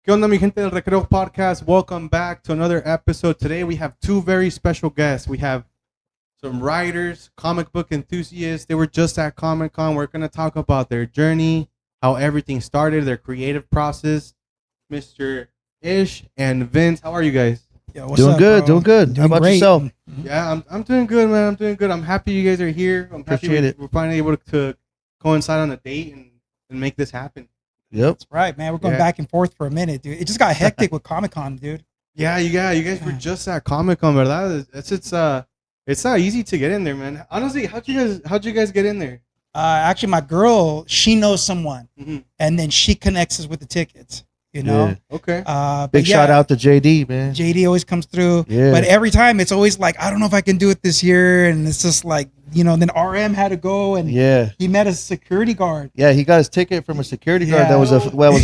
¿Qué onda, mi gente del Recreo podcast? Welcome back to another episode. Today we have two very special guests. We have some writers, comic book enthusiasts. They were just at Comic Con. We're going to talk about their journey, how everything started, their creative process. Mr. Ish and Vince, how are you guys? Yo, what's Doing up, good, bro? doing good. How about great. yourself? Yeah, I'm doing good, man. I'm doing good. I'm happy you guys are here. I'm happy Appreciate it. we're finally able to coincide on a date and make this happen. Yep. That's right, man. We're going Yeah. back and forth for a minute, dude. It just got hectic with Comic Con, dude. Yeah, you guys were just at Comic Con, ¿verdad? It's not easy to get in there, man. Honestly, how'd you guys get in there? Actually, my girl, she knows someone, Mhm. and then she connects us with the tickets. You know. Yeah. Okay. But Big yeah, shout out to JD, man. JD always comes through. Yeah. But every time, it's always like, I don't know if I can do it this year, and it's just like, you know. And then RM had to go, and Yeah. he met a security guard. Yeah, he got his ticket from a security guard Yeah. that was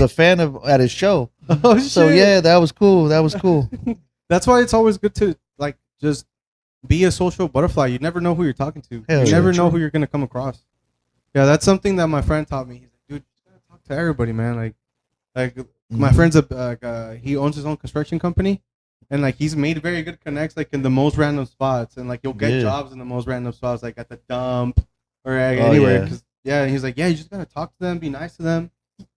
a fan of at his show. Oh shit. So yeah, that was cool. That was cool. That's why it's always good to like just be a social butterfly. You never know who you're talking to. Hell You yeah. never know who you're gonna come across. Yeah, that's something that my friend taught me. He's like, dude, you gotta talk to everybody, man. Like my friend's he owns his own construction company, and like he's made very good connects like in the most random spots, and like you'll get Yeah. jobs in the most random spots, like at the dump or like, Oh, anywhere. yeah. 'Cause, yeah, he's like, yeah, you just gotta talk to them, be nice to them.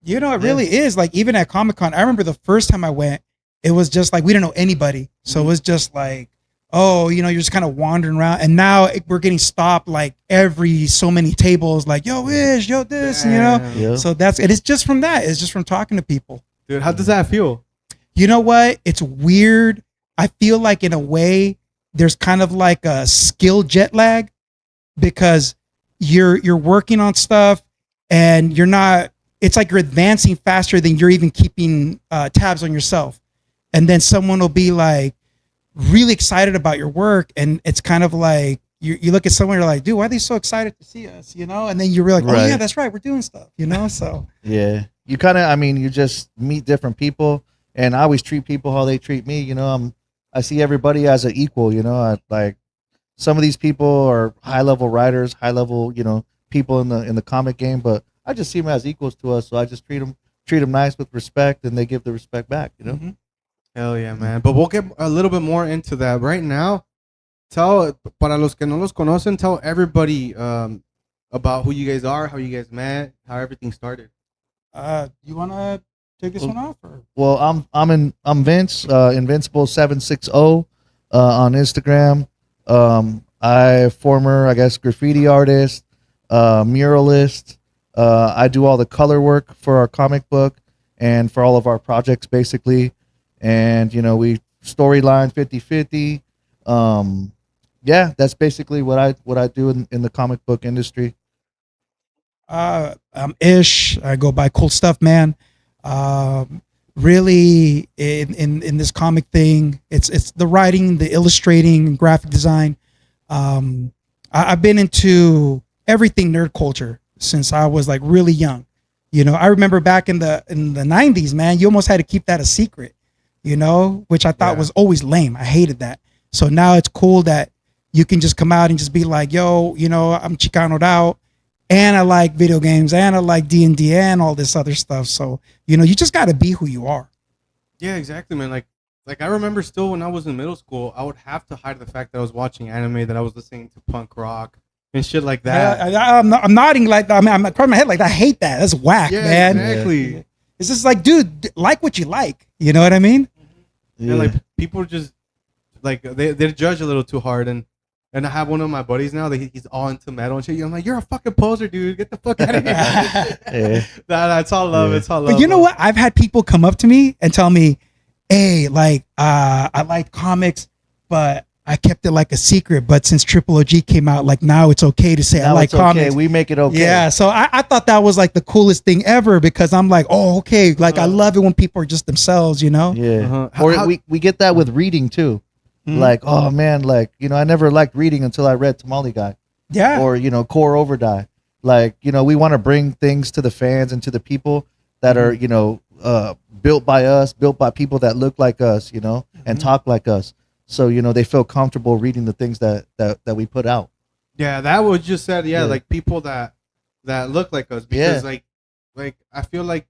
You know, it Yeah. really is. Like, even at Comic Con, I remember the first time I went, it was just like we didn't know anybody. So it was just like, oh, you know, you're just kind of wandering around. And now we're getting stopped like every so many tables, like, yo, Ish, yo, this, and, you know. Damn. Yeah. So it's just from that. It's just from talking to people. Dude, how does that feel? You know what? It's weird. I feel like in a way, there's kind of like a skill jet lag because you're working on stuff and you're not. It's like you're advancing faster than you're even keeping tabs on yourself. And then someone will be like really excited about your work, and it's kind of like you look at someone, you're like, dude, why are they so excited to see us? You know, and then you're like, oh Right. yeah, that's right, we're doing stuff. You know, so Yeah. You kind of, you just meet different people, and I always treat people how they treat me. You know, I see everybody as an equal. You know, like some of these people are high level writers, high level, people in the comic game, but I just see them as equals to us. So I just treat them nice with respect, and they give the respect back. You know. Mhm. Hell yeah, man. But we'll get a little bit more into that right now. Para los que no los conocen, tell everybody about who you guys are, how you guys met, how everything started. You want to take this one off? Or? Well, I'm Vince, Invincible760 on Instagram. I former, I guess, graffiti artist, muralist. I do all the color work for our comic book and for all of our projects, basically. And we storyline 50/50. Yeah, that's basically what I do in the comic book industry. I'm Ish. I go by Cool Stuff Man. Really, in this comic thing, it's the writing, the illustrating, graphic design. I've been into everything nerd culture since I was like really young. You know, I remember back in the 90s, man, you almost had to keep that a secret. You know, which I thought Yeah. was always lame. I hated that. So now it's cool that you can just come out and just be like, yo, you know, I'm Chicano'd out, and I like video games, and I like D&D and all this other stuff. So, you know, you just got to be who you are. Yeah, exactly, man. Like I remember still when I was in middle school, I would have to hide the fact that I was watching anime, that I was listening to punk rock and shit like that. I'm nodding like that. I mean, I'm covering my head like that. I hate that. That's whack, Yeah, man. exactly. It's just like, dude, like what you like. You know what I mean? Yeah, like people just like they judge a little too hard, and I have one of my buddies now that he's all into metal and shit. I'm like, you're a fucking poser, dude. Get the fuck out of here. Yeah. That's all love. Yeah. It's all love. But you know what? I've had people come up to me and tell me, hey, like, I like comics, but I kept it like a secret. But since Triple OG came out, like now it's okay to say I Now like it's okay. comics. We make it okay. Yeah, so I thought that was like the coolest thing ever because I'm like, oh, okay. Like, I love it when people are just themselves, you know? Yeah. Uh-huh. Or How- we get that with reading too. Mhm. Like, oh man, like, I never liked reading until I read Tamale Guy Yeah. or, Core Overdie. Like, we want to bring things to the fans and to the people that are, built by us, built by people that look like us, and talk like us. So, they feel comfortable reading the things that we put out. Yeah, that was just said. Yeah, Yeah. like people that look like us, because like I feel like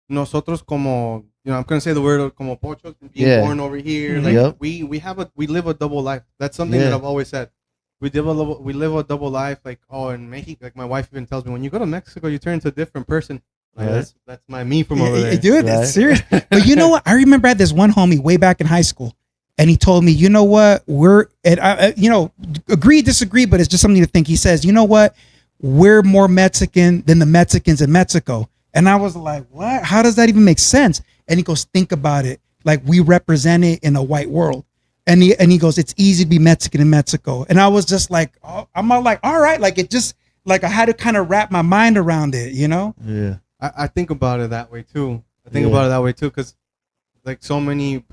nosotros como I'm gonna say the word como pochos, being Yeah. born over here. Mhm. Like Yep. we live a double life. That's something Yeah. that I've always said. We live a double life. Like in Mexico, like my wife even tells me, when you go to Mexico, you turn into a different person. Like, Right. that's my me from over there. Dude, Right. it's serious. But you know what? I remember I had this one homie way back in high school, and he told me, you know what? Agree, disagree, but it's just something to think. He says, you know what? We're more Mexican than the Mexicans in Mexico. And I was like, what? How does that even make sense? And he goes, think about it. Like, we represent it in a white world. And he goes, it's easy to be Mexican in Mexico. And I was just like, oh, I'm all like, all right. Like, it just, like, I had to kind of wrap my mind around it, you know? Yeah. I think about it that way too. Because like so many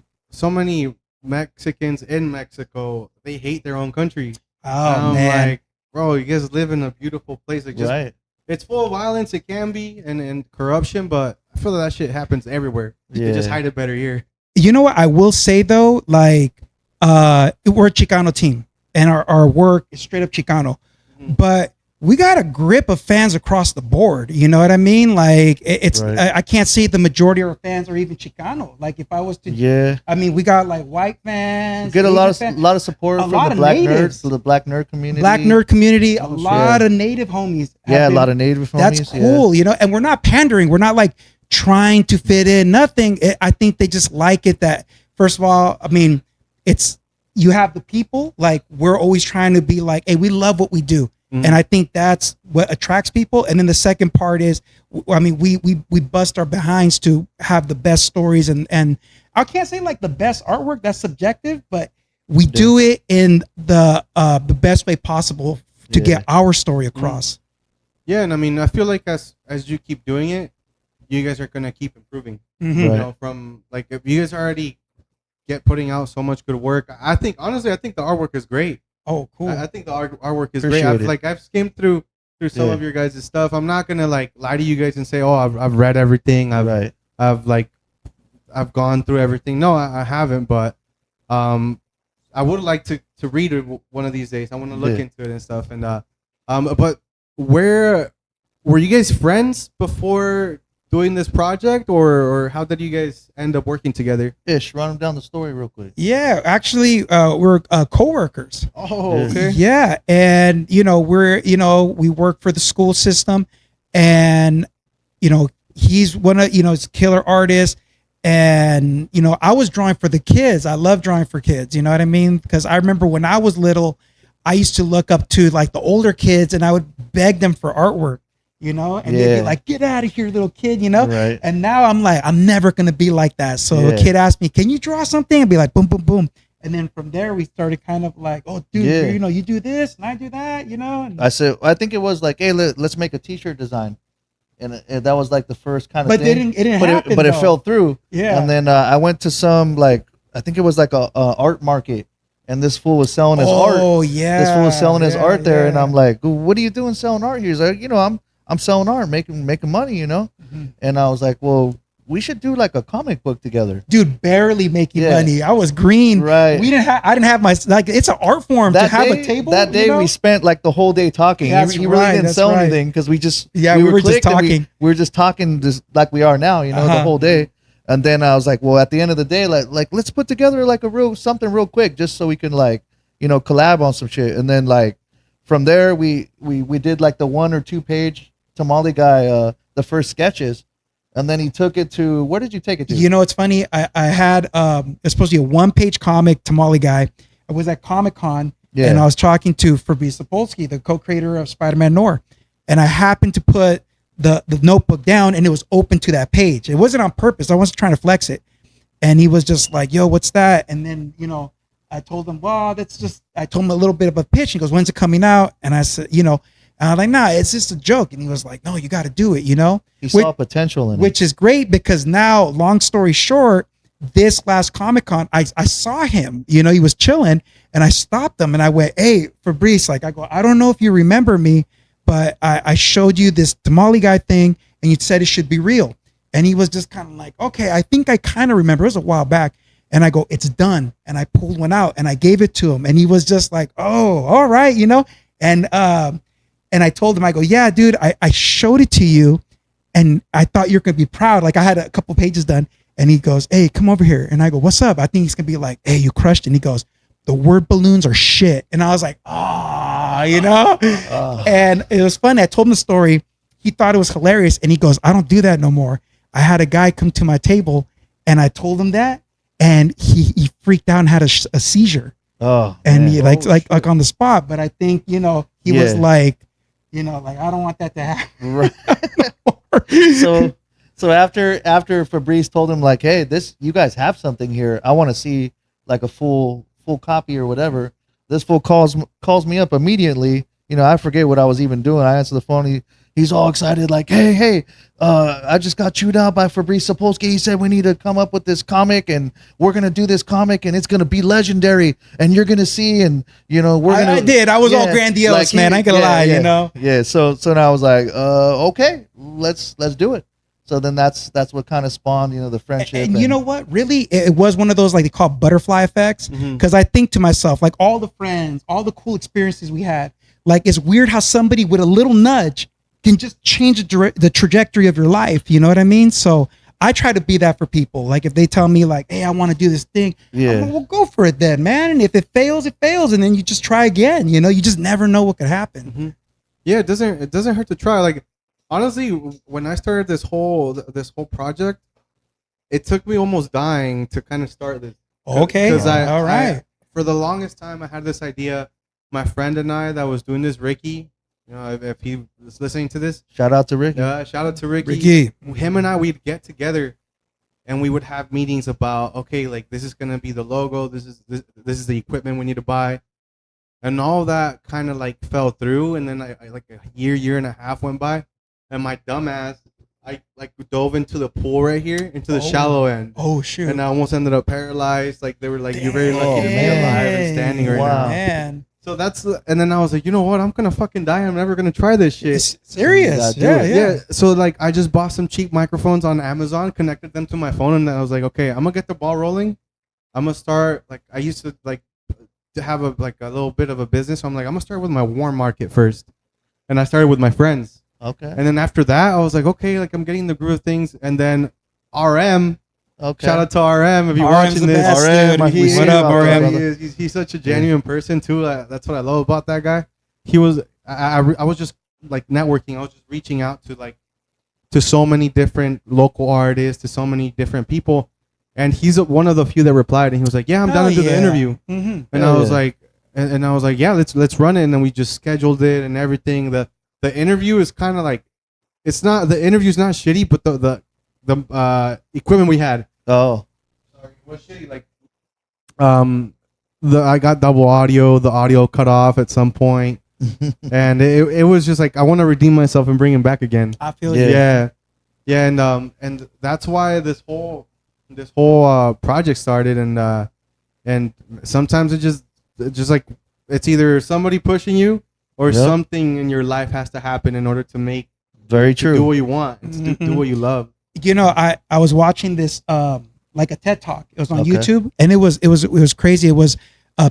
Mexicans in Mexico, they hate their own country. Oh, I'm man. like, bro, you guys live in a beautiful place. Like, just Right. it's full of violence. It can be and corruption, but I feel that shit happens everywhere. You can just Yeah. hide it better here. You know what I will say though, like we're a Chicano team and our work is straight up Chicano, Mhm. but we got a grip of fans across the board. You know what I mean? Like it's Right. I can't say the majority of our fans are even Chicano. Like if I was to, Yeah. I mean, we got like white We fans, get a Asian lot of fans, support a from lot the of black natives. nerds, the black nerd community. black nerd community, a Oh, lot yeah. of native homies. have Yeah, a been- lot of native homies. That's cool, you know, and we're not pandering. We're not like trying to fit in. Nothing. I think they just like it. That first of all, I mean, it's you have the people. Like we're always trying to be like, hey, we love what we do, Mhm. and I think that's what attracts people. And then the second part is, I mean, we bust our behinds to have the best stories, and I can't say like the best artwork. That's subjective, but we do it in the best way possible to Yeah. get our story across. Yeah, and I mean, I feel like as you keep doing it, you guys are gonna keep improving. Mhm. You Right. know, from like if you guys already get putting out so much good work, I think honestly, I think the artwork is great. Oh, cool. I think the artwork is Appreciate great. it. I've skimmed through some Yeah. of your guys' stuff. I'm not gonna like lie to you guys and say, oh, I've read everything. Right. I've gone through everything. No, I haven't, but I would like to read it one of these days. I want to look Yeah. into it and stuff. And but where were you guys friends before doing this project, or how did you guys end up working together? Ish, run them down the story real quick. Yeah, actually, we're co-workers. Oh, Yeah. okay. Yeah, and we work for the school system, and he's one of he's a killer artist, and I was drawing for the kids. I love drawing for kids. You know what I mean? Because I remember when I was little, I used to look up to like the older kids, and I would beg them for artwork. And they'd be Yeah. like, "Get out of here, little kid," Right. And now I'm like, I'm never gonna be like that. So a Yeah. kid asked me, "Can you draw something?" I'd be like, "Boom, boom, boom." And then from there, we started kind of like, "Oh, dude, Yeah. you do this and I do that," And, I said, I think it was like, hey, let's make a T-shirt design, and that was like the first kind of but thing. it didn't but happen. it though. fell through. Yeah. And then I went to some like I think it was like a art market, and this fool was selling his art. Oh yeah. This fool was selling his Yeah, art there, and yeah. I'm like, what are you doing selling art here? He's like, I'm selling art, making money, Mhm. And I was like, well, we should do like a comic book together. Dude, barely making Yeah. money. I was green. Right. I didn't have my like. It's an art form to have a table. That day we spent like the whole day talking. That's He really right, didn't that's sell right. anything because we were just clicked and talking. We were just talking just like we are now, the Uh-huh. whole day. And then I was like, well, at the end of the day, like let's put together like something real quick just so we can like, collab on some shit. And then like from there we did like the 1 or 2 page Tamale Guy, the first sketches. And then he took it to, where did you take it to? It's funny. I had it's supposed to be a 1-page comic, Tamale Guy. I was at Comic-Con Yeah. and I was talking to Fabrice Sapolsky, the co-creator of Spider-Man Noir. And I happened to put the notebook down and it was open to that page. It wasn't on purpose. I wasn't trying to flex it. And he was just like, yo, what's that? And then, I told him, well, I told him a little bit of a pitch. He goes, when's it coming out? And I said, and I'm like, nah, it's just a joke. And he was like, no, you got to do it, He saw potential in it. which is great because now, long story short, this last Comic-Con, I saw him, he was chilling and I stopped him and I went, hey, Fabrice, I go, I don't know if you remember me, but I showed you this Tamale Guy thing and you said it should be real. And he was just kind of like, okay, I think I kind of remember. It was a while back. And I go, it's done. And I pulled one out and I gave it to him. And he was just like, oh, all right, And I told him, I go, yeah, dude, I showed it to you and I thought you're going to be proud. Like I had a couple pages done and he goes, "Hey, come over here." And I go, "What's up?" I think he's gonna be like, "Hey, you crushed it." And he goes, "The word balloons are shit." And I was like, "Ah," you know. And it was funny. I told him the story. He thought it was hilarious, and he goes, "I don't do that no more." I had a guy come to my table, and I told him that, and he freaked out and had a seizure. Oh, And man. he like on the spot. But I think he was Yeah. like, I don't want that to happen. Right. So after Fabrice told him like, hey, you guys have something here. I want to see like a full copy or whatever. This fool calls me up immediately. I forget what I was even doing. I answer the phone. He's all excited, like, hey, I just got chewed out by Fabrice Sapolsky. He said we need to come up with this comic, and we're gonna do this comic, and it's gonna be legendary, and you're gonna see, and we're gonna. I did. I was all grandiose, like, man. I ain't gonna lie, Yeah. So now I was like, okay, let's do it. So then that's what kind of spawned, the friendship. And you know what? Really, it was one of those like they call butterfly effects. Because I think to myself, like all the friends, all the cool experiences we had, like it's weird how somebody with a little nudge can just change the trajectory of your life. You know what I mean? So I try to be that for people. Like if they tell me like, hey, I want to do this thing, we'll go for it then, man. And if it fails, it fails. And then you just try again. You just never know what could happen. Yeah, it doesn't hurt to try. Like honestly, when I started this whole project, it took me almost dying to kind of start this. Okay. All right. For the longest time, I had this idea. My friend and I that was doing this, Ricky, if he was listening to this, shout out to Ricky. Shout out to Ricky. Him and I, we'd get together, and we would have meetings about, okay, like this is gonna be the logo. This is the equipment we need to buy, and all that kind of like fell through. And then I like a year and a half went by, and my dumbass, I like dove into the pool right here, into the shallow end. Oh shoot! And I almost ended up paralyzed. Like they were like, "You're very lucky to be alive and standing right now." Man. So and then I was like, you know what? I'm gonna fucking die. I'm never gonna try this shit. It's serious. Yeah. So like, I just bought some cheap microphones on Amazon, connected them to my phone, and I was like, okay, I'm gonna get the ball rolling. I'm gonna start. Like I used to like to have a little bit of a business. So I'm like, I'm gonna start with my warm market first, and I started with my friends. Okay. And then after that, I was like, okay, like I'm getting the groove of things, and then RM. Okay. Shout out to RM if you're watching this. RM, what up, RM? He's such a genuine person too. That's what I love about that guy. He was I was just like networking. I was just reaching out to so many different local artists, to so many different people, and he's one of the few that replied. And he was like, "Yeah, I'm down to do the interview." And I was like, and I was like, "Yeah, let's run it." And then we just scheduled it and everything. The interview is kind of like, it's not, the interview's not shitty, but the equipment we had. Oh, sorry, what's shitty? Like, I got double audio. The audio cut off at some point, and it was just like I want to redeem myself and bring him back again. I feel yeah, and that's why this whole project started, and sometimes it just like it's either somebody pushing you or something in your life has to happen in order to make very true. To do what you want, and do what you love. I was watching this like a TED Talk. It was on YouTube, and it was crazy. It was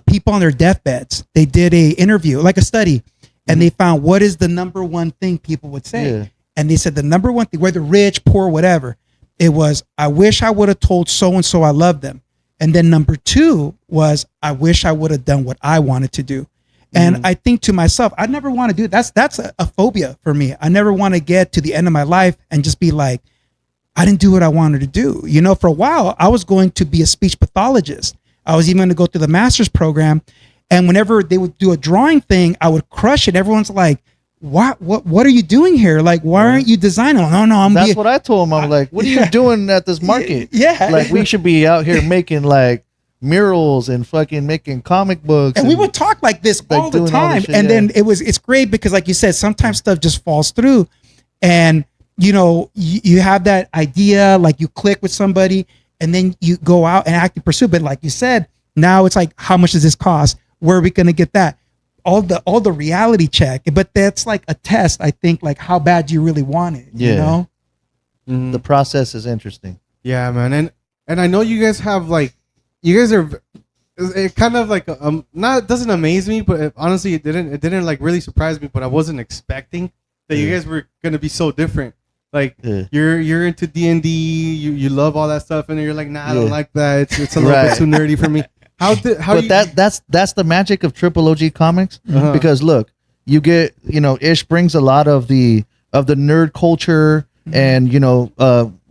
people on their deathbeds. They did a interview, like a study, and they found what is the number one thing people would say. Yeah. And they said the number one thing, whether rich, poor, whatever, it was, I wish I would have told so and so I love them. And then number two was, I wish I would have done what I wanted to do. And I think to myself, I never want to do it. That's a phobia for me. I never want to get to the end of my life and just be like, I didn't do what I wanted to do. For a while, I was going to be a speech pathologist. I was even going to go through the master's program. And whenever they would do a drawing thing, I would crush it. Everyone's like, what are you doing here? Like, why aren't you designing? No, That's what I told him. I'm like, what are you doing at this market? Yeah. Like, we should be out here making like murals and fucking making comic books. And we would talk like this all the time. Shit, and then it's great because like you said, sometimes stuff just falls through. And you have that idea, like you click with somebody and then you go out and actively pursue. But like you said, now it's like, how much does this cost? Where are we going to get that? All the reality check. But that's like a test, I think, like how bad do you really want it? Yeah. The process is interesting. Yeah, man. And I know you guys have like, you guys are, it kind of like, not, doesn't amaze me, but honestly, it didn't like really surprise me, but I wasn't expecting that you guys were going to be so different. Like Yeah. you're into D&D, you love all that stuff, and then you're like, nah, I don't Yeah. like that. It's a little Right. bit too nerdy for me. How But that's the magic of Triple OG Comics. Uh-huh. Because look, you get, Ish brings a lot of the nerd culture and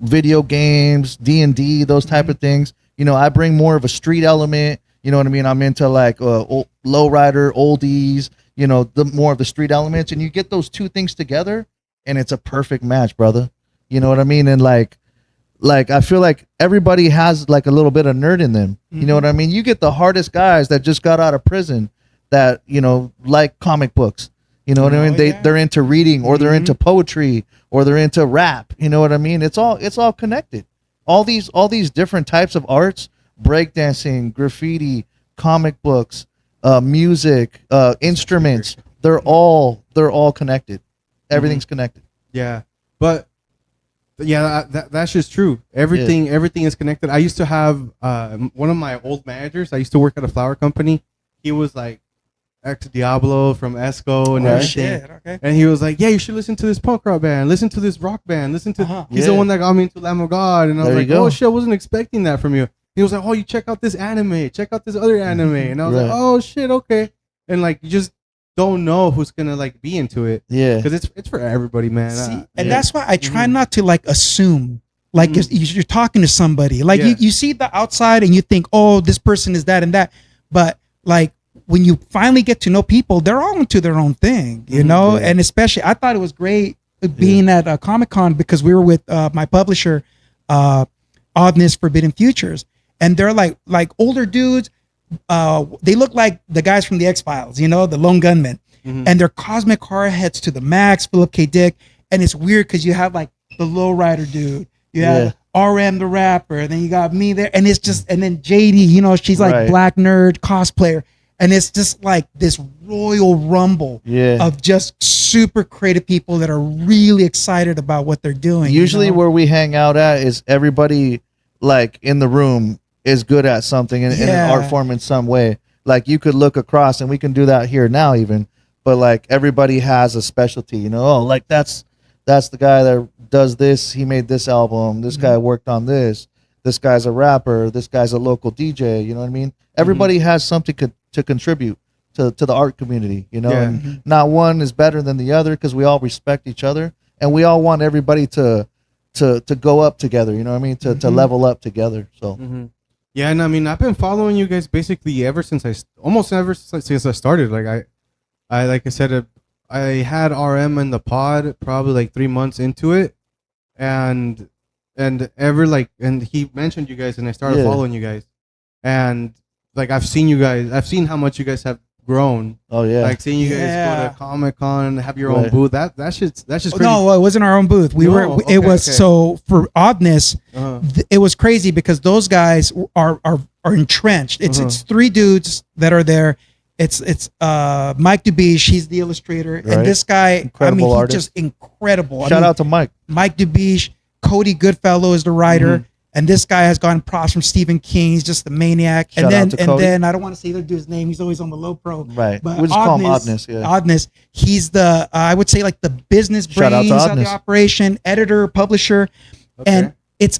video games, D&D, those type of things. I bring more of a street element. You know what I mean? I'm into like lowrider, oldies. The more of the street elements, and you get those two things together, and it's a perfect match, brother. You know what I mean? And like I feel like everybody has like a little bit of nerd in them. You know what I mean? You get the hardest guys that just got out of prison that like comic books. You know what I mean? They're into reading, or they're into poetry, or they're into rap. You know what I mean? It's all connected. All these different types of arts, breakdancing, graffiti, comic books, music, instruments, they're all connected. Everything's connected. Yeah, but yeah, that's just true. Everything is connected. I used to have one of my old managers. I used to work at a flower company. He was like ex Diablo from Esco and everything. Shit, okay. And he was like, "Yeah, you should listen to this punk rock band. Listen to this rock band. Listen to." He's the one that got me into Lamb of God. And I was like, "Oh shit, I wasn't expecting that from you." He was like, "Oh, you check out this anime. Check out this other anime." And I was like, "Oh shit, okay." And like, you just don't know who's gonna like be into it. Yeah, because it's for everybody, man. See, and that's why I try not to like assume. Like you're talking to somebody. Like you see the outside and you think, oh, this person is that and that. But like when you finally get to know people, they're all into their own thing, you know. Yeah. And especially, I thought it was great being at Comic-Con because we were with my publisher, Oddness Forbidden Futures, and they're like older dudes. They look like the guys from the X-Files, you know, the lone gunmen, and they're cosmic horror heads to the max, Philip K. Dick. And it's weird because you have like the lowrider dude, you have RM the rapper, and then you got me there, and it's just, and then JD, you know, she's like black nerd cosplayer, and it's just like this royal rumble of just super creative people that are really excited about what they're doing. Usually where we hang out at is everybody like in the room is good at something in an art form in some way. Like you could look across, and we can do that here now even, but like everybody has a specialty, you know. Oh, like that's the guy that does this. He made this album. This guy worked on this. This guy's a rapper. This guy's a local DJ. You know what I mean? Everybody has something to contribute to the art community, you know. And not one is better than the other because we all respect each other, and we all want everybody to go up together. You know what I mean? To level up together. So. Yeah, and I mean, I've been following you guys basically ever since I started. Like I like I said, I had RM in the pod probably like 3 months into it, and he mentioned you guys, and I started following you guys, and like I've seen seen how much you guys have grown. Oh yeah, like seeing you guys go to Comic-Con, have your own booth. That's just crazy. No, it wasn't our own booth. So for Oddness, it was crazy because those guys are entrenched. It's three dudes that are there. It's Mike Dubiche, he's the illustrator, and this guy, incredible artist. He's just incredible. Shout out to Mike Dubiche. Cody Goodfellow is the writer. And this guy has gotten props from Stephen King. He's just a maniac. Shout out to Cody. Then I don't want to say the dude's name. He's always on the low pro. Right. But We just call him Oddness. Yeah. Oddness. He's the I would say like the business Shout out to brains of Oddness. the operation, editor, publisher, and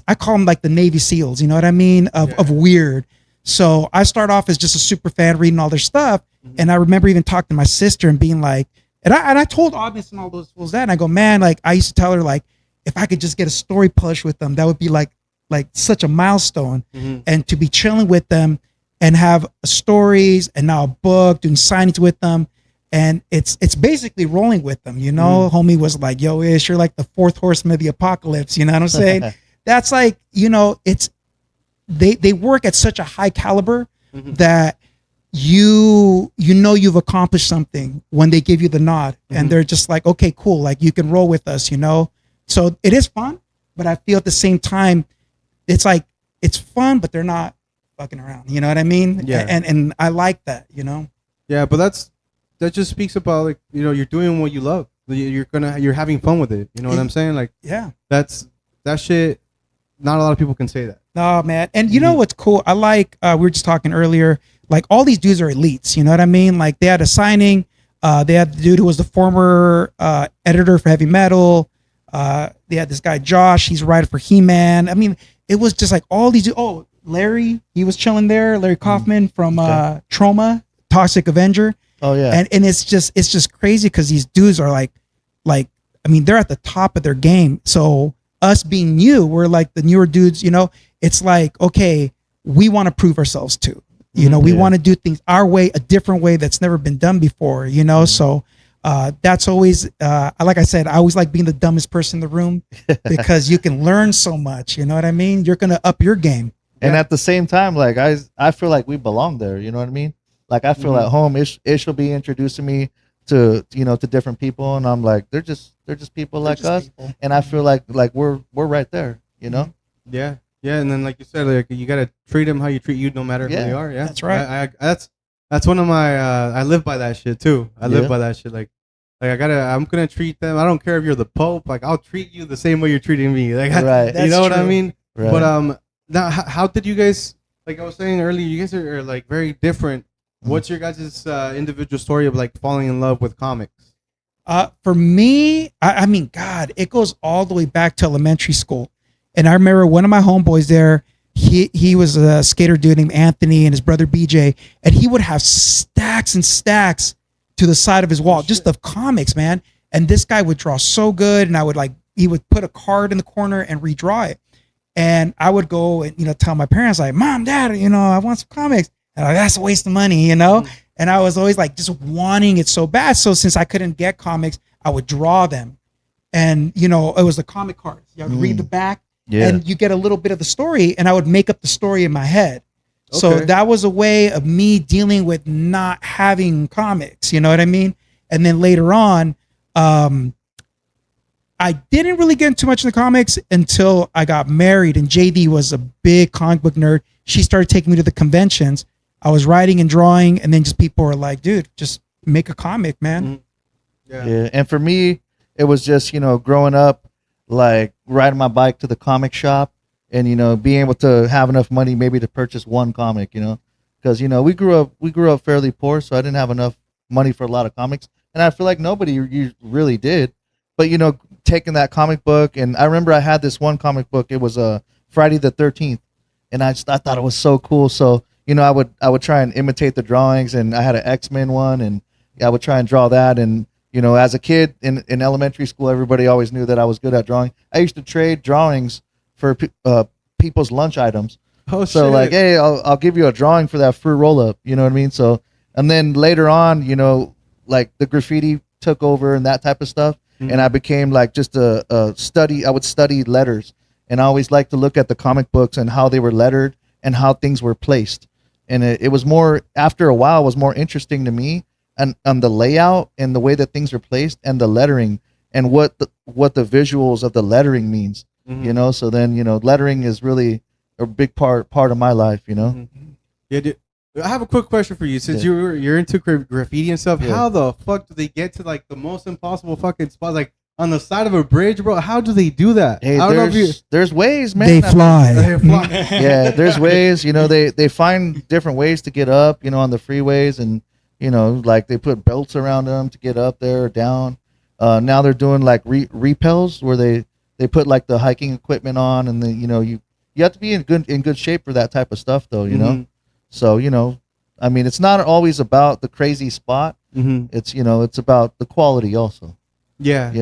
I call him like the Navy SEALs. You know what I mean? Of weird. So I start off as just a super fan reading all their stuff, and I remember even talking to my sister and being like, and I told Oddness and all those fools that, and I go, man, like I used to tell her like if I could just get a story published with them, that would be like such a milestone, and to be chilling with them and have stories and now a book, doing signings with them, and it's basically rolling with them, you know. Homie was like, yo, Ish, you're like the fourth horseman of the apocalypse, you know what I'm saying? That's like, you know, it's they work at such a high caliber that you know you've accomplished something when they give you the nod, and they're just like, okay, cool, like you can roll with us, you know. So it is fun, but I feel at the same time it's like it's fun, but they're not fucking around. You know what I mean? Yeah. And I like that, you know? Yeah, but that just speaks about like, you know, you're doing what you love. You're having fun with it. You know what I'm saying? Like, yeah, that shit. Not a lot of people can say that. No, man. And you know what's cool? I like, we were just talking earlier, like all these dudes are elites. You know what I mean? Like they had a signing. They had the dude who was the former editor for Heavy Metal. They had this guy Josh. He's a writer for He-Man. I mean, it was just like all these. Oh, Larry, he was chilling there. Larry Kaufman from Trauma, Toxic Avenger. Oh yeah. And it's just crazy because these dudes are like I mean, they're at the top of their game. So us being new, we're like the newer dudes. You know, it's like, okay, we want to prove ourselves too. You know, we want to do things our way, a different way that's never been done before. You know, so that's always like I said, I always like being the dumbest person in the room because you can learn so much. You know what I mean? You're gonna up your game. And at the same time, like I feel like we belong there. You know what I mean? Like I feel at home. Ish will be introducing me to to different people, and I'm like, they're just people like us, people. And I feel like we're right there. You know? Yeah, yeah. And then like you said, like you gotta treat them how you treat you, no matter who they are. Yeah, that's right. That's one of my. I live by that shit too. I live by that shit. Like I'm gonna treat them. I don't care if you're the Pope. Like I'll treat you the same way you're treating me. Like right. You know what I mean? Right. But now how did you guys? Like I was saying earlier, you guys are like very different. What's your guys' individual story of like falling in love with comics? For me, I mean, God, it goes all the way back to elementary school. And I remember one of my homeboys there, he was a skater dude named Anthony and his brother BJ, and he would have stacks and stacks to the side of his wall, just of comics, man. And this guy would draw so good, and I would he would put a card in the corner and redraw it. And I would go and, tell my parents, like, Mom, Dad, I want some comics. And I'm like, that's a waste of money, And I was always like just wanting it so bad. So since I couldn't get comics, I would draw them. And, it was the comic cards. You would read the back and you get a little bit of the story, and I would make up the story in my head. Okay. So that was a way of me dealing with not having comics, you know what I mean? And then later on, I didn't really get too much in the comics until I got married, and JD was a big comic book nerd. She started taking me to the conventions. I was writing and drawing, and then just people were like, dude, just make a comic, man. Yeah. And for me, it was just, growing up, like riding my bike to the comic shop and, being able to have enough money maybe to purchase one comic, because, we grew up fairly poor. So I didn't have enough money for a lot of comics. And I feel like nobody really did. But, taking that comic book, and I remember I had this one comic book. It was Friday the 13th. And I thought it was so cool. So, I would try and imitate the drawings, and I had an X-Men one, and I would try and draw that. And, as a kid in elementary school, everybody always knew that I was good at drawing. I used to trade drawings for people's lunch items. Oh, so shit. like, hey, I'll give you a drawing for that fruit roll-up. You know what I mean? So, and then later on, like the graffiti took over and that type of stuff. Mm-hmm. And I became like just a study. I would study letters, and I always liked to look at the comic books and how they were lettered and how things were placed. And it was more, after a while, it was more interesting to me and on the layout and the way that things are placed and the lettering and what the visuals of the lettering means. Mm-hmm. So then, lettering is really a big part of my life, Mm-hmm. Yeah, dude. I have a quick question for you. Since you're into graffiti and stuff, how the fuck do they get to like the most impossible fucking spots, like on the side of a bridge, bro? How do they do that? Hey, there's ways, man. They fly. Yeah, there's ways. They find different ways to get up. On the freeways, and like they put belts around them to get up there or down. Now they're doing like repels where they put like the hiking equipment on, and then you have to be in good shape for that type of stuff, though. Mm-hmm. So, I mean, it's not always about the crazy spot. Mm-hmm. It's about the quality also. Yeah.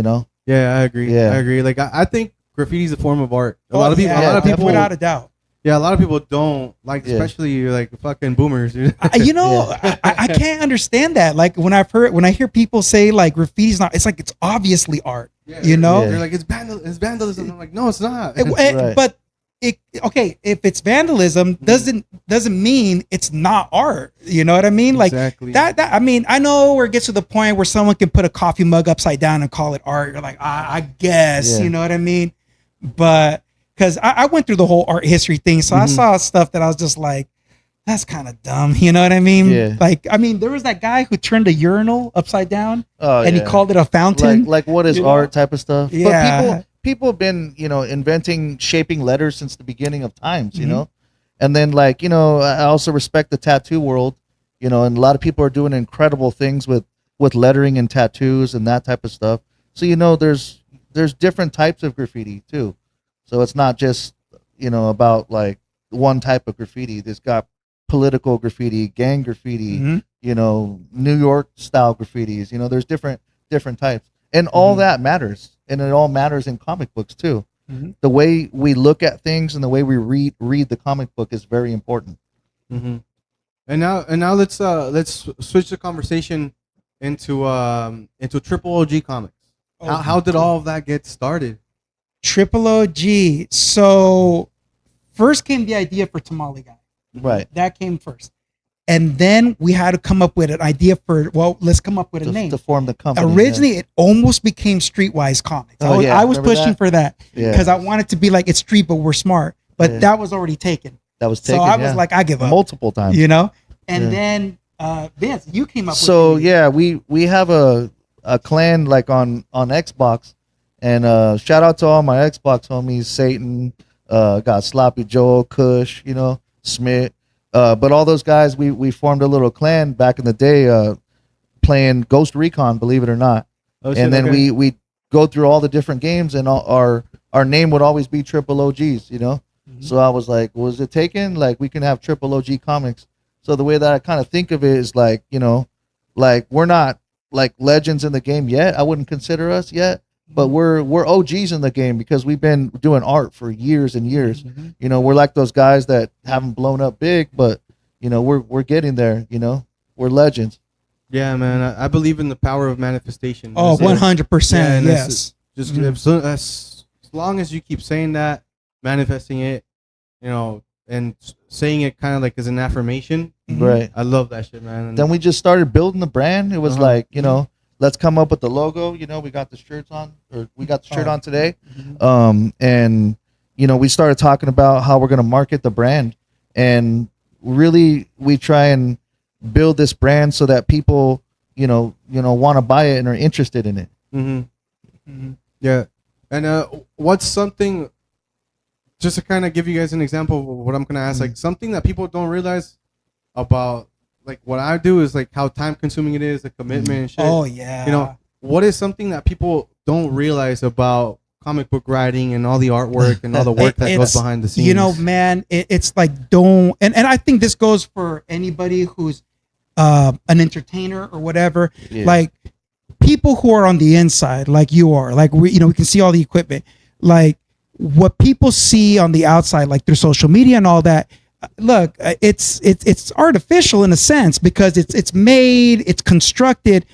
Yeah, I agree. Yeah. I agree. Like, I think graffiti is a form of art. A lot lot of people, without a doubt. Yeah, a lot of people don't like, especially like fucking boomers. Dude. I can't understand that. Like when I hear people say like graffiti's not, it's like it's obviously art. Yeah, They're like it's vandalism. I'm like, no, it's not. Right. But if it's vandalism, doesn't mean it's not art. You know what I mean? Exactly. Like that I mean, I know where it gets to the point where someone can put a coffee mug upside down and call it art. You're like, I guess, you know what I mean? But because I went through the whole art history thing, so I saw stuff that I was just like, that's kind of dumb. You know what I mean? Yeah. Like, I mean, there was that guy who turned a urinal upside down and he yeah. called it a fountain. Like what is art type of stuff. Yeah. But people have been, inventing shaping letters since the beginning of times, and then like, I also respect the tattoo world, and a lot of people are doing incredible things with lettering and tattoos and that type of stuff. So, there's there's different types of graffiti too. So it's not just, about like one type of graffiti. There's got political graffiti, gang graffiti, Mhm. New York style graffitis. There's different types. And all Mhm. that matters. And it all matters in comic books too. Mhm. The way we look at things and the way we read the comic book is very important. Mm-hmm. And now let's switch the conversation into Triple OG Comics. How did all of that get started? Triple OG. So first came the idea for Tamale Guy. Right. That came first. And then we had to come up with an idea for, let's come up with a name. To form the company. Originally, it almost became Streetwise Comics. Oh, I was remember pushing that? for that Yeah. because I wanted to be like, it's street, but we're smart. But Yeah. that was already taken. That was So taken. I was like, I give up. multiple times. And Yeah. then Vince, you came up So with it. yeah, we have a clan like on Xbox, and shout out to all my Xbox homies, Satan, got Sloppy Joel, Kush, Smith, but all those guys we formed a little clan back in the day, playing Ghost Recon, believe it or not. Oh, shit, And then okay. we go through all the different games, and our name would always be Triple OGs, So I was like, was it taken? Like, we can have Triple OG Comics. So the way that I kind of think of it is like, like we're not like legends in the game yet. I wouldn't consider us yet, but we're OGs in the game because we've been doing art for years and years. Mhm. We're like those guys that haven't blown up big, but we're getting there. We're legends. Yeah, man. I believe in the power of manifestation. Oh, That's it. 100%. Yeah, and it's- Yes. Just Mhm. as long as you keep saying that, manifesting it, and saying it kind of like as an affirmation. Mhm. Right. I love that shit, man. And Then we just started building the brand. It was Uh-huh. like, let's come up with the logo. We got the shirts on, or we got the shirt Oh. on today. Mhm. And we started talking about how we're going to market the brand, and really we try and build this brand so that people, want to buy it and are interested in it. Mhm. Yeah. And what's something, just to kind of give you guys an example of what I'm gonna ask, like something that people don't realize about like what I do is like how time consuming it is, the commitment and shit. Oh, yeah. What is something that people don't realize about comic book writing and all the artwork and all the work that goes It's- behind the scenes? Man, it's like don't, and I think this goes for anybody who's an entertainer or whatever. Yeah. Like people who are on the inside, like you are, like we can see all the equipment, like what people see on the outside, like through social media and all that. Look, it's artificial in a sense because it's made, it's constructed.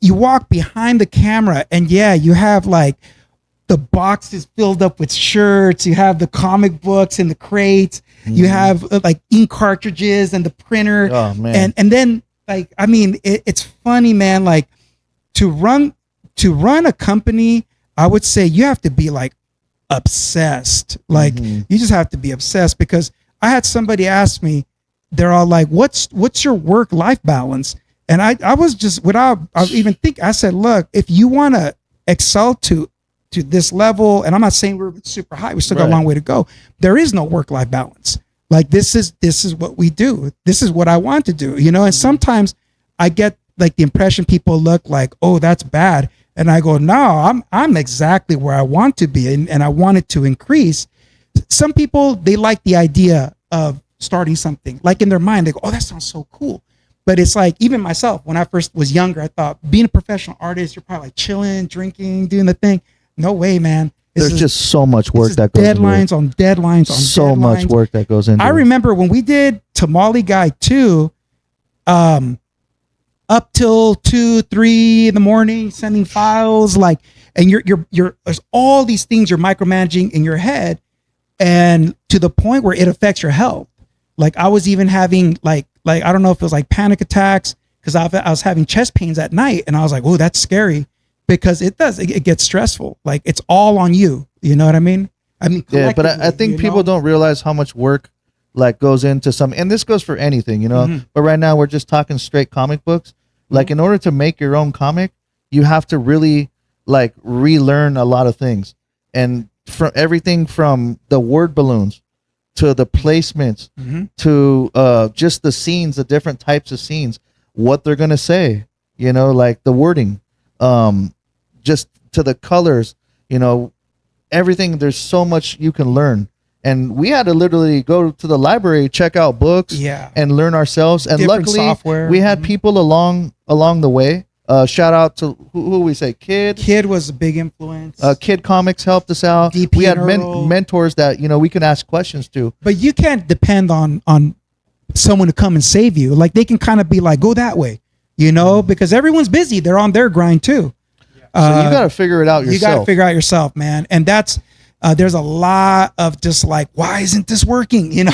You walk behind the camera, and yeah, you have like the boxes filled up with shirts. You have the comic books in the crates. You have like ink cartridges and the printer. Oh man. And then like I mean, it's funny, man. Like to run a company, I would say you have to be like obsessed. Like Mhm. you just have to be obsessed because I had somebody ask me, they're all like, what's your work life balance? And I was just without I even think I said, look, if you want to excel to this level, and I'm not saying we're super high, we still got a Right. long way to go. There is no work life balance. Like this is what we do. This is what I want to do, And sometimes I get like the impression people look like, oh, that's bad. And I go, no, I'm exactly where I want to be, and I want it to increase. Some people, they like the idea of starting something, like in their mind, they go, oh, that sounds so cool. But it's like, even myself, when I first was younger, I thought being a professional artist, you're probably like chilling, drinking, doing the thing. No way, man. There's just so much work that goes into deadlines it. on deadlines on So deadlines. much work that goes into I it. remember when we did Tamale Guy 2, up till 2, 3 in the morning, sending files, like, and you're there's all these things you're micromanaging in your head, and to the point where it affects your health. Like I was even having like I don't know if it was like panic attacks because I was having chest pains at night, and I was like, oh, that's scary because it gets stressful. Like it's all on you. You know what I mean? Yeah, but I collectively, think people don't realize how much work like goes into some, and this goes for anything, Mhm. But right now we're just talking straight comic books. Like in order to make your own comic, you have to really like relearn a lot of things, and from everything from the word balloons to the placements Mhm. to just the scenes, the different types of scenes, what they're gonna say, like the wording, just to the colors, everything. There's so much you can learn. And we had to literally go to the library, check out books, and learn ourselves. And Different luckily, software. we had people along the way. Shout out to who we say, Kid. Kid was a big influence. Kid Comics helped us out. DP we had and Earl. mentors that we can ask questions to. But you can't depend on someone to come and save you. Like they can kind of be like, go that way, because everyone's busy. They're on their grind too. So you got to figure it out yourself. You got to figure out yourself, man. And that's there's a lot of just like, why isn't this working? And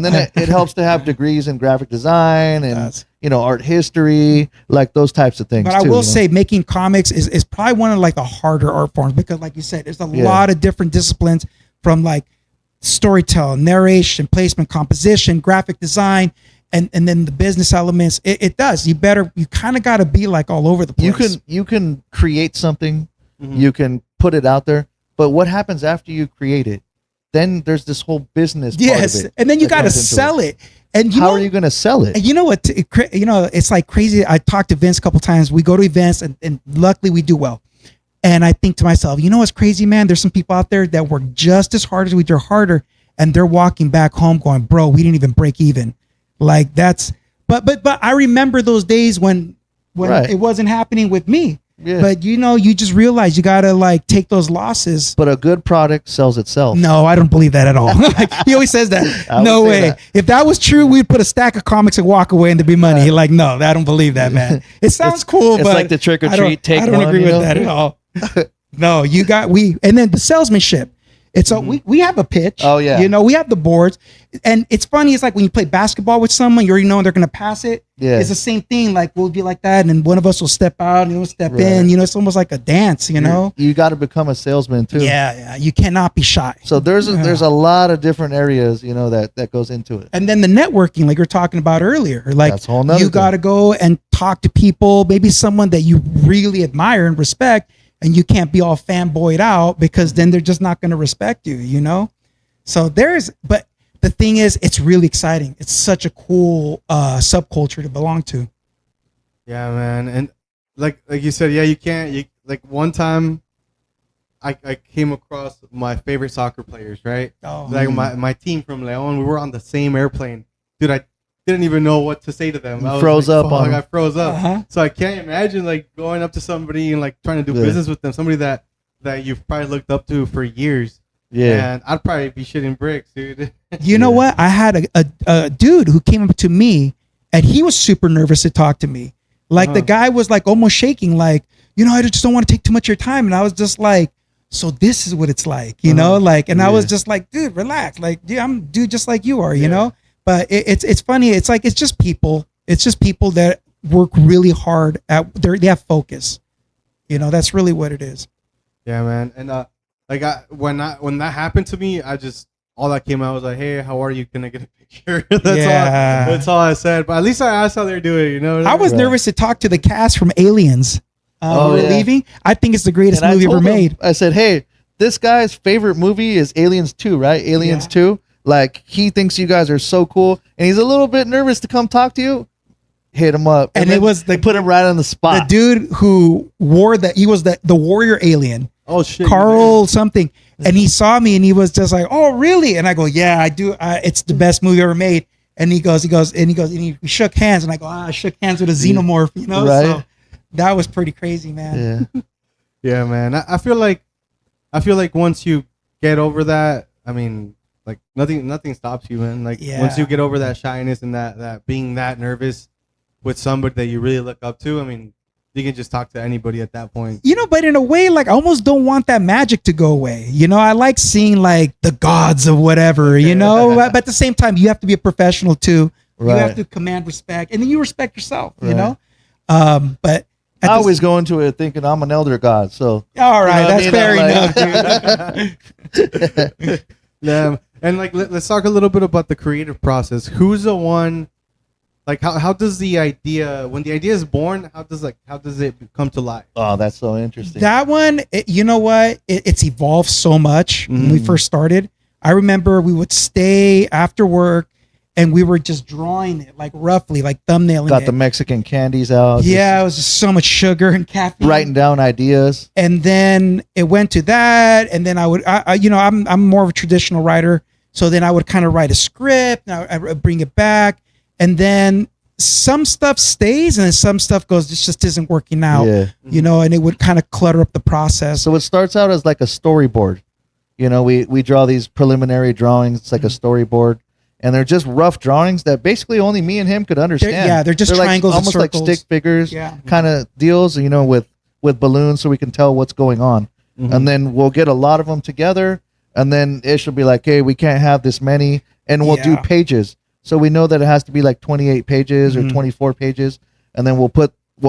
then it helps to have degrees in graphic design and art history, like those types of things. But I will say, making comics is probably one of like the harder art forms because, like you said, there's a lot of different disciplines from like storytelling, narration, placement, composition, graphic design. And then the business elements, it does. You kind of got to be like all over the place. You can create something, you can put it out there, but what happens after you create it? Then there's this whole business part of it. And then you got to sell it. And how are you going to sell it? And you know what? It's like crazy. I talked to Vince a couple times. We go to events, and luckily we do well. And I think to myself, what's crazy, man? There's some people out there that work just as hard as we do, harder, and they're walking back home going, "Bro, we didn't even break even." Like that's, but I remember those days when it wasn't happening with me. Yeah. But you just realize you gotta like take those losses. But a good product sells itself. No, I don't believe that at all. He always says that. No way. That. If that was true, we'd put a stack of comics and walk away and there'd be money. Like, no, I don't believe that, man. It sounds cool, but it's like the trick or treat. I don't agree with that at all. No, and then the salesmanship. It's we have a pitch. Oh yeah. We have the boards, and it's funny. It's like when you play basketball with someone, you already know they're going to pass it. Yeah. It's the same thing. Like we'll be like that, and then one of us will step out, and we'll step in. It's almost like a dance. You got to become a salesman too. Yeah. You cannot be shy. So there's a lot of different areas that goes into it. And then the networking, like you're talking about earlier, like that's a whole nother you got to go and talk to people, maybe someone that you really admire and respect. And you can't be all fanboyed out because then they're just not going to respect you, So but the thing is, it's really exciting. It's such a cool subculture to belong to. Yeah, man. And like you said, you can't, like one time I came across my favorite soccer players, right? Oh. Like my team from Leon, we were on the same airplane. Dude, I didn't even know what to say to them. I froze up. I froze up. Uh-huh. So I can't imagine like going up to somebody and like trying to do business with them. Somebody that you've probably looked up to for years. Yeah. And I'd probably be shitting bricks, dude. You know what? I had a dude who came up to me and he was super nervous to talk to me. Like the guy was like almost shaking, like, I just don't want to take too much of your time. And I was just like, so this is what it's like, like, and I was just like, dude, relax. Like, dude, I'm dude just like you are, you know? But it's funny. It's like, it's just people that work really hard they have focus. That's really what it is. Yeah, man. And when that happened to me, all that came out was like, hey, how are you? Can I get a picture? That's all I said. But at least I asked how they're doing, I was nervous to talk to the cast from Aliens. Leaving. I think it's the greatest movie ever made. I said, hey, this guy's favorite movie is Aliens 2, right? Aliens 2. Like, he thinks you guys are so cool, and he's a little bit nervous to come talk to you. Hit him up. And it was they put him right on the spot. The dude who wore he was the warrior alien. Oh, shit. Carl something. And he saw me, and he was just like, oh, really? And I go, yeah, I do. It's the best movie ever made. And he goes, and we shook hands, and I go, I shook hands with a xenomorph, Right. So that was pretty crazy, man. Yeah. Yeah, man. I feel like once you get over that, I mean, like nothing stops you, man. Like once you get over that shyness and that being that nervous with somebody that you really look up to, I mean, you can just talk to anybody at that point. But in a way, like I almost don't want that magic to go away. I like seeing like the gods of whatever, but at the same time, you have to be a professional too. Right. You have to command respect, and then you respect yourself, but I always go into it thinking I'm an elder god. So all right, that's fair enough, dude. Yeah, and like let's talk a little bit about the creative process. Who's the one? Like how does the idea, when the idea is born, how does it come to life? Oh, that's so interesting. That one, you know what? It's evolved so much when we first started. I remember we would stay after work and we were just drawing it like roughly, like thumbnailing Got it. the Mexican candies out. Yeah, it was just so much sugar and caffeine. Writing down ideas. And then it went to that, and then I'm more of a traditional writer, so then I would kind of write a script, and I would bring it back, and then some stuff stays, and then some stuff goes, this just isn't working out. Yeah. And it would kind of clutter up the process. So it starts out as like a storyboard. We draw these preliminary drawings. It's like a storyboard, and they're just rough drawings that basically only me and him could understand. They're just triangles, almost and like circles. stick figures, Yeah. kind of deals. With balloons, so we can tell what's going on, and then we'll get a lot of them together, and then Ish will be like, "Hey, we can't have this many," and we'll do pages. So we know that it has to be like 28 pages or 24 pages, and then we'll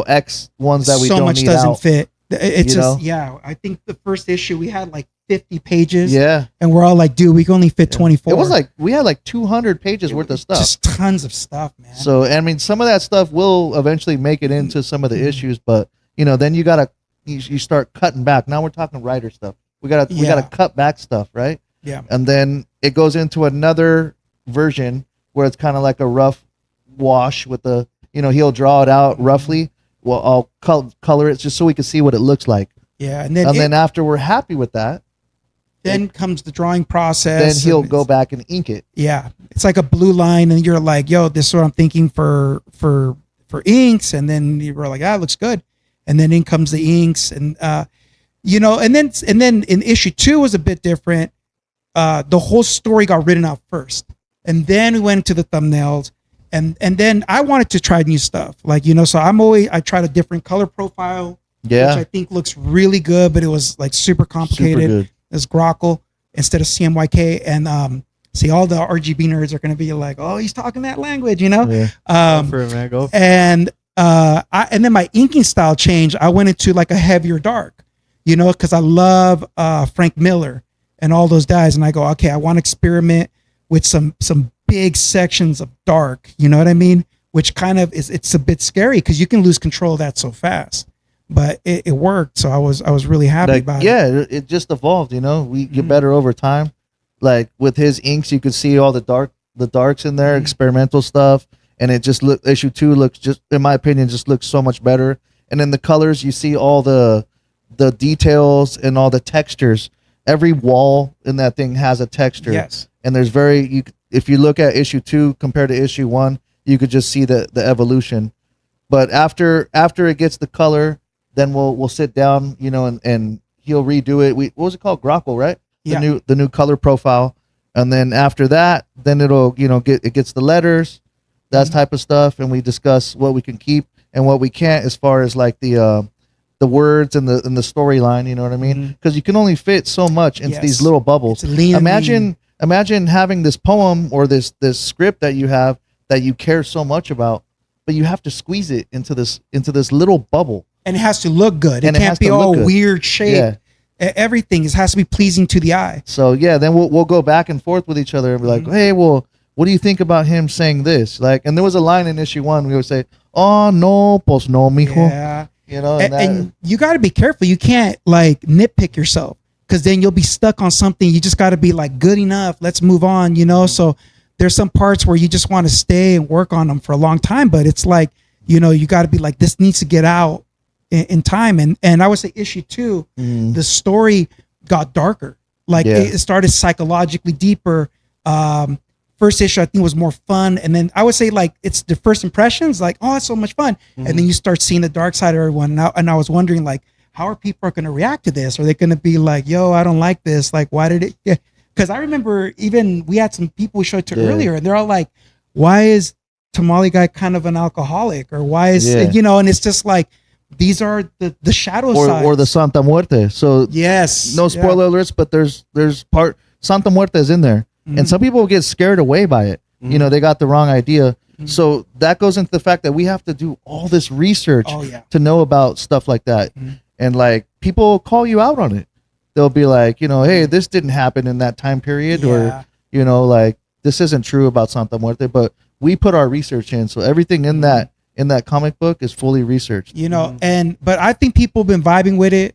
X ones that we so don't much need doesn't out. fit. It's You just know? I think the first issue we had like 50 pages. Yeah. And we're all like, dude, we can only fit 24. It was like we had like 200 pages worth of stuff. Just tons of stuff, man. So I mean, some of that stuff will eventually make it into some of the issues, but then you start cutting back. Now we're talking writer stuff. We gotta cut back stuff, right? Yeah. And then it goes into another version where it's kind of like a rough wash with the he'll draw it out roughly. Well, I'll color it just so we can see what it looks like. Yeah, and then after we're happy with that, then comes the drawing process. then he'll go back and ink it. Yeah, it's like a blue line, and you're like, "Yo, this is what I'm thinking for inks," and then you were like, "Ah, it looks good," and then in comes the inks, and and then in issue 2 was a bit different. The whole story got written out first, and then we went to the thumbnails, and then I wanted to try new stuff, so I tried a different color profile, which I think looks really good, but it was like super complicated. Super good. It's Grockle instead of CMYK, and see, all the RGB nerds are going to be like, "Oh, he's talking that language," Go for it, man. Go for it. And and then my inking style changed. I went into like a heavier dark, because I love Frank Miller and all those guys, and I go, okay, I want to experiment with some big sections of dark. You know what I mean? Which kind of it's a bit scary because you can lose control of that so fast. But it worked, so I was really happy about it. Yeah, it just evolved. We get better over time. Like with his inks, you could see all the darks in there, experimental stuff, and it just issue 2 looks, just in my opinion, just looks so much better. And in the colors, you see all the details and all the textures. Every wall in that thing has a texture. Yes. And there's if you look at issue 2 compared to issue 1, you could just see the evolution. But after it gets the color, then we'll sit down, and he'll redo it. What was it called? Grockle, right? Yeah. The new color profile. And then after that, then it'll, it gets the letters, that type of stuff, and we discuss what we can keep and what we can't as far as like the words and the storyline, you know what I mean? Because you can only fit so much into these little bubbles. Imagine having this poem or this script that you have that you care so much about, but you have to squeeze it into this little bubble. And it has to look good. And it can't be all weird shape. Yeah. Everything has to be pleasing to the eye. So then we'll go back and forth with each other and be like, hey, well, what do you think about him saying this? Like, and there was a line in issue 1 we would say, "Oh no, pues no, mijo." Yeah. And you got to be careful. You can't like nitpick yourself, because then you'll be stuck on something. You just got to be like, good enough. Let's move on. So there's some parts where you just want to stay and work on them for a long time, but it's like, you got to be like, this needs to get out in time. And I would say issue 2, the story got darker. Like it started psychologically deeper. First issue I think was more fun, and then I would say like it's the first impressions, like, oh, it's so much fun, and then you start seeing the dark side of everyone. And I was wondering, like, how are people going to react to this? Are they going to be like, yo, I don't like this, like, why did it? Yeah. Because I remember even we had some people we showed to earlier, and they're all like, why is Tamale Guy kind of an alcoholic, or why is and it's just like, these are the shadow sides. Or the Santa Muerte. So yes, no spoiler alerts, but there's part Santa Muerte is in there. And some people get scared away by it. They got the wrong idea. So that goes into the fact that we have to do all this research to know about stuff like that. And like, people call you out on it. They'll be like, hey, this didn't happen in that time period, or, like, this isn't true about Santa Muerte, but we put our research in. So everything in that comic book is fully researched. But I think people have been vibing with it.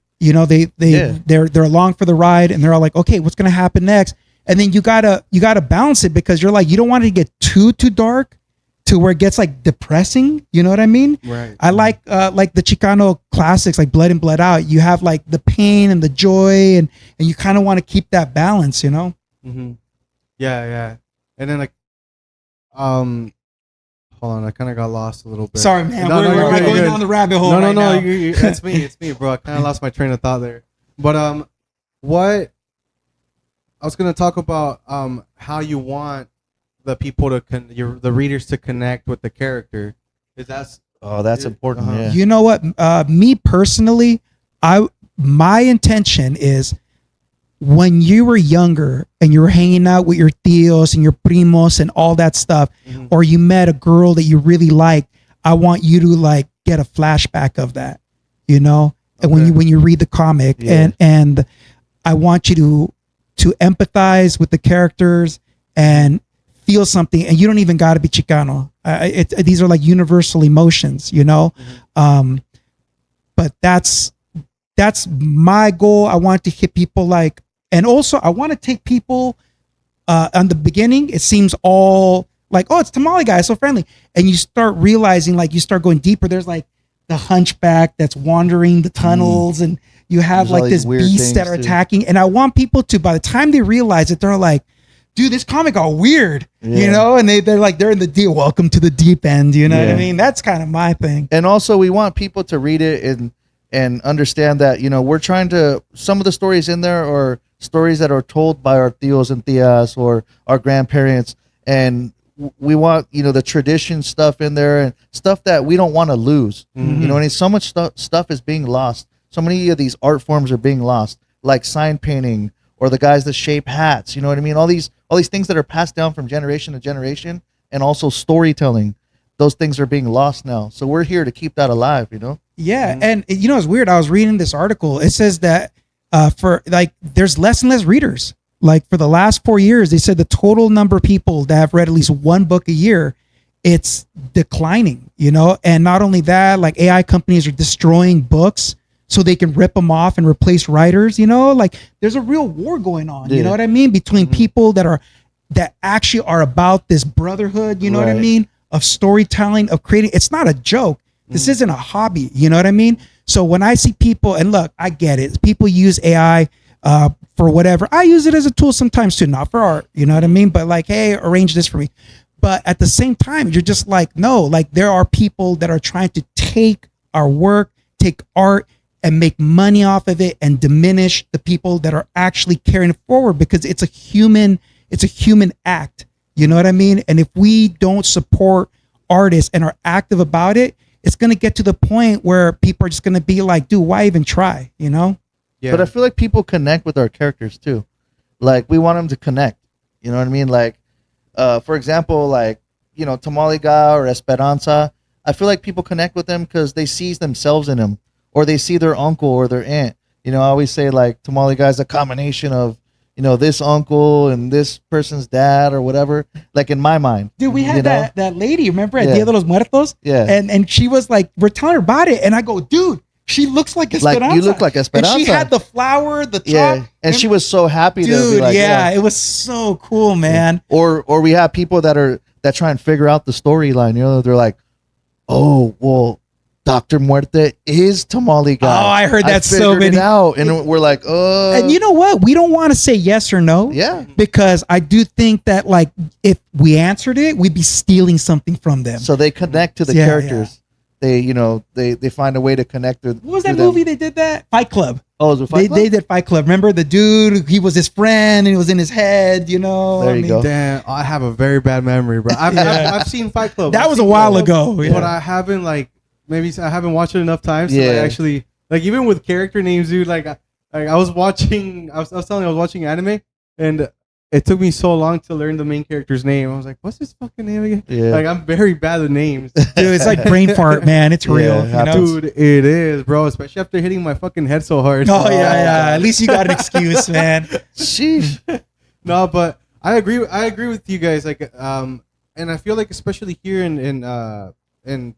They're along for the ride, and they're all like, okay, what's going to happen next? And then you gotta balance it, because you're like, you don't want it to get too dark to where it gets like depressing. You know what I mean? Right. I like the Chicano classics like Blood In Blood Out. You have like the pain and the joy, and you kind of want to keep that balance, you know? Mm-hmm. Yeah. And then like, hold on, I kind of got lost a little bit. Sorry, man. No, we're you're going good. down the rabbit hole. No, now. it's me, bro. I kind of lost my train of thought there. But what I was gonna talk about how you want the people to the readers to connect with the character. Is that's that's important. Uh-huh. Yeah. You know what? Me personally, my intention is, when you were younger and you were hanging out with your tios and your primos and all that stuff, Mhm. or you met a girl that you really liked, I want you to like get a flashback of that, you know? And Okay. when you read the comic, Yeah. and I want you to empathize with the characters and feel something. And you don't even got to be Chicano. These are like universal emotions, you know? Mhm. But that's my goal. I want to hit people like, and also I want to take people on the beginning. It seems all like, oh, it's Tamale Guy, so friendly. And you start realizing, like, you start going deeper. There's like the hunchback that's wandering the tunnels, and you have There's all like these this weird beast that things, are too. attacking. And I want people to, by the time they realize it, they're like, dude, this comic got weird, you Yeah. know? And they're like, they're in the deal. Welcome to the deep end. You know what I Yeah. mean? That's kind of my thing. And also, we want people to read it and understand that, you know, we're trying to, some of the stories in there are stories that are told by our tios and tias or our grandparents, and we want, you know, the tradition stuff in there and stuff that we don't want to lose. Mhm. You know, and so much stuff is being lost. So many of these art forms are being lost, like sign painting or the guys that shape hats. You know what I mean? All these things that are passed down from generation to generation, and also storytelling. Those things are being lost now. So we're here to keep that alive. You know? Yeah, Mhm. and you know, it's weird. I was reading this article. It says that for like, there's less and less readers. Like for the last 4 years, they said the total number of people that have read at least one book a year, it's declining. You know, and not only that, like AI companies are destroying books so they can rip them off and replace writers. You know, like there's a real war going on. You Yeah. know what I mean? Between Mhm. people that actually are about this brotherhood. You know what I Right. mean? Of storytelling, of creating. It's not a joke. This isn't a hobby. You know what I mean? So when I see people, and look, I get it. People use AI for whatever. I use it as a tool sometimes too, not for art. You know what I mean? But like, hey, arrange this for me. But at the same time, you're just like, no, like there are people that are trying to take our work, take art, and make money off of it, and diminish the people that are actually carrying it forward, because it's a human act. You know what I mean? And if we don't support artists and are active about it, it's going to get to the point where people are just going to be like, dude, why even try? You know? Yeah. But I feel like people connect with our characters too. Like we want them to connect. You know what I mean? Like, for example, like, you know, Tamale Guy or Esperanza. I feel like people connect with them because they see themselves in them, or they see their uncle or their aunt. You know, I always say like Tamale Guy is a combination of, you know, this uncle and this person's dad or whatever. Like in my mind, Dude, we you had know? that lady, remember, at Yeah. Dia de los Muertos? Yeah. And she was like, we're telling her about it. And I go, dude, she looks like Esperanza. Like, you look like Esperanza. And she had the flower, the top. Yeah, and she was so happy to be Dude, like, yeah, it was so cool, man. Or we have people that try and figure out the storyline. You know, they're like, oh, well, Doctor Muerte is Tamale Guy. Oh, I heard that so figured many- it out, and we're like, oh, And you know what? We don't want to say yes or no. yeah, Because I do think that, like, if we answered it, we'd be stealing something from them. so they connect to the Yeah, characters. They, you know, they find a way to connect. What was that movie they did that? Fight Club. Oh, is it Fight Club? They did Fight Club. Remember the dude? He was his friend, and he was in his head. You know. There you go. Damn, I have a very bad memory, bro. I've seen Fight Club. That I've was a seen while Fight Club, ago. Yeah. but I haven't I haven't watched it enough times to like, Yeah. actually like, even with character names, dude. Like I was watching, I was telling you, I was watching anime, and it took me so long to learn the main character's name. I was like, what's his fucking name again? Yeah. Like, I'm very bad with names. Dude, it's like brain fart, man. It's Yeah, real. it You know? happens. Dude, it is, bro. Especially after hitting my fucking head so hard. Oh yeah. At least you got an excuse, man. Sheesh. No, but I agree with you guys. Like, and I feel like especially here in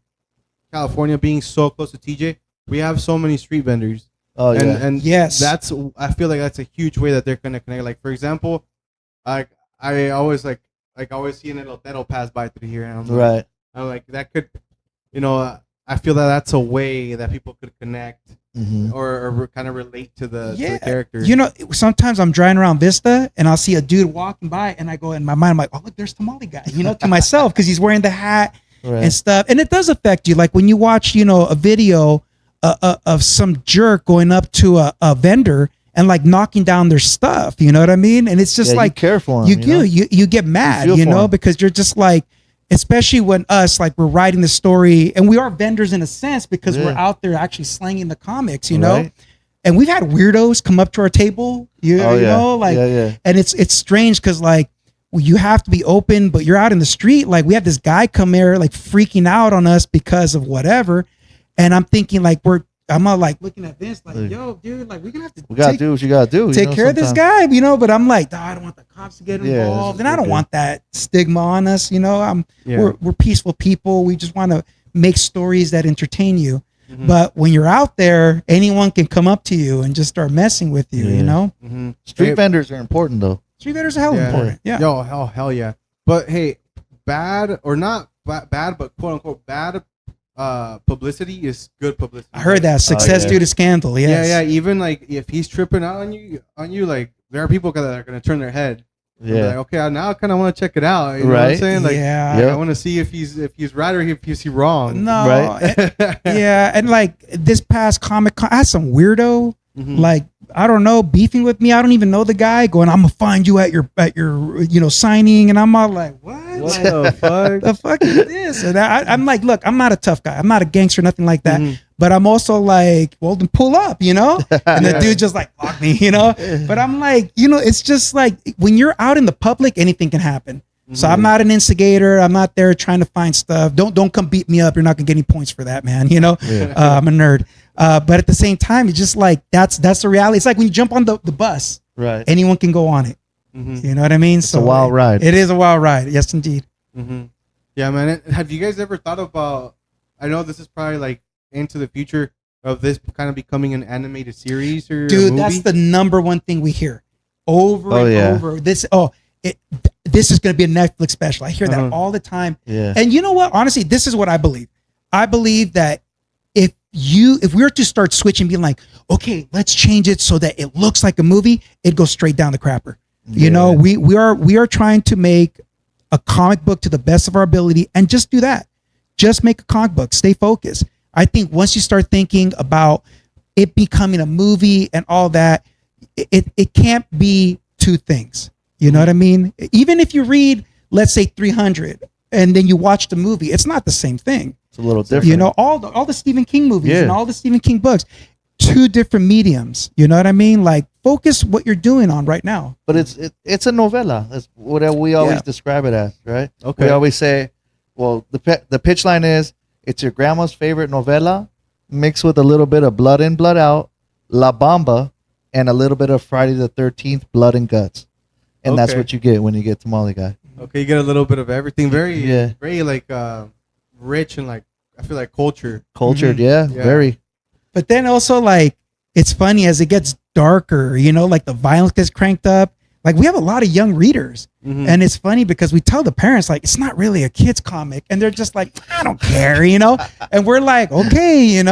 California, being so close to TJ, we have so many street vendors. Oh yeah. And Yes. I feel like that's a huge way that they're gonna connect. Like, for example, I always like always seeing it that'll pass by through here, and Right. I'm like that could, I feel that that's a way that people could connect Mhm. or kind of relate to the character. Sometimes I'm driving around Vista and I'll see a dude walking by, and I go in my mind, I'm like, oh look, there's Tamale Guy, to myself, because he's wearing the hat Right. and stuff, and it does affect you. Like when you watch, a video of some jerk going up to a vendor and like knocking down their stuff, you know what I mean? And it's just Yeah, like you care for him, you get mad, feel for him. because you're just like, especially when us, like, we're writing the story and we are vendors in a sense, because we're out there actually slanging the comics, Right. and we've had weirdos come up to our table, Yeah. and it's strange because like, you have to be open, but you're out in the street. Like we have this guy come here like freaking out on us because of whatever, and I'm thinking like I'm all like looking at Vince like, yo, dude, like we're gonna have to do what you gotta do. take care of this guy, but I'm like, I don't want the cops to get involved, and I don't want that stigma on us. We're peaceful people. We just want to make stories that entertain you. Mhm. But when you're out there, anyone can come up to you and just start messing with you. Mhm. Street vendors are important though. Street vendors are hell important. Yeah. Yo, hell yeah. But hey, bad or not bad, but quote unquote bad publicity is good publicity. I heard that success due to scandal. Yes. Yeah. Even like if he's tripping out on you, like there are people that are gonna turn their head. Yeah. Like, okay, now I kind of want to check it out. You know what I'm Right. saying? Like, Yeah. I want to see if he's right or if he's wrong. No. Right. Yeah. And like this past Comic-Con, I had some weirdo, Mhm. like, I don't know, beefing with me. I don't even know the guy, going, I'm gonna find you at your signing, and I'm all like, what? What Like, the fuck? the fuck is this? And I'm like, look, I'm not a tough guy. I'm not a gangster, nothing like that. Mhm. But I'm also like, well, then pull up, And the Yeah. dude just like blocked me, But I'm like, it's just like when you're out in the public, anything can happen. So I'm not an instigator. I'm not there trying to find stuff. Don't come beat me up. You're not gonna get any points for that, man. I'm a nerd. But at the same time, it's just like that's the reality. It's like when you jump on the bus, Right. anyone can go on it. Mhm. You know what I mean? It's a wild ride. It is a wild ride. Yes, indeed. Mhm. Yeah, man. Have you guys ever thought about? I know this is probably like into the future of this kind of becoming an animated series or a Dude, movie? that's the number one thing we hear over Oh, and yeah. over. This is going to be a Netflix special. I hear that Uh-huh. all the time. Yeah. And you know what? Honestly, this is what I believe. I believe that if we were to start switching, being like, okay, let's change it so that it looks like a movie, it goes straight down the crapper. Yeah. We are trying to make a comic book to the best of our ability, and just do that. Just make a comic book. Stay focused. I think once you start thinking about it becoming a movie and all that, it can't be two things. You know what I mean? Even if you read, let's say 300, and then you watch the movie, it's not the same thing. It's a little different. All the Stephen King movies Yeah. and all the Stephen King books, two different mediums. You know what I mean? Like, focus what you're doing on right now. But it's a novella. That's what we always describe it as, right? Okay. We always say, well, the pitch line is, it's your grandma's favorite novella mixed with a little bit of Blood In, Blood Out, La Bamba, and a little bit of Friday the 13th, Blood and Guts. And that's Okay. what you get when you get Tamale Guy. Okay, you get a little bit of everything. Very, Yeah. very like rich and like I feel like culture. Cultured, Mm-hmm. Yeah. very. But then also, like, it's funny as it gets darker, like the violence gets cranked up. Like, we have a lot of young readers. Mhm. And it's funny because we tell the parents, like, it's not really a kid's comic. And they're just like, I don't care, And we're like, okay,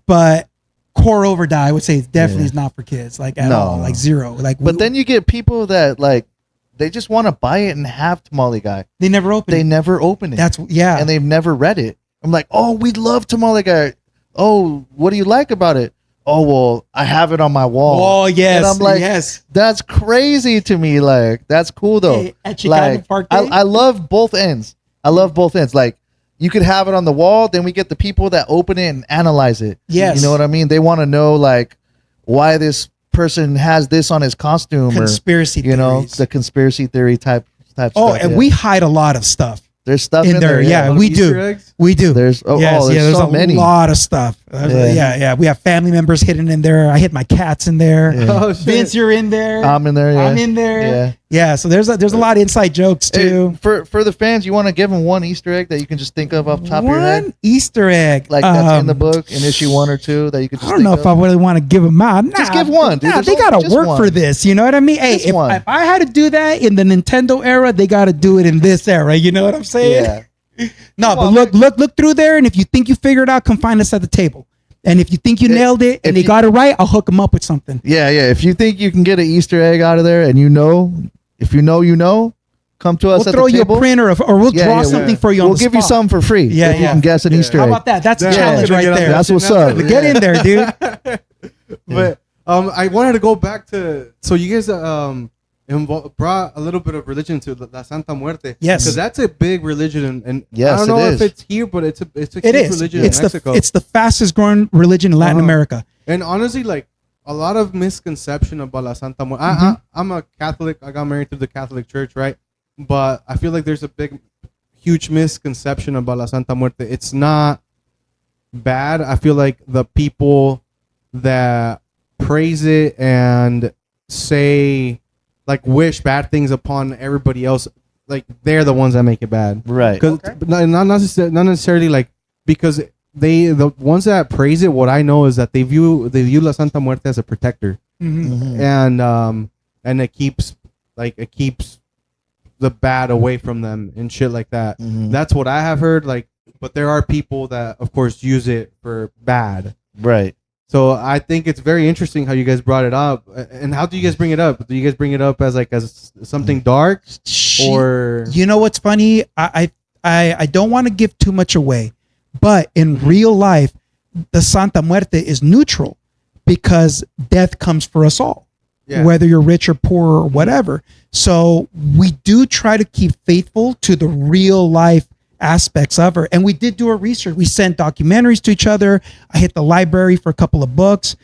but Core Overdie, I would say, it definitely is not for kids, like, at No, all, no. like zero. Like, But then you get people that, like, they just want to buy it and have Tamale Guy. they never open They it. never open it. And they've never read it. I'm like, oh, we love Tamale Guy. Oh, what do you like about it? Oh, well, I have it on my wall. Oh, yes. And I'm like, yes. that's crazy to me. Like, that's cool though. Hey, at Chicano Like, Park Day? I love both ends. I love both ends. Like, you could have it on the wall, then we get the people that open it and analyze it. Yes. You know what I mean? They want to know, like, why this person has this on his costume, Conspiracy or theories. the conspiracy theory type Oh, stuff. and yeah. we hide a lot of stuff there's stuff in there. Yeah, Little we Easter do. eggs? We do. There's Yes, there's there's so a many. lot of stuff. Yeah. Yeah. We have family members hidden in there. I hid my cats in there. Yeah. Oh shit. Vince, you're in there. I'm in there. Yeah. I'm in there. Yeah. Yeah, so there's a lot of inside jokes too. For the fans, you want to give them one Easter egg that you can just think of off the top of your head, One Easter egg, like that's in the book in issue 1 or 2 that you could. I Just don't know if I really want to give them out. Nah, just give one, dude. Nah, There's they only gotta just work one. for this. You know what I mean? Hey, Just if one. I had to do that in the Nintendo era, they got to do it in this era. You know what I'm saying? Yeah. No, Come but on, look through there, and if you think you figured it out, come find us at the table. And if you think you nailed it and if they you- got it right, I'll hook them up with something. Yeah, yeah. If you think you can get an Easter egg out of there, and if you know, come to us We'll at throw the you table. a printer, or we'll Yeah, draw yeah, something yeah. for you on We'll the give you spot. some for free. Yeah, if you yeah. can guess an Easter How egg. about that? That's a Yeah. challenge right there. That's what's up. Get in there, dude. But I wanted to go back to, so you guys brought a little bit of religion to La Santa Muerte. Yes. Because that's a big religion, and Yes, I don't know it if is. it's here, but it's a It huge is. religion It's in Mexico. it's the fastest growing religion in Latin Uh-huh. America. And honestly, like, a lot of misconception about La Santa Muerte. I'm a Catholic. I got married to the Catholic Church, right? But I feel like there's a huge misconception about La Santa Muerte. It's not bad. I feel like the people that praise it and say, like, wish bad things upon everybody else, like, they're the ones that make it bad. Right. Because not necessarily like, because the ones that praise it, what I know is that they view La Santa Muerte as a protector, Mhm. and it keeps the bad away from them and shit like that. Mhm. That's what I have heard. Like, but there are people that, of course, use it for bad. Right. So I think it's very interesting how you guys brought it up. And how do you guys bring it up? Do you guys bring it up as something dark, or You know what's funny? I don't want to give too much away, but in real life, the Santa Muerte is neutral because death comes for us all, Yeah. whether you're rich or poor or whatever. So we do try to keep faithful to the real life aspects of her. And we did do our research. We sent documentaries to each other. I hit the library for a couple of books.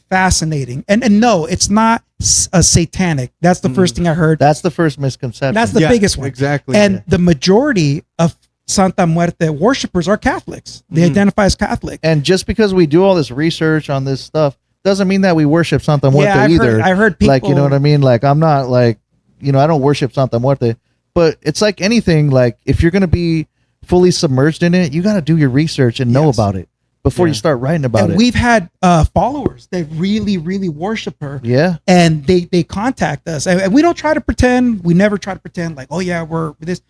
Fascinating. And no, it's not a satanic. That's the first thing I heard. That's the first misconception. That's the Yeah, biggest one. exactly. And the majority of Santa Muerte worshippers are Catholics. They identify as Catholic. and just because we do all this research on this stuff doesn't mean that we worship Santa Muerte either. I've heard people. Like, you know what I mean? Like, I'm not like, I don't worship Santa Muerte, but it's like anything. Like, if you're going to be fully submerged in it, you got to do your research and know Yes. about it before you Yeah. start writing about And it. we've had followers that really, really worship her. Yeah. And they contact us. And we don't try to pretend. We never try to pretend like, oh, yeah, we're this.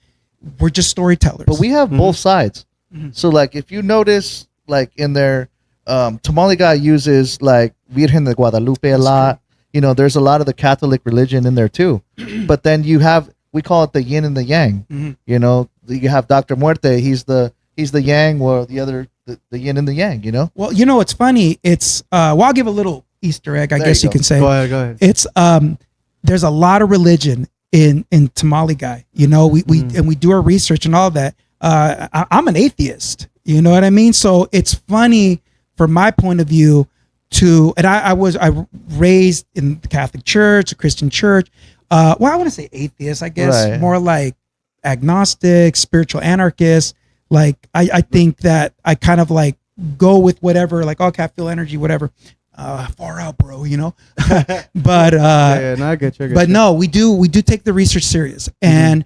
We're just storytellers. But we have both sides. Mhm. So, like, if you notice, like, in their Tamale Guy uses, like, Virgen de Guadalupe a lot. There's a lot of the Catholic religion in there, too. But then you have, we call it the yin and the yang. Mhm. You have Dr. Muerte. He's the yang, or the other, the yin and the yang, Well, it's funny. It's I'll give a little Easter egg, I There guess you you go. can say. go ahead. It's there's a lot of religion in Tamale Guy. We do our research and all that. I'm an atheist. You know what I mean? So it's funny from my point of view and I raised in the Catholic Church, a Christian church. I want to say atheist, I guess, Right. more like agnostic, spiritual anarchist. Like I think that I kind of like go with whatever, like, okay, I feel energy, whatever. Far out, bro, but Yeah, no, I get you. but no, we do take the research serious, and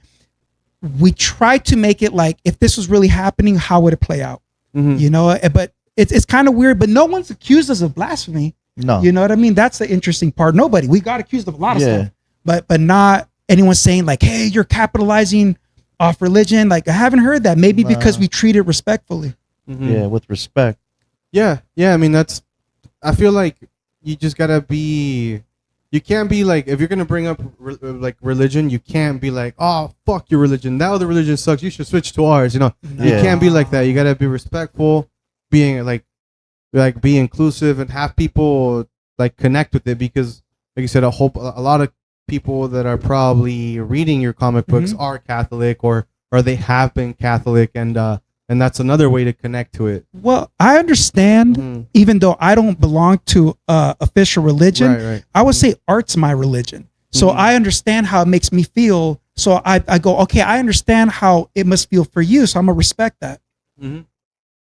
we try to make it like, if this was really happening, how would it play out? But it's kind of weird, but no one's accused us of blasphemy. No. You know what I mean? That's the interesting part. Nobody. We got accused of a lot of Yeah. stuff, but not anyone saying like, hey, you're capitalizing off religion. Like, I haven't heard that. Maybe because we treat it respectfully. Yeah, with respect. Yeah. I mean, I feel like you just gotta be. You can't be like, if you're gonna bring up like religion, you can't be like, oh, fuck your religion. That other religion sucks. You should switch to ours. You Yeah. can't be like that. You gotta be respectful, being like be inclusive, and have people like connect with it, because, like you said, a lot of people that are probably reading your comic books are Catholic, or they have been Catholic, and that's another way to connect to it. Well, I understand, Mhm. even though I don't belong to official religion. Right. I would say art's my religion. So I understand how it makes me feel. So I go, okay, I understand how it must feel for you. So I'm gonna respect that. Mm-hmm.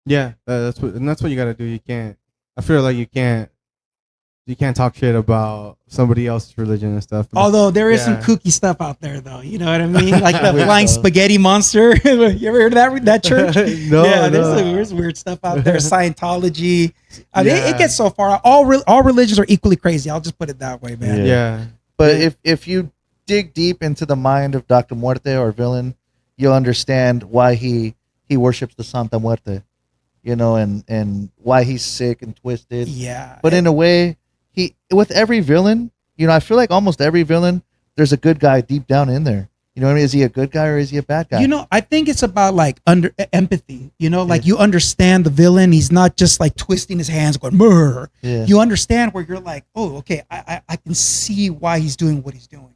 Yeah, that's what you got to do. You can't. I feel like you can't you can't talk shit about somebody else's religion and stuff. Although there is some Yeah. kooky stuff out there, though. You know what I mean? Like the Weird flying stuff. spaghetti monster. You ever heard of that church? No, yeah, no. there's weird stuff out there. Scientology. I mean, Yeah. it gets so far. All religions are equally crazy. I'll just put it that way, man. Yeah. But if you dig deep into the mind of Dr. Muerte or villain, you'll understand why he worships the Santa Muerte, you know, and why he's sick and twisted. Yeah. But in a way, with every villain, you know, I feel like almost every villain, there's a good guy deep down in there. You know what I mean? Is he a good guy or is he a bad guy? You know, I think it's about like empathy. You know, like you understand the villain. He's not just like twisting his hands, going "Murr." Yeah. You understand where you're like, oh, okay, I can see why he's doing what he's doing.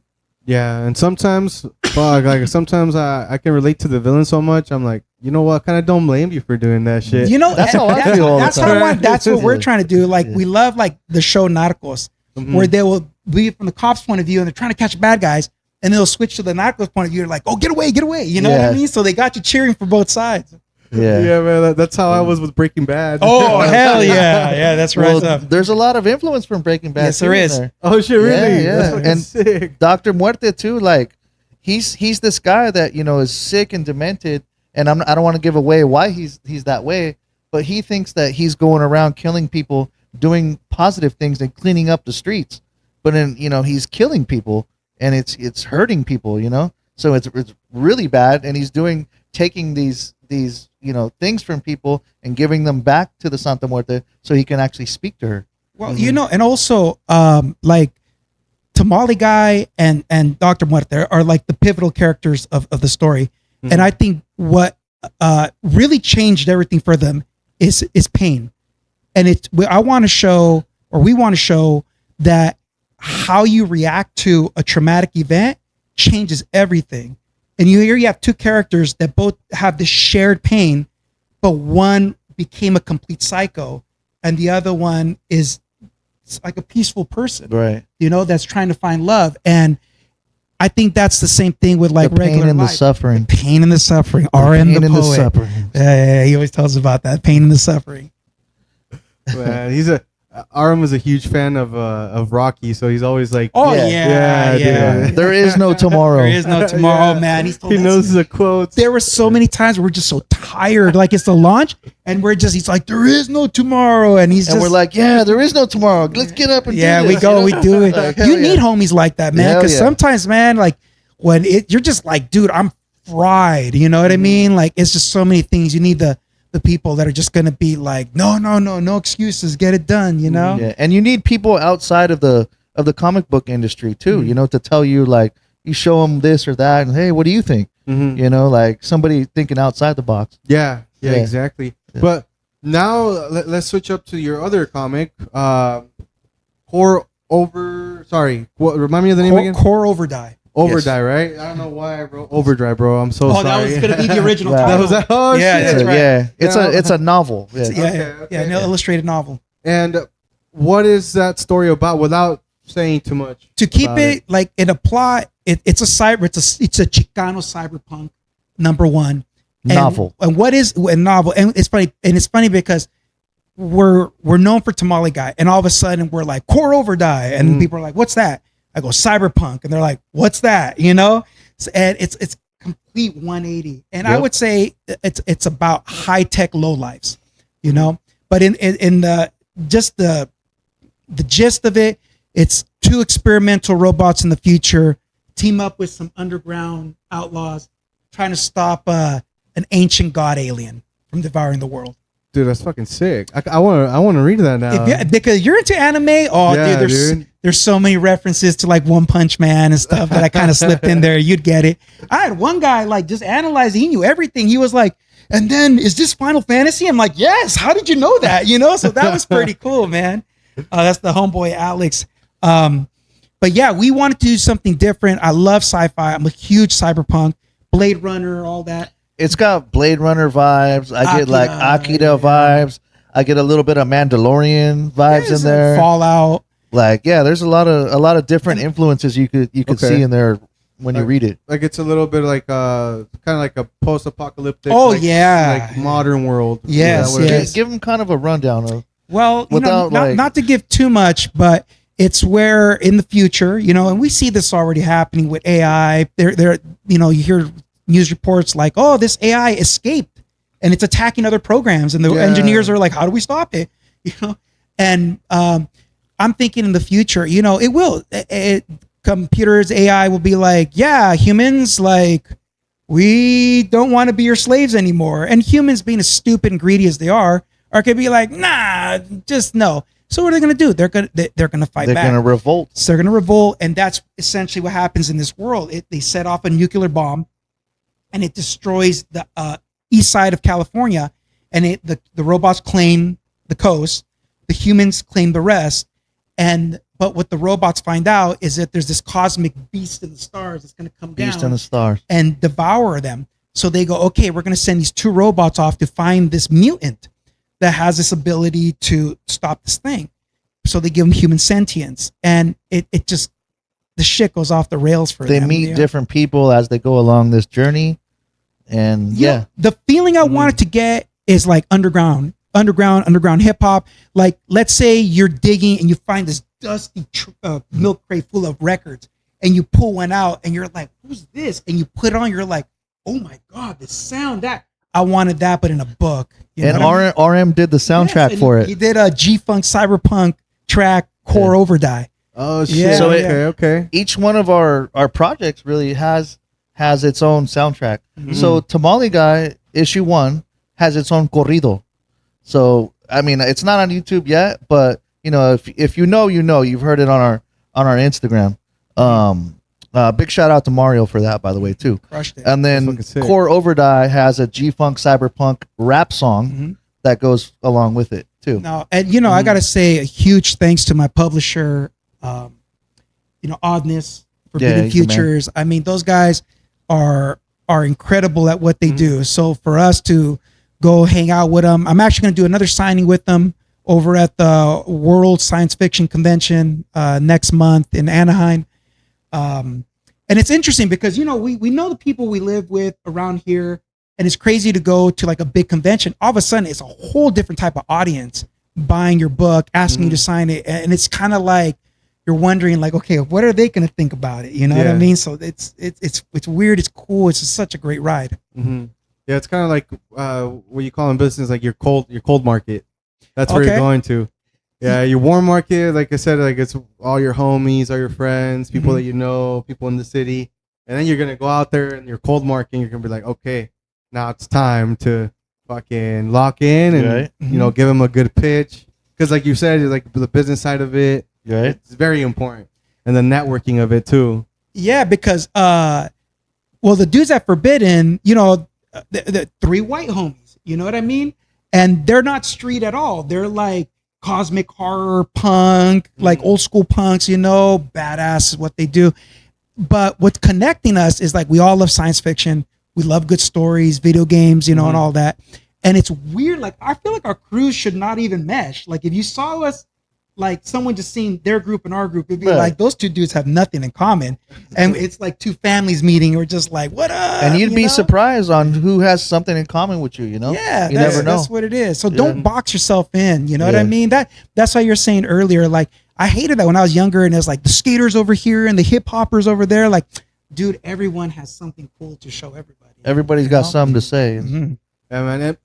Yeah, and sometimes, fuck, like sometimes I can relate to the villain so much. I'm like, you know what? Kind of don't blame you for doing that shit. You know, That's how I feel all the That's time. That's what we're Yeah. trying to do. Like Yeah. we love like the show Narcos, Mhm. where they will be from the cops' point of view and they're trying to catch bad guys, and they'll switch to the Narcos point of view. They're like, oh, get away, get away. You know what I Yeah. mean? So they got you cheering for both sides. Yeah. Yeah, man. That's how I was with Breaking Bad. Oh hell yeah, yeah, that's right. Well, there's a lot of influence from Breaking Bad. Yes, there too in is. there. Oh shit, really? Yeah, yeah. That's fucking And- sick. Dr. Muerte too, like he's this guy that, you know, is sick and demented, and I don't want to give away why he's that way, but he thinks that he's going around killing people, doing positive things and cleaning up the streets. But then, you know, he's killing people and it's hurting people, you know? So it's really bad, and he's taking these you know, things from people and giving them back to the Santa Muerte so he can actually speak to her. Well, you know, and also like Tamale Guy and Dr. Muerte are like the pivotal characters of the story. And I think what really changed everything for them is pain. And we want to show that how you react to a traumatic event changes everything. And you have two characters that both have this shared pain, but one became a complete psycho and the other one is like a peaceful person, Right. you know, that's trying to find love. And I think that's the same thing with like The pain regular and life. the suffering. The pain and the suffering. R.M. the Pain and the poet. suffering. Yeah, he always tells us about that pain and the suffering. Man, Aram is a huge fan of Rocky, so he's always like, Oh Yeah. yeah, Yeah, dude. There is no tomorrow. There is no tomorrow, Yeah. man. He's told he us- knows the quotes. There were so many times where we're just so tired, like it's the launch, and he's like, there is no tomorrow, and he's And just we're like, yeah, there is no tomorrow. Let's get up and yeah, do we this. go, we you know? do it. Like, hell You yeah. need homies like that, man, Hell because yeah. sometimes, man, like when you're just like, dude, I'm fried. You know what I mean? Like it's just so many things. You need the people that are just gonna be like, no excuses, get it done. You know? Yeah, and you need people outside of the comic book industry too. You know, to tell you like you show them this or that, and hey, what do you think? Mhm. You know, like somebody thinking outside the box. Yeah, Yeah. exactly. Yeah. But now let's switch up to your other comic, remind me of the name again. Core Overdie. Overdrive, right? I don't know why I wrote Overdrive, bro. I'm so Oh, sorry. that was gonna be the original Wow. That title. was that. Oh Yeah, shit. that's right. Yeah, Yeah. it's a novel. Yeah. Yeah, Okay, yeah, an okay. illustrated novel. And what is that story about? Without saying too much. To keep about it like in a plot, it's a Chicano cyberpunk #1 And- Novel. And what is a novel? And it's funny because we're known for Tamale Guy, and all of a sudden we're like Core Overdie, and people are like, "What's that?" I go Cyberpunk, and they're like, "What's that?" You know, and it's complete 180. And I Yep. would say it's about high tech lowlifes, you know. But in the just the gist of it, it's 2 experimental robots in the future team up with some underground outlaws trying to stop an ancient god alien from devouring the world. Dude, that's fucking sick. I want to read that now. Because you're into anime, oh Yeah, dude, dude. there's so many references to like One Punch Man and stuff that I kind of slipped in there. You'd get it. I had one guy like just analyzing. He knew everything. He was like, and then is this Final Fantasy? I'm like, yes. How did you know that? You know, so that was pretty cool, man. That's the homeboy Alex. But yeah, we wanted to do something different. I love sci-fi. I'm a huge cyberpunk, Blade Runner, all that. It's got Blade Runner vibes. I get like Akira vibes. I get a little bit of Mandalorian vibes in there. Fallout. Like, yeah, there's a lot of different influences you could Okay. see in there when you read it. Like it's a little bit like kind of like a post-apocalyptic. Oh, like, yeah. like modern world. Yes, Is that what it yes. is? Give them kind of a rundown of. Well, Without, not to give too much, but it's where in the future, and we see this already happening with AI. There, you hear news reports like, oh, this AI escaped and it's attacking other programs, and the engineers are like, how do we stop it? And I'm thinking in the future, it will. Computers, AI will be like, yeah, humans, like, we don't want to be your slaves anymore. And humans, being as stupid and greedy as they are going to be like, nah, just no. So what are they going to do? They're going to fight back. They're going to revolt. So they're going to revolt, and that's essentially what happens in this world. They set off a nuclear bomb, and it destroys the east side of California, and the robots claim the coast, the humans claim the rest, but what the robots find out is that there's this cosmic beast in the stars that's going to come down. Beast in the stars. And devour them. So they go, okay, we're going to send these 2 robots off to find this mutant that has this ability to stop this thing. So they give them human sentience. And it just, the shit goes off the rails for them. They meet different people as they go along this journey. And the feeling I wanted to get is like underground hip hop. Like, let's say you're digging and you find this dusty milk crate full of records, and you pull one out and you're like, who's this? And you put it on, you're like, oh my God, the sound, that I wanted that, but in a book. And RM did the soundtrack for it. He did a G-Funk cyberpunk track, Core Overdye. Oh shit. Yeah, so okay. Each one of our projects really has its own soundtrack. Mm-hmm. So Tamale Guy issue 1 has its own corrido. So I mean, it's not on YouTube yet, but if you've heard it on our Instagram. Big shout out to Mario for that, by the way, too. Crushed it. And then Core Overdye has a G-Funk cyberpunk rap song that goes along with it too. No, and I gotta say a huge thanks to my publisher, Oddness, Forbidden Futures. I mean, those guys are incredible at what they do. So for us to go hang out with them, I'm actually gonna do another signing with them over at the World Science Fiction Convention next month in Anaheim. And it's interesting because, we know the people we live with around here, and it's crazy to go to like a big convention. All of a sudden, it's a whole different type of audience buying your book, asking you to sign it. And it's kind of like, you're wondering like, okay, what are they going to think about it? You know what I mean? So it's weird. It's cool. It's just such a great ride. Mm-hmm. Yeah. It's kind of like what you call in business, like your cold market. That's where you're going to. Yeah, your warm market, like I said, like it's all your homies, all your friends, people that you know, people in the city. And then you're going to go out there in your cold market and you're going to be like, okay, now it's time to fucking lock in and, give them a good pitch. Because like you said, like the business side of it, it's very important. And the networking of it too. Yeah, because, the dudes at Forbidden, the 3 white homies, you know what I mean? And they're not street at all. They're like cosmic horror punk, like old school punks, badass is what they do. But what's connecting us is like we all love science fiction. We love good stories, video games, and all that. And it's weird. Like I feel like our crews should not even mesh. Like if you saw us, like someone just seeing their group and our group, it'd be like those 2 dudes have nothing in common. And it's like 2 families meeting. We're just like, what up? And you'd be surprised on who has something in common with you, Yeah, you never know. That's what it is. So don't box yourself in. You know what I mean? That's why you're saying earlier, like I hated that when I was younger and it was like the skaters over here and the hip hoppers over there. Like, dude, everyone has something cool to show everybody. Everybody's got something to say. Mm-hmm. Yeah, man.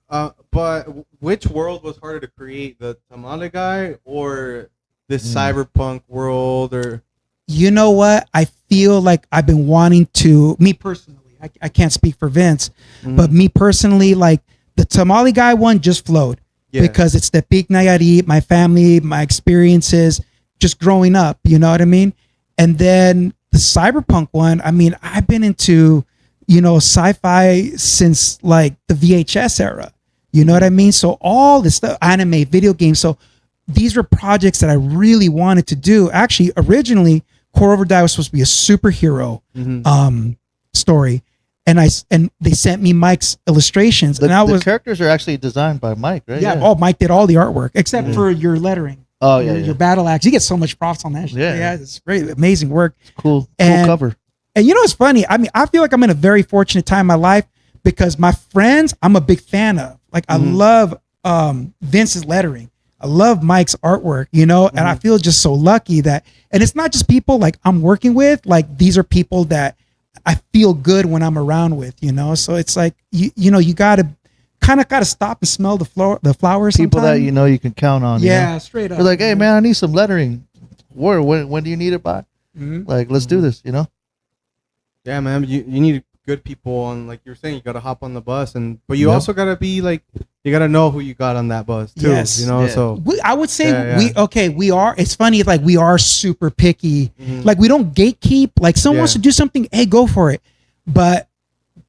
But which world was harder to create, the Tamale Guy or this cyberpunk world? Or you know what? I feel like I've been wanting to. Me personally, I can't speak for Vince, but me personally, like the Tamale Guy one just flowed because it's the Peak Nayarit, my family, my experiences, just growing up. You know what I mean? And then the cyberpunk one. I mean, I've been into sci-fi since like the VHS era. You know what I mean? So all this stuff, anime, video games. So these were projects that I really wanted to do. Actually, originally, Core Overdye was supposed to be a superhero story, and they sent me Mike's illustrations. The characters are actually designed by Mike, right? Yeah. Oh, Mike did all the artwork except for your lettering. Oh your battle axe. You get so much props on that. Yeah, it's great, amazing work. Cool cover. And it's funny. I mean, I feel like I'm in a very fortunate time in my life because my friends, I'm a big fan of. Like, I love Vince's lettering. I love Mike's artwork, you know, and I feel just so lucky that, and it's not just people like I'm working with, like these are people that I feel good when I'm around with, you know? So it's like, you know, you got to stop and smell the flowers. People sometime. that you know you can count on. Yeah, you know? straight up. They're like, hey man, I need some lettering. Where? When do you need it by? Mhm. Like, let's do this. You know. Yeah, man. You need good people on, like you're saying. You gotta hop on the bus, but you Yep. also gotta be like, you gotta know who you got on that bus too. Yes. You know, Yeah. so I would say Yeah. we are, it's funny, like we are super picky. Mhm. Like we don't gatekeep. Like someone wants Yeah. to do something, hey, go for it. But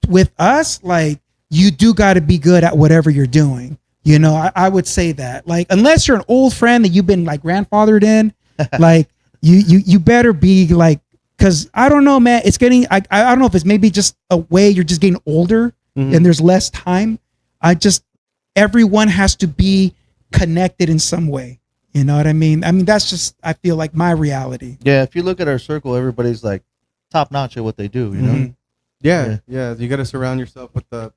with us, like you do got to be good at whatever you're doing. You know, I would say that. Like unless you're an old friend that you've been like grandfathered in, like you better be like, because I don't know, man. It's getting I don't know if it's maybe just a way you're just getting older Mhm. and there's less time. Everyone has to be connected in some way. You know what I mean? I mean, that's just, I feel like my reality. Yeah. If you look at our circle, everybody's like top notch at what they do. You know. Mhm. Yeah. You gotta surround yourself with the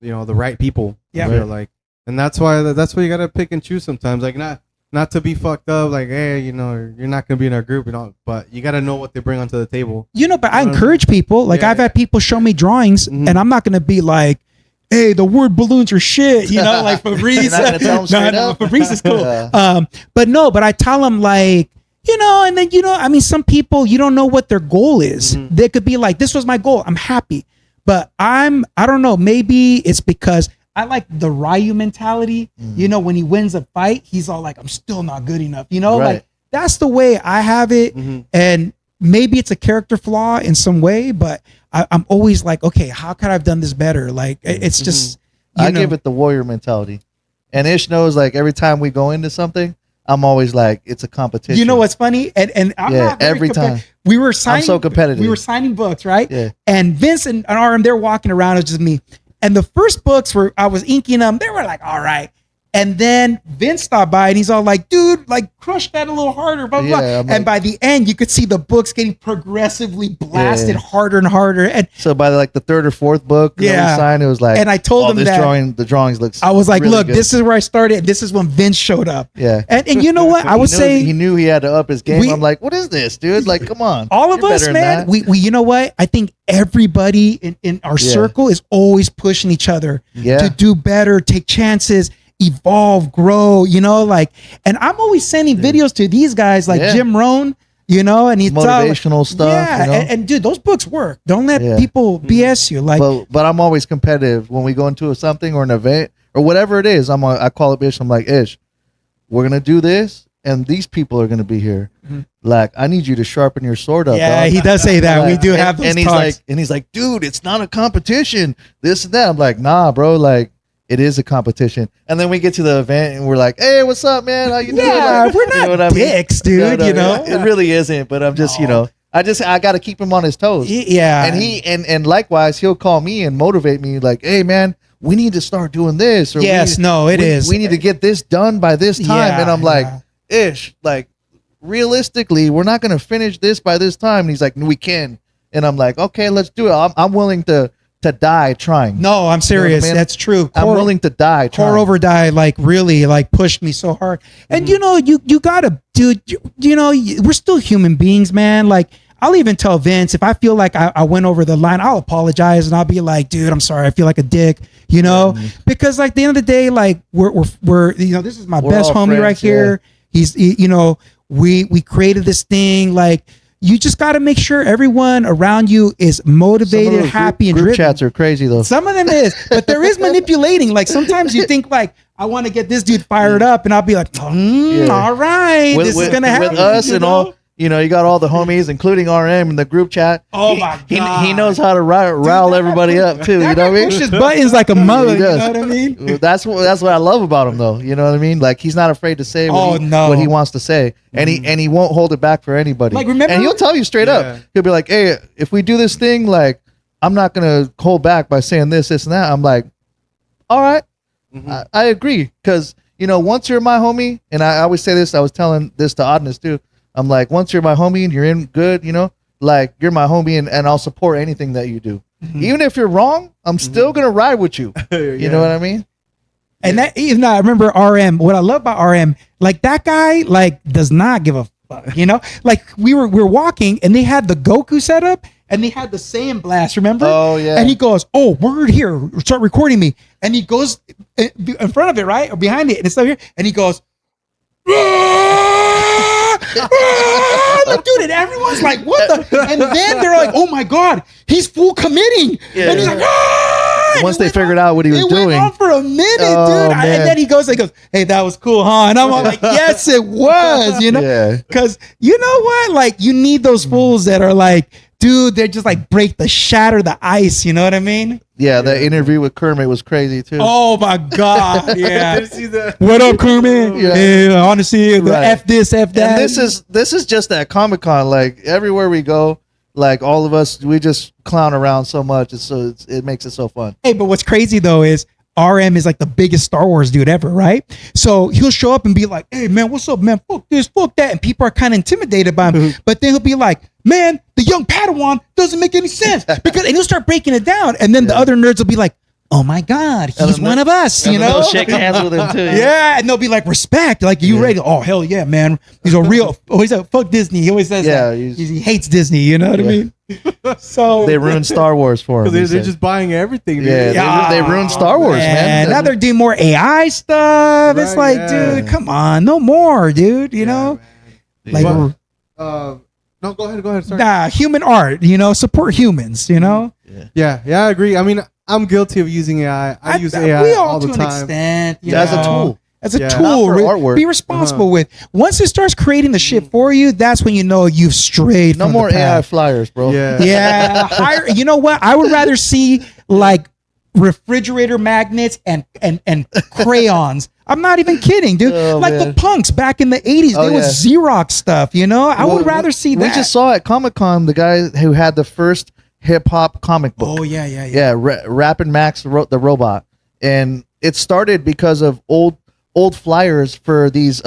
right people. Yeah. I feel like, and that's why you gotta pick and choose sometimes. Like not to be fucked up. Like, hey, you know, you're not gonna be in our group, you know. But you gotta know what they bring onto the table. You know, but I You know what I encourage people. Like Yeah, I've had people show me drawings, Mhm. and I'm not gonna be like, "Hey, the word balloons are shit," you know, like Fabrice. You're not gonna tell them straight up? Fabrice is cool. Yeah. But I tell them like, you know, and then I mean, some people you don't know what their goal is. Mhm. They could be like, "This was my goal. I'm happy," but I don't know. Maybe it's because I like the Ryu mentality. You know, when he wins a fight, he's all like, "I'm still not good enough." You know, Right. like that's the way I have it. Mhm. And maybe it's a character flaw in some way, but I'm always like, okay, how could I have done this better? Like it's just, I give it the warrior mentality, and Ish knows like every time we go into something, I'm always like, it's a competition. You know what's funny? And I'm Yeah, not very every time. We were signing. so competitive. We were signing books, right? Yeah. And Vince and RM, they're walking around. It's just me. And the first books were I was inking them. They were like, all right. And then Vince stopped by and he's all like, dude, like crush that a little harder, blah, blah, Yeah, blah. I'm And like- by the end, you could see the books getting progressively blasted Yeah. harder and harder. And So by like the third or fourth book that Yeah. we signed, it was like, And I told him this that- the drawings looks. I was like, really look, good. this is where I started. This is when Vince showed up. Yeah. And you know what? I would He say knew he had to up his game. We- I'm like, what is this, dude? Like, come on. all of You're us, better than man, that. we you know what? I think everybody in our Yeah. circle is always pushing each other Yeah. to do better, take chances, evolve, grow, you know, like, and I'm always sending videos to these guys like Yeah. Jim Rohn, you know, and he's Motivational stuff, Yeah, you know? and dude, those books work. Don't let Yeah. people BS you. Like, But I'm always competitive when we go into something or an event or whatever it is. I call it Ish. I'm like, Ish, we're gonna do this, and these people are gonna be here. Like, I need you to sharpen your sword up. yeah, dog. he does say that. We Like, do have those and he's talks. like, dude, it's not a competition. This and that. I'm like, nah, bro. Like, it is a competition. And then we get to the event and we're like, hey, what's up, man? How you doing? Yeah, Like, we're not you know what I mean? dicks, dude, you know? it really isn't. But I'm just, you know, I got to keep him on his toes. Yeah. And and likewise, he'll call me and motivate me, like, hey, man, we need to start doing this. Or Yes, no, it we is. We need to get this done by this time. Yeah, And I'm like, yeah. Ish, like, realistically, we're not going to finish this by this time. And he's like, we can. And I'm like, okay, let's do it. I'm willing to die trying. No, I'm serious. I mean? That's true. I'm willing to die trying. Core over die, like really, like pushed me so hard. And you know, you gotta, dude. You know, we're still human beings, man. Like I'll even tell Vince if I feel like I went over the line, I'll apologize and I'll be like, dude, I'm sorry. I feel like a dick. You know, because like at the end of the day, like we're you know, this is my We're best all homie friends, right here. You know, we created this thing. Like you just got to make sure everyone around you is Some of motivated, those happy, and group driven. chats are crazy though. Some of them is, but there is manipulating. Like sometimes you think like, I want to get this dude fired up, and I'll be like, Yeah. all right, this is gonna happen with us you and know? all. You know, you got all the homies, including RM in the group chat. Oh He- my he, God. He knows how to rile that everybody up too. You That know what I guy mean? pushes buttons like a mother. He You does. know what I mean? That's what I love about him, though. You know what I mean? Like he's not afraid to say Oh, no. what he wants to say, and he won't hold it back for anybody. Like, remember- and he'll tell you straight Yeah. up. He'll be like, "Hey, if we do this thing, like I'm not gonna hold back by saying this, and that." I'm like, "All right, I agree," because you know, once you're my homie, and I always say this. I was telling this to Oddness too. I'm like, once you're my homie and you're in good, you know, like you're my homie, and I'll support anything that you do. Even if you're wrong, I'm still gonna ride with you. You know what I mean? And that even I remember RM. What I love about RM, like that guy, like does not give a fuck. You know, like we were walking and they had the Goku setup and they had the sand blast. Remember? Oh yeah. And he goes, "Oh, word here, start recording me." And he goes in front of it, right, or behind it, and it's up here. And he goes, like, dude, and everyone's like, "What the?" And then they're like, "Oh my god, he's full committing." Yeah. And he's like, Once they figured out what he was it doing. went on for a minute, Oh, dude. man. And then he goes, "Hey, that was cool, huh?" And I'm all like, "Yes, it was." You know, Yeah. because you know what? Like, you need those fools that are like, dude, they're just like shatter the ice. You know what I mean? Yeah, that interview with Kermit was crazy too. Oh my god, yeah. Did you see that? What up, Kermit? Yeah. Yeah, honestly, the Right. F this, F that. And this is just at Comic-Con. Like everywhere we go, like all of us, we just clown around so much. It makes it so fun. Hey, but what's crazy though is RM is like the biggest Star Wars dude ever, right? So he'll show up and be like, "Hey man, what's up, man? Fuck this, fuck that," and people are kind of intimidated by him. But then he'll be like, "Man, the young Padawan doesn't make any sense," because and he'll start breaking it down, and then the other nerds will be like, "Oh my god, he's one of us," you know? They'll shake hands with him too. Yeah, and they'll be like, "Respect, like you ready?" "Oh hell yeah, man! He's a real." Oh, he's like, "Fuck Disney." He always says Yeah, that. He hates Disney. You know what I mean? So They ruined Star Wars for him. They're he said. just buying everything. Dude. Yeah, they ruined Star Wars, man. Now they're doing more AI stuff. It's Right, like, yeah. dude, come on, no more, dude. You know, like, But, no, go ahead. Sorry. nah, human art. You know, support humans. You know, Yeah, I agree. I mean, I'm guilty of using AI. I use AI we all the to an time. extent. You As a know, tool. As a Yeah. tool, Not for artwork. be responsible with. Once it starts creating the shit for you, that's when you know you've strayed. No from more the AI path. flyers, bro. Yeah. Yeah, hire. You know what? I would rather see like refrigerator magnets and crayons. I'm not even kidding, dude. Oh, like the man. punks back in the 80s, Oh, there was Xerox stuff, you know? I would rather see that. We just saw at Comic-Con the guy who had the first hip hop comic book. Oh, yeah. Yeah, Rappin' Max wrote the robot, and it started because of old flyers for these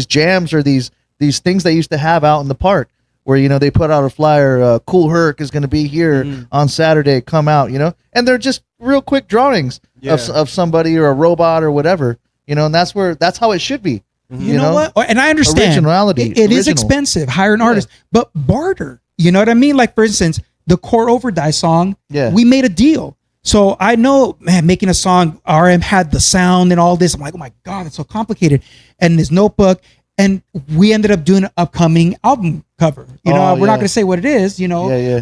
jams or these things they used to have out in the park, where they put out a flyer. Cool Herc is going to be here on Saturday. Come out, and they're just real quick drawings of somebody or a robot or whatever, and that's how it should be. You know what? And I understand. Originality. It is Original. expensive, hire an artist, but barter. You know what I mean? Like, for instance, the Core Overdrive song, we made a deal. So I know, man, making a song, RM had the sound and all this. I'm like, oh my God, it's so complicated. And this notebook, and we ended up doing an upcoming album cover. We're not going to say what it is,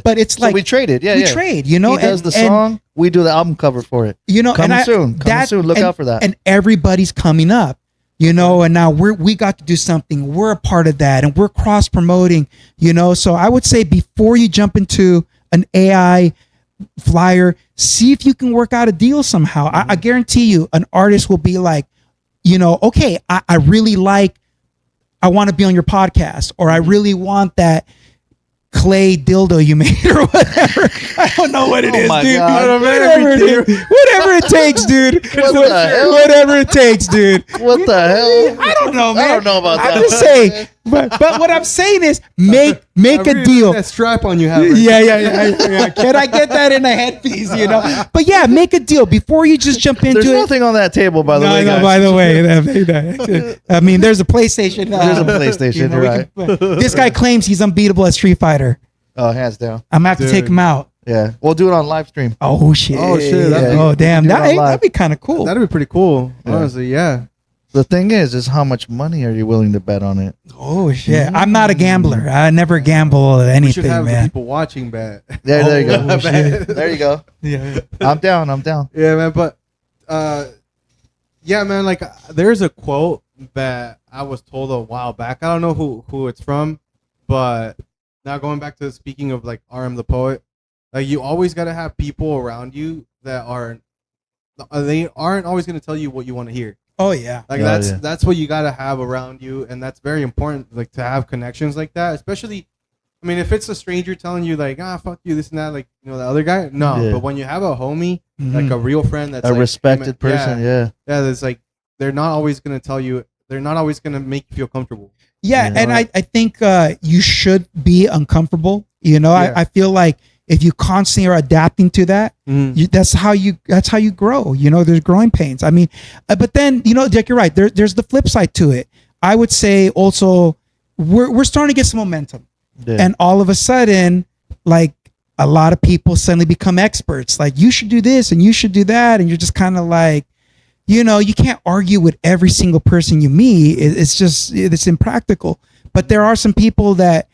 but it's like we traded. we trade, He does the song, we do the album cover for it. Coming soon. Look out for that. And everybody's coming up, and now we got to do something. We're a part of that, and we're cross promoting, So I would say before you jump into an AI flyer, see if you can work out a deal somehow. I guarantee you an artist will be like, okay, I really I want to be on your podcast, or I really want that clay dildo you made or whatever. I don't know what it is, my dude. God. Whatever it takes, dude. Whatever it takes, dude. What the hell? I don't know, man. I don't know about that. I'm just saying. But what I'm saying is make a deal. That strap on you have. Right? Yeah. Can I get that in a headpiece? But yeah, make a deal before you just jump into There's it. nothing on that table, by the way. No, guys. by the way, I mean, there's a PlayStation. There's a PlayStation, right? This guy claims he's unbeatable at Street Fighter. Oh, hands down. I'm gonna have to take him out. Yeah, we'll do it on live stream. Oh shit! that'd Oh damn! do it on live. That'd be kind of cool. That'd be pretty cool. Honestly, yeah. The thing is how much money are you willing to bet on it? Oh shit! I'm not a gambler. I never gamble at We should anything, have the man. people watching bet. Yeah, there you go. Oh, shit. There you go. Yeah. I'm down. Yeah, man. But, yeah, man. Like, there's a quote that I was told a while back. I don't know who it's from, but now going back to speaking of like RM the poet, like you always gotta have people around you that they aren't always gonna tell you what you want to hear. Oh yeah. Like that's what you gotta have around you, and that's very important. Like to have connections like that, especially. I mean, if it's a stranger telling you like, fuck you, this and that, like the other guy, no. Yeah. But when you have a homie, like a real friend, that's A like, respected person, yeah. that's like they're not always gonna tell you. They're not always gonna make you feel comfortable. Yeah, Yeah. and I think you should be uncomfortable. Yeah. I feel like if you constantly are adapting to that, that's how you grow. You know, there's growing pains. I mean, but then, you know, Dick, you're right. There's the flip side to it. I would say also we're starting to get some momentum, and all of a sudden, like, a lot of people suddenly become experts. Like, you should do this and you should do that, and you're just kind of like, you know, you can't argue with every single person you meet. It's impractical. But there are some people that,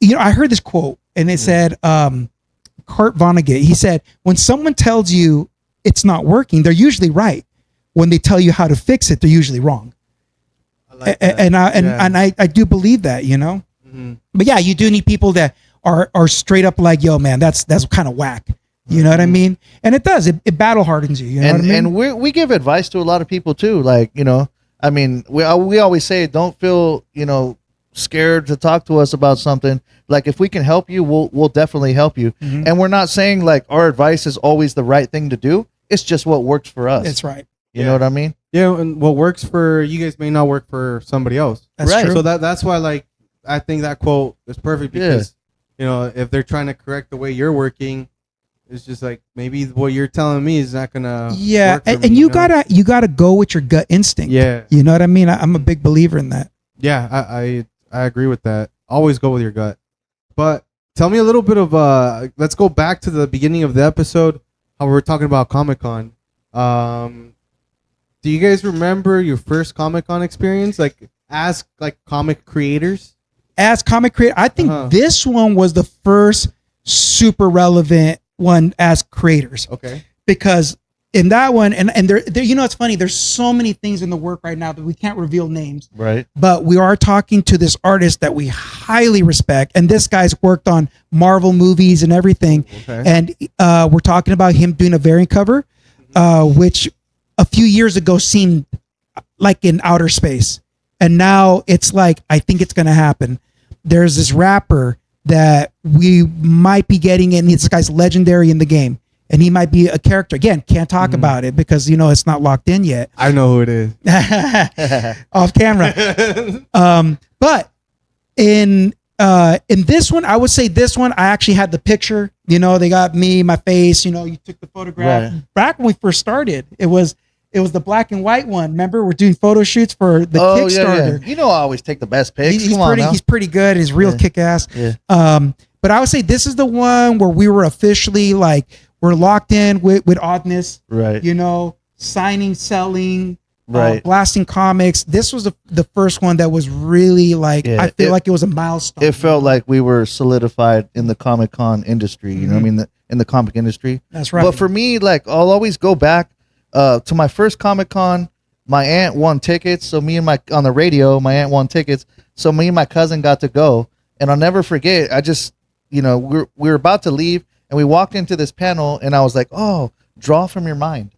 you know, I heard this quote, and it said, Kurt Vonnegut, he said, when someone tells you it's not working, they're usually right. When they tell you how to fix it, they're usually wrong. I like that. And I do believe that, you know. But yeah, you do need people that are straight up like, yo, man, that's kind of whack. You know what I mean? And it does. It battle hardens you. You know what I mean? And we give advice to a lot of people too. Like, you know, I mean, we always say, don't feel, you know, scared to talk to us about something. Like, if we can help you, we'll definitely help you. And we're not saying like our advice is always the right thing to do. It's just what works for us. That's right. You know what I mean? Yeah, and what works for you guys may not work for somebody else. That's right. true. So that's why, like, I think that quote is perfect because, you know, if they're trying to correct the way you're working, it's just like, maybe what you're telling me is not gonna work for and me, you know? gotta go with your gut instinct. Yeah. You know what I mean? I'm a big believer in that. Yeah, I agree with that. Always go with your gut. But tell me a little bit of let's go back to the beginning of the episode, how we were talking about Comic-Con. Do you guys remember your first Comic-Con experience, like, as like comic creators? As comic creator, I think this one was the first super relevant one as creators. Okay. Because in that one, and there, you know, it's funny, there's so many things in the work right now that we can't reveal names. Right. But we are talking to this artist that we highly respect, and this guy's worked on Marvel movies and everything. Okay. And we're talking about him doing a variant cover, which a few years ago seemed like in outer space, and now it's like, I think it's gonna happen. There's this rapper that we might be getting in. This guy's legendary in the game, and he might be a character. Again, can't talk about it because, you know, it's not locked in yet. I know who it is. Off camera. But in this one, I would say this one, I actually had the picture. You know, they got me, my face. You know, you took the photograph. Right. Back when we first started, it was the black and white one. Remember, we're doing photo shoots for the Kickstarter. Yeah. You know, I always take the best pics. He's pretty good. He's real kick ass. Yeah. But I would say this is the one where we were officially like, we're locked in with Oddness. Right. You know, signing, selling, right, blasting comics. This was the first one that was really like, I feel like it was a milestone. It felt like we were solidified in the Comic-Con industry. You know what I mean? In the comic industry. That's right. But for me, like, I'll always go back to my first Comic-Con. My aunt won tickets, so me and on the radio, my aunt won tickets, so me and my cousin got to go. And I'll never forget, I just, you know, we were about to leave, and we walked into this panel, and I was like, oh, draw from your mind.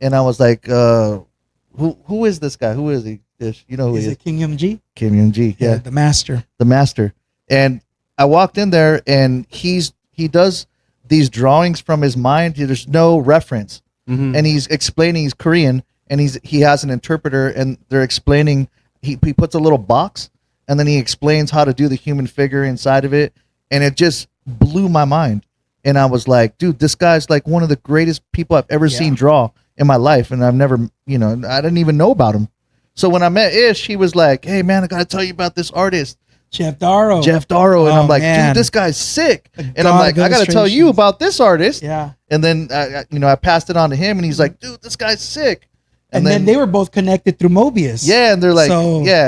And I was like, who is this guy? Who is he? You know who he is? It King Young-G? Kim Young-G, yeah. The master. The master. And I walked in there, and he does these drawings from his mind. There's no reference. And he's explaining, he's Korean, and he has an interpreter, and they're explaining, he puts a little box, and then he explains how to do the human figure inside of it, and it just blew my mind. And I was like, dude, this guy's like one of the greatest people I've ever seen draw in my life, and I've never, you know, I didn't even know about him. So when I met Ish, he was like, hey man, I gotta tell you about this artist, Jeff Darrow. And I'm like, dude, this guy's sick. And I'm like, I gotta tell you about this artist. Yeah. And then I passed it on to him, and he's like, dude, this guy's sick. And then they were both connected through Mobius. Yeah, and they're like,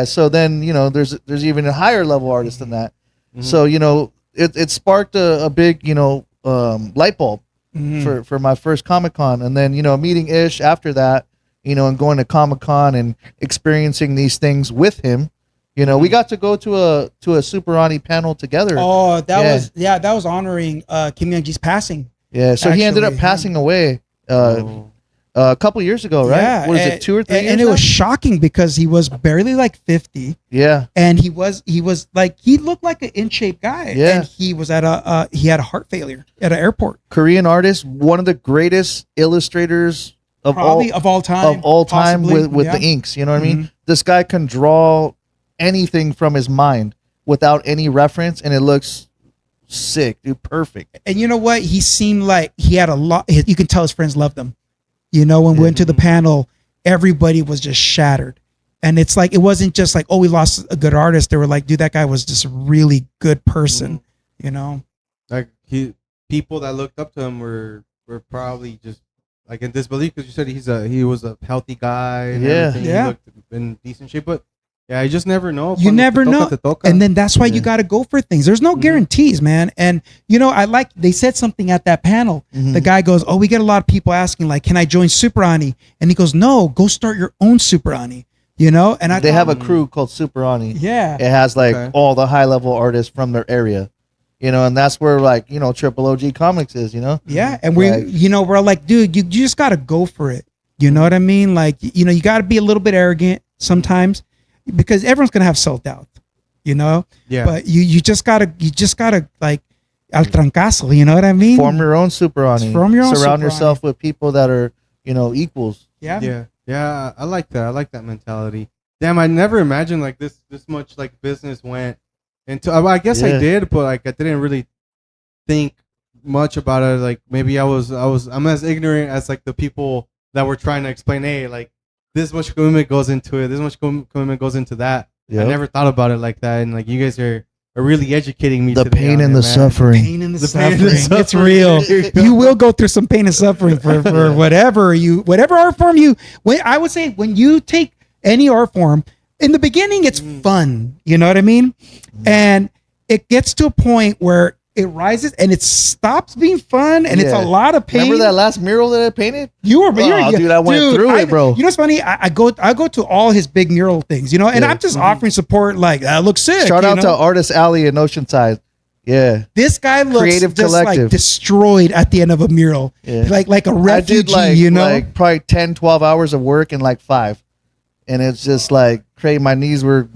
so then, you know, there's even a higher level artist than that. So, you know, it sparked a big, you know, light bulb for my first Comic-Con. And then, you know, meeting Ish after that, you know, and going to Comic-Con and experiencing these things with him. You know, we got to go to a Super Ronnie panel together. Oh, that was honoring Kim Young-G's passing. Yeah, so he ended up passing away a couple years ago, right? Yeah, What is it, 2 or 3 years And it now? was shocking because he was barely like 50. Yeah. And he was like, he looked like an in shape guy. Yeah. And he was he had a heart failure at an airport. Korean artist, one of the greatest illustrators of all time possibly, with the inks. You know what I mean? This guy can draw anything from his mind without any reference, and it looks sick, dude, perfect. And you know what? He seemed like he had a lot. You can tell his friends loved him. You know, when we went to the panel, everybody was just shattered. And it's like, it wasn't just like, oh, we lost a good artist. They were like, dude, that guy was just a really good person, you know? Like people that looked up to him were probably just like in disbelief because you said he was a healthy guy and everything. Yeah. He looked in decent shape, but yeah, you just never know. You never know. And then that's why you got to go for things. There's no guarantees, man. And, you know, they said something at that panel. The guy goes, oh, we get a lot of people asking, like, can I join Super Ani? And he goes, no, go start your own Super Ani, you know? And they have a crew called Super Ani. Yeah. It has like all the high level artists from their area, you know, and that's where like, you know, Triple OG Comics is, you know? Yeah. And we're like, dude, you just got to go for it. You know what I mean? Like, you know, you got to be a little bit arrogant sometimes. Because everyone's gonna have self-doubt, you know. Yeah. But you just gotta like al trancazo, you know what I mean? Form your own Super Ani. Surround yourself with people that are, you know, equals. Yeah. I like that. I like that mentality. Damn, I never imagined like this much like business went into. I guess I did, but like I didn't really think much about it. Like maybe I'm as ignorant as like the people that were trying to explain. Hey, like. This much commitment goes into it. This much commitment goes into that. Yep. I never thought about it like that, and like you guys are really educating me. The pain and the suffering. Pain and the suffering. It's real. You will go through some pain and suffering for whatever art form you. I would say when you take any art form, in the beginning it's fun. You know what I mean? And it gets to a point where it rises and it stops being fun and it's a lot of pain. Remember that last mural that I painted? Dude, I went through it, bro. You know what's funny? I go to all his big mural things, you know, and I'm just offering support. Like that looks sick. Shout out to Artist Alley in Oceanside. Yeah, this guy looks Creative just Collective. like destroyed at the end of a mural, like a refugee. I did you know, like probably 10-12 hours of work in like 5, and it's just like crazy. My knees were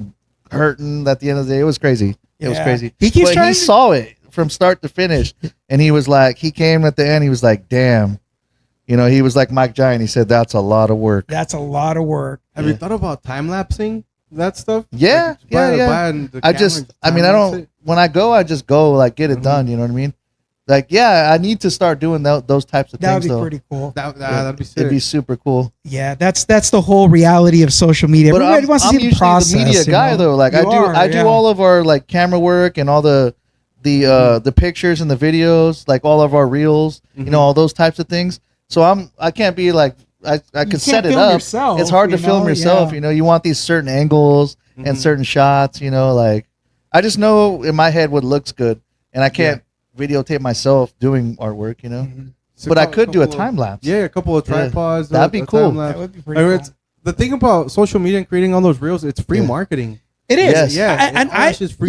hurting at the end of the day. It was crazy. It was crazy. He saw it from start to finish, and he was like, he came at the end, he was like, damn, you know, he was like Mike Giant, he said, that's a lot of work. Have you thought about time-lapsing that stuff? Yeah. When I go, I just go like get it done, you know what I mean? Like, yeah, I need to start doing those types of things. That would be pretty cool. That'd be sick. It'd be super cool. Yeah, that's the whole reality of social media. But everybody wants to see the process. I'm usually the media guy though. Like I do all of our like camera work and all the pictures and the videos, like all of our reels, you know, all those types of things. So I can't be like I could set it up. Yourself, it's hard to film yourself. You know, you want these certain angles and certain shots. You know, like I just know in my head what looks good, and I can't videotape myself doing artwork. You know, but I could do a time lapse. Yeah, a couple of tripods. That'd be cool. That would be pretty cool. The thing about social media and creating all those reels, it's free marketing. It is. Yes. And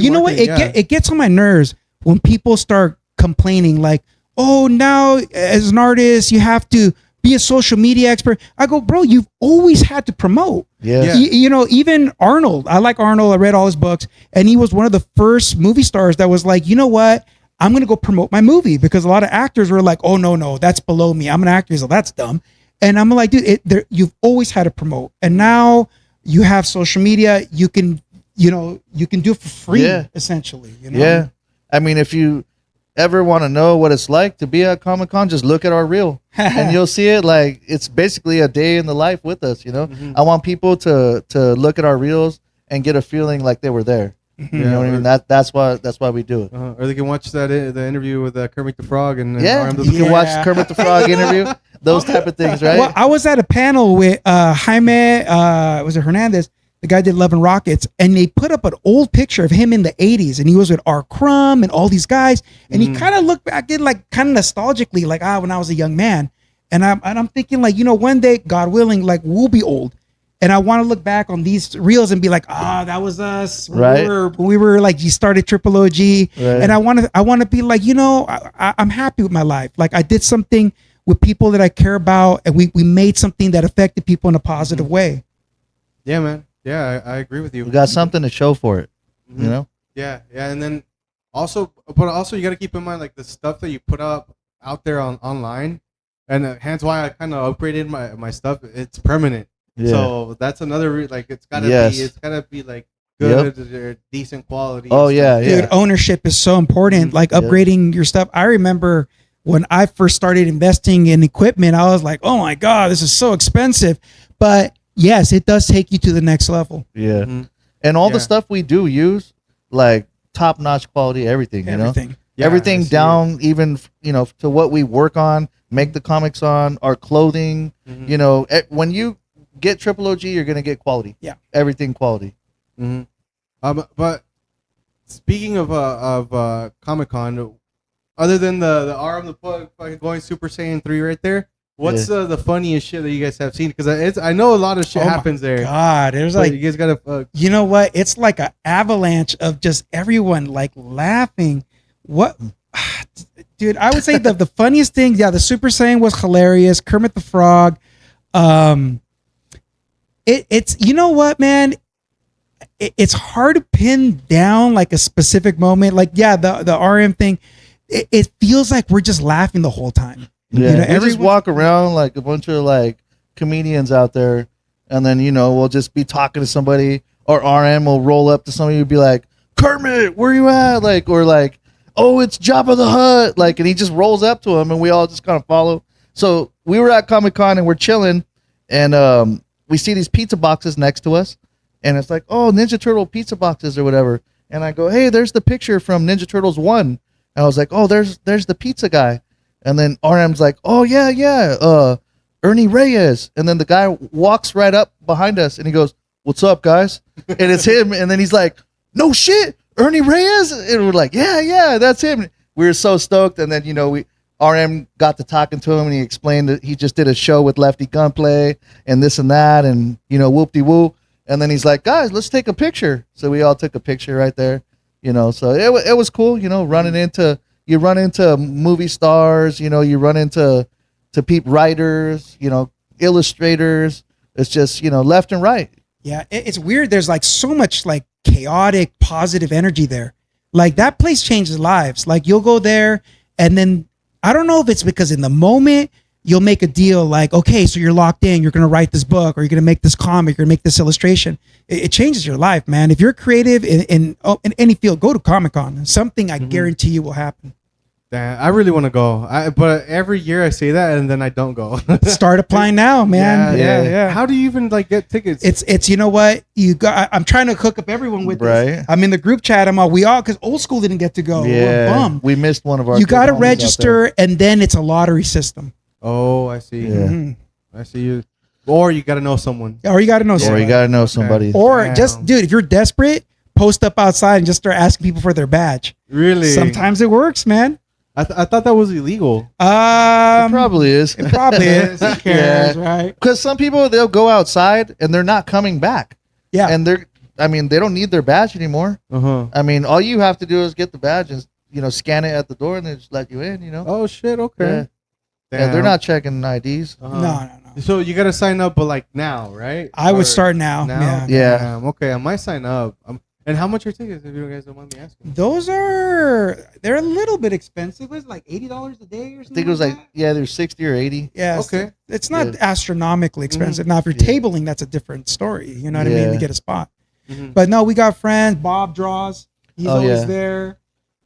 you know what? It gets on my nerves when people start complaining like, oh, now as an artist, you have to be a social media expert. I go, bro, you've always had to promote. Yeah. You know, even Arnold, I like Arnold. I read all his books, and he was one of the first movie stars that was like, you know what? I'm going to go promote my movie, because a lot of actors were like, oh, no, that's below me. I'm an actor, so that's dumb. And I'm like, dude, you've always had to promote. And now you have social media. You can do it for free, essentially. You know? Yeah. I mean, if you ever want to know what it's like to be at Comic-Con, just look at our reel and you'll see it. Like, it's basically a day in the life with us, you know? I want people to look at our reels and get a feeling like they were there. You know what I mean? That's why we do it. Or they can watch the interview with Kermit the Frog and you can watch Kermit the Frog interview, those type of things, right? Well, I was at a panel with Jaime, was it Hernandez? The guy did Love and Rockets, and they put up an old picture of him in the 80s, and he was with R. Crumb and all these guys, and he kind of looked back in like kind of nostalgically, like when I was a young man, and I'm thinking like, you know, one day, God willing, like we'll be old, and I want to look back on these reels and be like, that was us when we were like, you started Triple OG, and I want to be like, you know, I'm happy with my life, like I did something with people that I care about, and we made something that affected people in a positive way. Yeah, man. Yeah, I agree with you. We got something to show for it, you know? Yeah, and then also you got to keep in mind like the stuff that you put up out there online, and hence why I kind of upgraded my stuff. It's permanent, so that's another it's gotta be like good, they're decent quality. Oh, and yeah, stuff. Dude, ownership is so important. Like Yep. upgrading your stuff. I remember when I first started investing in equipment, I was like, oh my God, this is so expensive. But yes, it does take you to the next level. Yeah. Mhm. And all the Yeah. stuff we do use, like top notch quality, everything, you know? Everything. Yeah, I Everything see down, even, to what we work on, make the comics on, our clothing, it. Mhm. when you get Triple OG, you're going to get quality. Yeah. Everything quality. Mhm. But speaking of Comic Con, other than the arm, the plug, fucking going Super Saiyan 3 right there, what's the funniest shit that you guys have seen? Because I know a lot of shit Oh my happens there. God, there's But like, you guys gotta. you know what? It's like an avalanche of just everyone like laughing. What, dude? I would say the funniest thing, yeah, the Super Saiyan was hilarious. Kermit the Frog. It's you know what, man? It's hard to pin down like a specific moment. Like, yeah, the RM thing. It feels like we're just laughing the whole time. Yeah. You know, We just everyone- walk around like a bunch of like comedians out there, and then, we'll just be talking to somebody, or RM will roll up to somebody and be like, Kermit, where you at? Like, or like, oh, it's Jabba the Hutt. Like, and he just rolls up to him, and we all just kind of follow. So we were at Comic Con and we're chilling, and we see these pizza boxes next to us, and it's like, oh, Ninja Turtle pizza boxes or whatever. And I go, hey, there's the picture from Ninja Turtles 1. And I was like, oh, there's the pizza guy. And then RM's like, oh, yeah, Ernie Reyes. And then the guy walks right up behind us and he goes, what's up, guys? And it's him. And then he's like, no shit, Ernie Reyes? And we're like, yeah, that's him. We were so stoked. And then, RM got to talking to him, and he explained that he just did a show with Lefty Gunplay and this and that, and, whoop-de-woo. And then he's like, guys, let's take a picture. So we all took a picture right there, So it was cool, you run into movie stars, you run into writers, illustrators. It's just, left and right. Yeah, it's weird. There's like so much like chaotic, positive energy there. Like that place changes lives. Like you'll go there, and then I don't know if it's because in the moment you'll make a deal like, okay, so you're locked in, you're going to write this book, or you're going to make this comic, you're going to make this illustration. It changes your life, man. If you're creative in any field, go to Comic-Con. Something I guarantee you will happen. Damn, I really want to go. But every year I say that and then I don't go. Start applying now, man. Yeah. How do you even like get tickets? It's you know what you got. I'm trying to hook up everyone with this. Right. I'm in the group chat. because old school didn't get to go. We're bummed. We missed one of our. You got to good homies out there. register, and then it's a lottery system. Oh, I see. Yeah. Mhm. I see you. Or you got to know someone. Or you got to know Or somebody. you got to know somebody. Or Damn. just, dude, if you're desperate, post up outside and just start asking people for their badge. Really? Sometimes it works, man. I thought that was illegal. It probably is. It probably is. Who cares, right? Because some people, they'll go outside and they're not coming back. Yeah. And they don't need their badge anymore. Uh-huh. All you have to do is get the badge and, scan it at the door, and they just let you in, Oh, shit. Okay. Yeah. Yeah, they're not checking IDs. Uh-huh. No. So you got to sign up, but like now, right? I Or would start now. now. Yeah. Yeah. Okay, I might sign up. And how much are tickets, if you guys don't mind me asking? They're a little bit expensive. It's like $80 a day or something. I think it was like, that. they're 60 or 80. Yeah. Okay. It's not Yeah. astronomically expensive. Now, if you're Yeah. tabling, that's a different story. You know what I mean? Yeah. To get a spot. Mhm. But no, we got friends. Bob draws. He's Oh, always yeah. there.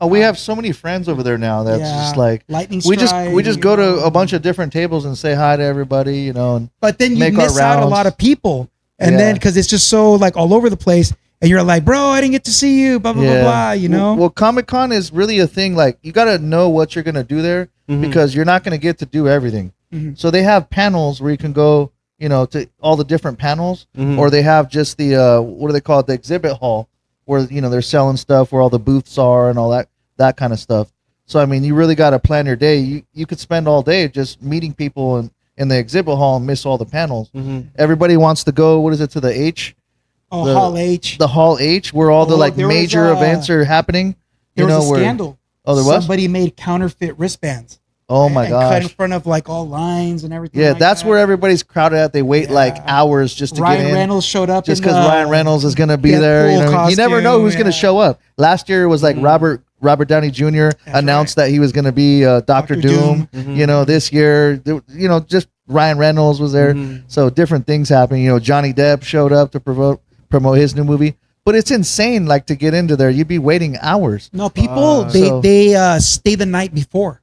Oh, we have so many friends over there now. That's Yeah. just like Lightning we strike. just go to a bunch of different tables and say hi to everybody. And But then you make our miss out a rounds. lot of people. And then Yeah. because it's just so like all over the place. And you're like, bro, I didn't get to see you, blah, blah, blah, blah, you know? Well, Comic Con is really a thing. Like, you got to know what you're going to do there Mhm. because you're not going to get to do everything. Mhm. So they have panels where you can go, to all the different panels, Mhm. or they have just the, what do they call it? The exhibit hall where, they're selling stuff where all the booths are and all that kind of stuff. So, you really got to plan your day. You could spend all day just meeting people in the exhibit hall and miss all the panels. Mhm. Everybody wants to go, what is it, to the H? Oh, the- Hall H. The Hall H, where all the Oh, like there was, major events are happening. There was a where, scandal. Oh, there was? Somebody made counterfeit wristbands. Oh my and cut in gosh. front of like all lines and everything. Yeah, like that's that. where everybody's crowded at. They wait like Yeah. hours just to Ryan get in. Reynolds showed up Just in because the- Ryan Reynolds is going to be yeah, there. full You never know costume, who's going yeah. to show up. Last year was like Robert Downey Jr. announced that he was going to be Dr. Doom. Mhm. This year, just Ryan Reynolds was there. Mhm. So different things happening. Johnny Depp showed up to promote his new movie. but it's insane. Like to get into there, you'd be waiting hours. No, people So- they stay the night before,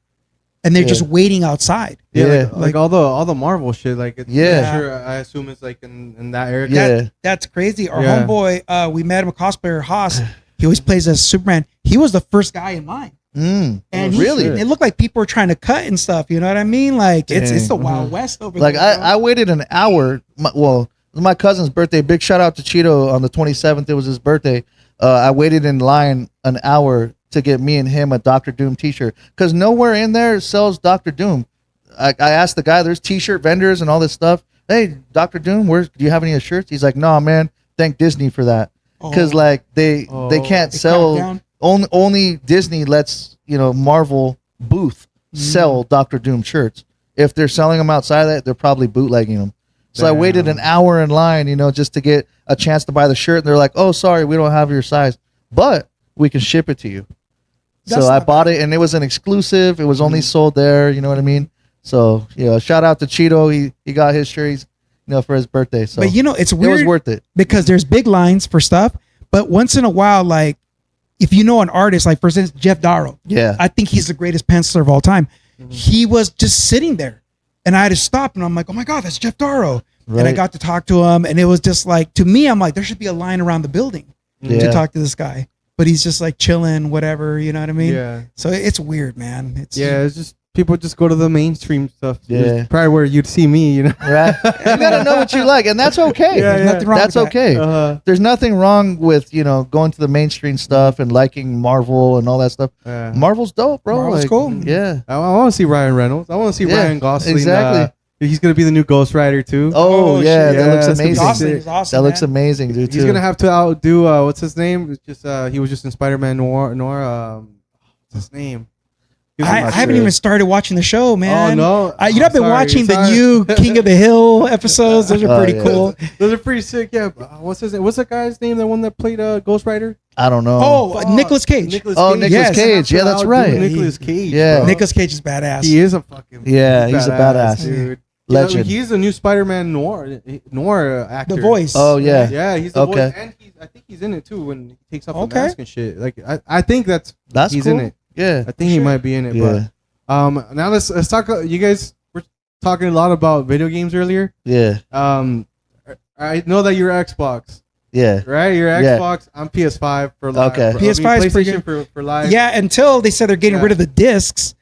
and they're just waiting outside. Yeah, Yeah. like all the Marvel shit. Like, it's, Yeah. sure. I assume it's like in that area. Yeah. That's crazy. Our Yeah. homeboy, we met him, a cosplayer, Haas. He always plays as Superman. He was the first guy in line. Mm. And Really? it looked like people were trying to cut and stuff. You know what I mean? Like it's Dang. the Wild West over Like there. bro. I waited an hour. It was my cousin's birthday. Big shout out to Cheeto on the 27th. It was his birthday. I waited in line an hour to get me and him a Doctor Doom T-shirt because nowhere in there sells Doctor Doom. I asked the guy. There's T-shirt vendors and all this stuff. Hey, Doctor Doom, do you have any shirts? He's like, no, man. Thank Disney for that because like they can't They sell. cracked down? Only Disney lets Marvel booth sell Doctor Doom shirts. If they're selling them outside of that, they're probably bootlegging them. So I waited an hour in line, just to get a chance to buy the shirt. And they're like, "Oh, sorry, we don't have your size, but we can ship it to you." That's so I not bought it, and it was an exclusive. It was only sold there. You know what I mean? So shout out to Cheeto. He got his shirt. He's, for his birthday. So But it's it weird was worth it. because there's big lines for stuff. But once in a while, like if you know an artist, like for instance, Jeff Darrow, Yeah. I think he's the greatest penciler of all time. He was just sitting there, and I had to stop, and I'm like, oh my god, that's Jeff Darrow. And I Right. got to talk to him, and it was just like, to me, I'm like, there should be a line around the building to Yeah. talk to this guy. But he's just like chilling, whatever, you know what I mean? Yeah. So it's weird, man. It's It's just people just go to the mainstream stuff. Yeah. It's probably where you'd see me. Right? You gotta know what you like, and that's okay. Yeah, There's nothing wrong That's with that. okay. Uh-huh. There's nothing wrong with going to the mainstream stuff and liking Marvel and all that stuff. Yeah. Marvel's dope, bro. Marvel's cool. Yeah. I want to see Ryan Reynolds. I want to see Yeah, Ryan Gosling. exactly. He's gonna be the new Ghost Rider too. Oh, Oh, yeah, shit. that Yeah, looks that's gonna be amazing. Gosling sick. is awesome. That looks man. amazing, dude. He's too. gonna have to outdo what's his name? It's just he was just in Spider-Man Noir. What's his name? He was in- I haven't even started watching the show, man. no. I've been Sorry, watching the sorry. new King of the Hill episodes. Those are Oh, pretty yeah. cool. Those are pretty sick. Yeah. What's his name? What's the guy's name? The one that played Ghost Rider? I don't know. Oh, Fuck. Nicolas Cage. Nicolas Oh, Cage. Nicolas Yes. Cage. Yeah, that's right. Nicolas Cage. Yeah. bro. Nicolas Cage is badass. He is a fucking He's a badass. dude. Legend. He's the new Spider-Man noir actor. The voice. Oh, yeah. Yeah, he's the Okay. voice, and I think he's in it too when he takes off Okay. the mask and shit. Like I think that's he's cool. in it. Yeah. I think he might be in it. Yeah. But now let's talk. You guys were talking a lot about video games earlier. Yeah. I know that you're Xbox, Yeah. right? You're Yeah. Xbox. I'm PS5 for live. Okay. PS5 is pretty PlayStation for live. Yeah, until they said they're getting Yeah. rid of the discs.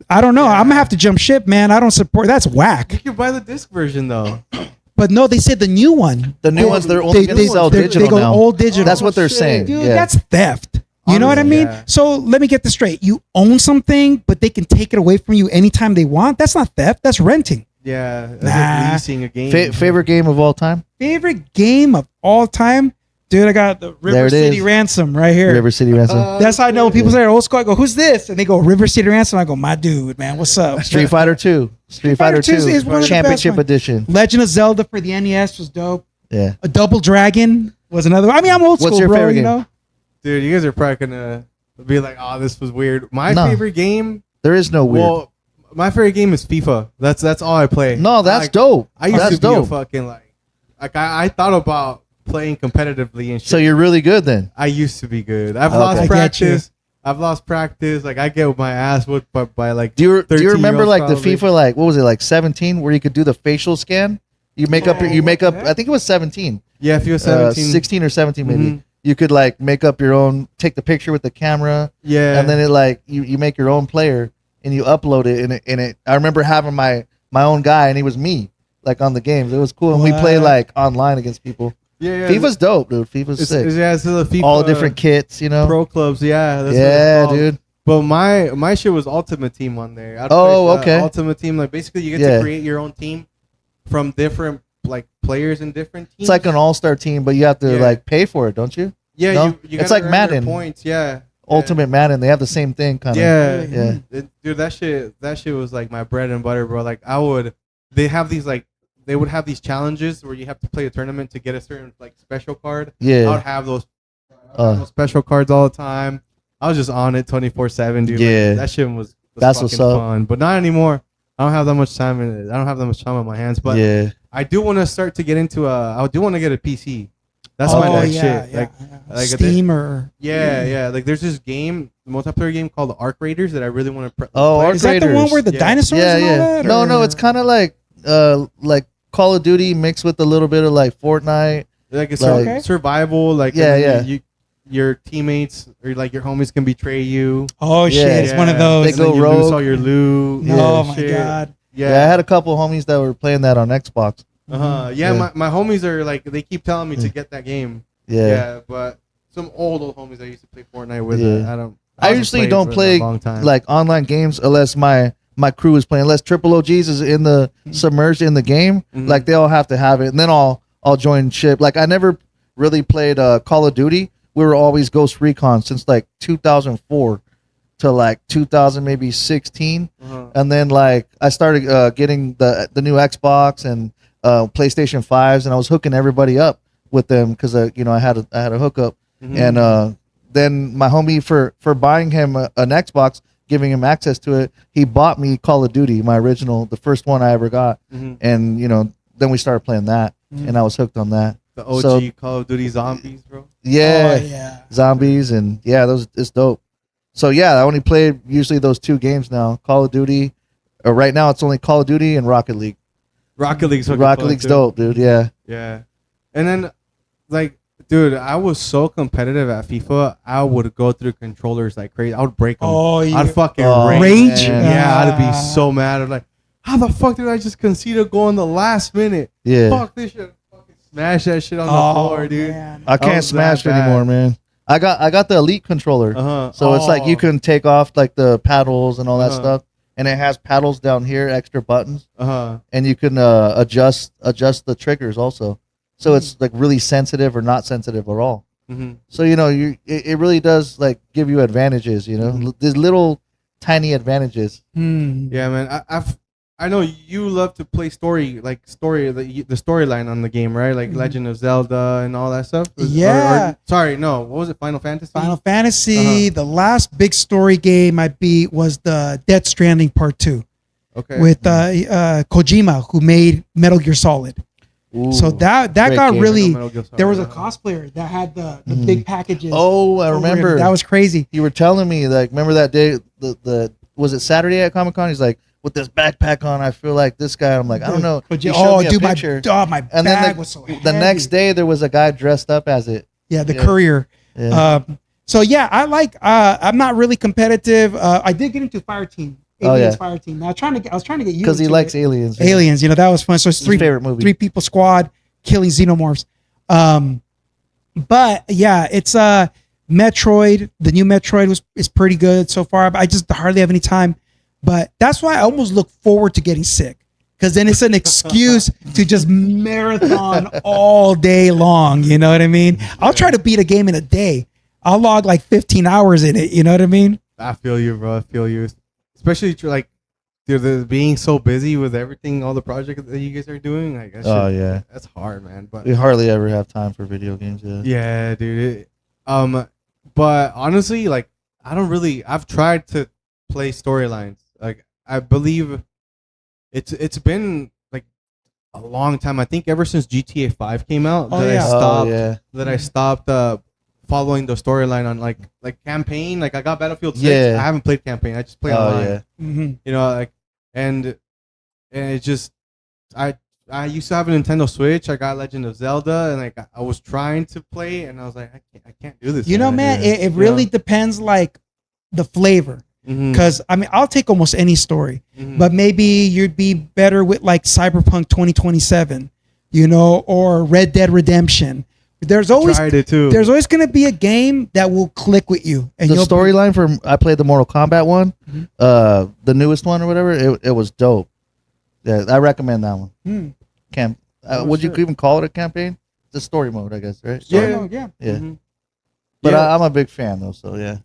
I don't know. Yeah. I'm gonna have to jump ship, man. I don't support. That's You whack. can buy the disc version though. But no, they said the new one. The new ones, they're only going to sell they digital go now. all digital. That's what they're shit. saying. Dude, yeah. that's theft. You know what I Honestly, mean? yeah. So let me get this straight. You own something, but they can take it away from you anytime they want. That's not theft. That's renting. Yeah, that's Nah. like leasing a game. Favorite game of all time? Favorite game of all time? Dude, I got the There River it City is. Ransom right here. River City Ransom. That's how I know when people say old school. I go, "Who's this?" And they go, "River City Ransom." I go, "My dude, man, what's up?" Street Fighter 2. Street Fighter 2 is one of the Championship best ones. Edition. Legend of Zelda for the NES was dope. Yeah. A Double Dragon was another one. I mean, I'm old What's school, your bro. favorite You game? know, Dude, you guys are probably gonna be like, "Oh, this was weird." My No. favorite game. There is no weird. Well, my favorite game is FIFA. That's all I play. No, that's Like, dope. I used That's to be a dope. fucking I thought about playing competitively and shit. So you're really good then. I used to be good. I've Okay. lost I get practice. I've lost practice. Like I get my ass whipped by like. Do you 13 remember year-olds like the probably. FIFA like what was it like 17 where you could do the facial scan? You make up okay. I think it was 17. Yeah, if you were 17. 16 or 17 maybe. Mhm. You could like make up your own, take the picture with the camera, Yeah. and then it like you make your own player and you upload it and it I remember having my own guy and he was me like on the games. It was cool and we play What? like online against people. yeah. FIFA's dope, dude. FIFA's sick. It's the FIFA All the different kits, you know. pro clubs. Yeah. That's what Yeah, it's called. dude. But my shit was Ultimate Team on there. I'd Oh, play, okay. Ultimate Team. Like basically, you get Yeah. to create your own team from different like players in different teams. It's like an all-star team, but you have to Yeah. like pay for it, don't you? yeah. no? You It's gotta like earn your Madden. points. Yeah. Ultimate Madden, they have the same thing kind of. Yeah. Yeah. Dude, that shit was like my bread and butter, bro. Like they would have these challenges where you have to play a tournament to get a certain like special card. I would Yeah. have those special cards all the time. I was just on it 24/7, dude. Yeah. Like, that shit was That's fucking what's up. fun. But not anymore. I don't have that much time in it. I don't have that much time on my hands. But Yeah. I do want to start to get into I do want to get a PC. That's Oh, my next yeah, shit. yeah, Like, yeah. like Steam or yeah. Like there's this game, multiplayer game called the Arc Raiders that I really want to. Oh, play. Arc is that the one Raiders. where the Yeah. dinosaurs Yeah, and all yeah. that? No, or- it's kind of like Call of Duty mixed with a little bit of like Fortnite. Like it's Like- Okay. survival. Like Yeah, and then yeah. your teammates or like your homies can betray you. Oh shit! Yeah. It's one of Yeah. those. They And then go you lose rogue. all your loot. No, Yeah, my shit. god. Yeah. Yeah, I had a couple homies that were playing that on Xbox. Yeah, Yeah. my homies are like they keep telling me to Yeah. get that game. Yeah. Yeah, but some old homies I used to play Fortnite with. Yeah. I haven't usually played don't for a play long time. like online games unless my crew is playing. Unless Triple OGs is in the submerged in the game, Mhm. like they all have to have it, and then I'll join ship. Like I never really played Call of Duty. We were always Ghost Recon since like 2004 to like 2000 maybe 16, and then like I started getting the new Xbox and PlayStation 5s, and I was hooking everybody up with them because I had a hookup, Mhm. and then my homie for buying him an Xbox, giving him access to it, he bought me Call of Duty, my original, the first one I ever got, Mhm. and then we started playing that, and I was hooked on that. The OG So- Call of Duty Zombies, bro. Yeah, Oh, yeah. zombies, and yeah, those it's dope. So yeah, I only played usually those two games now, Call of Duty. Right now, it's only Call of Duty and Rocket League. Rocket League's fucking Rocket fun, League's too. dope, dude. Yeah. Yeah, and then like, dude, I was so competitive at FIFA. I would go through controllers like crazy. I would break them. Oh, you. I'd fucking Oh, Rage? man. Yeah, I'd be Ah. so mad. I'm like, how the fuck did I just concede a goal in the last minute? Yeah. Fuck this shit. Fucking smash that shit on the Oh, floor, dude. man. I can't was smash that it bad. anymore, man. I got the Elite controller, Uh-huh. so it's like you can take off like the paddles and all that Uh-huh. stuff, and it has paddles down here, extra buttons, Uh-huh. and you can adjust the triggers also. So it's like really sensitive or not sensitive at all. Mm-hmm. So it really does like give you advantages. These little tiny advantages. Hmm. Yeah, man. I know you love to play the storyline on the game, right? Like Mhm. Legend of Zelda and all that stuff. Yeah. Sorry, no. What was it? Final Fantasy. Final Fantasy. The last big story game I beat was the Death Stranding Part 2 Okay. with Kojima, who made Metal Gear Solid. Ooh. So that Great got game. really. Metal Gear Solid, There was a yeah. cosplayer that had the Mhm. big packages. Oh, I over him. remember. That was crazy. You were telling me, like, remember that day? The was it Saturday at Comic Con? He's like, with this backpack on, I feel like this guy. I'm like, I don't know. He showed Oh, me a dude, picture. my And bag then was so heavy. the next day, there was a guy dressed up as it. Yeah, the Yeah. courier. Yeah. So yeah, I like. I'm not really competitive. I did get into Fireteam. Oh, Aliens yeah. Fireteam. Now I was trying to get you Because he into likes it. aliens. Aliens. That was fun. So it's It's his favorite movie. three people squad killing xenomorphs. But yeah, it's Metroid. The new Metroid is pretty good so far. But I just hardly have any time. But that's why I almost look forward to getting sick, because then it's an excuse to just marathon all day long. You know what I mean? I'll try to beat a game in a day. I'll log like 15 hours in it. You know what I mean? I feel you, bro. I feel you. Especially like, dude, being so busy with everything, all the projects that you guys are doing. Like, Oh yeah, that's hard, man. But we hardly ever have time for video games. Yeah. yeah, dude. But honestly, like, I've tried to play storylines. Like, I believe it's been like a long time. I think ever since GTA 5 came out Oh, that yeah. I stopped. Oh, yeah. That I stopped following the storyline on like campaign. Like, I got Battlefield 6. Yeah. I haven't played campaign. I just play Oh online. yeah. Mm-hmm. You know, like, and it just I used to have a Nintendo Switch. I got Legend of Zelda, and like I was trying to play, and I was like, I can't do this. You know, man, yeah. it really Yeah. depends like the flavor. Mhm. Because I mean, I'll take almost any story, Mhm. but maybe you'd be better with like Cyberpunk 2027, or Red Dead Redemption. There's always tried it too. going to be a game that will click with you. And The you'll be- storyline for I played the Mortal Kombat one, Mhm. the newest one or whatever. It was dope. Yeah, I recommend that one. Hmm. Oh, Would you shit. even call it a campaign? It's a story mode, I guess, right? Story Yeah. mode, yeah. Yeah. Mhm. But Yeah. I'm a big fan though, so yeah.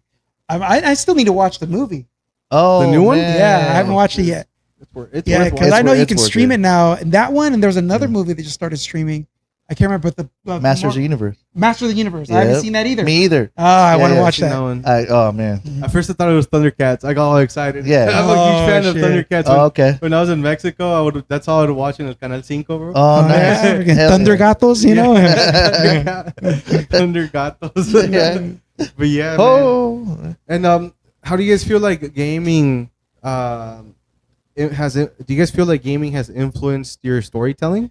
I still need to watch the movie. Oh, The new one? man. Yeah, I haven't watched it yet. It's Yeah, worth because It's I know worth- you it's can worth stream it. it now. And that one, and there's another Yeah. movie that just started streaming. I can't remember, but the Masters of the Universe. Master of the Universe. I haven't Yep. seen that either. Me either. I want to yeah, watch Seen that. one. Oh man. At first, I thought it was Thundercats. I got all excited. Yeah. I'm a huge fan of shit. Thundercats. Oh, okay. When I was in Mexico, that's all I would watch in El Canal 5, bro. Oh, nice. yeah, freaking Hell Thunder yeah. Gatos, you know. Thunder Gatos. Yeah. But yeah, man. Oh. And how do you guys feel like gaming? Do you guys feel like gaming has influenced your storytelling?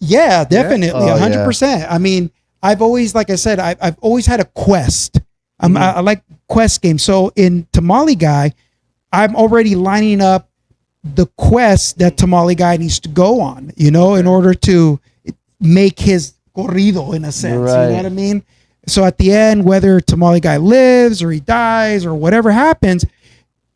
Yeah, definitely, Oh, 100%. I mean, I've always, like I said, I've always had a quest. I like quest games. So in Tamale Guy, I'm already lining up the quest that Tamale Guy needs to go on, you know, in order to make his corrido in a sense. You Right. know what I mean? So at the end, whether Tamale Guy lives or he dies or whatever happens,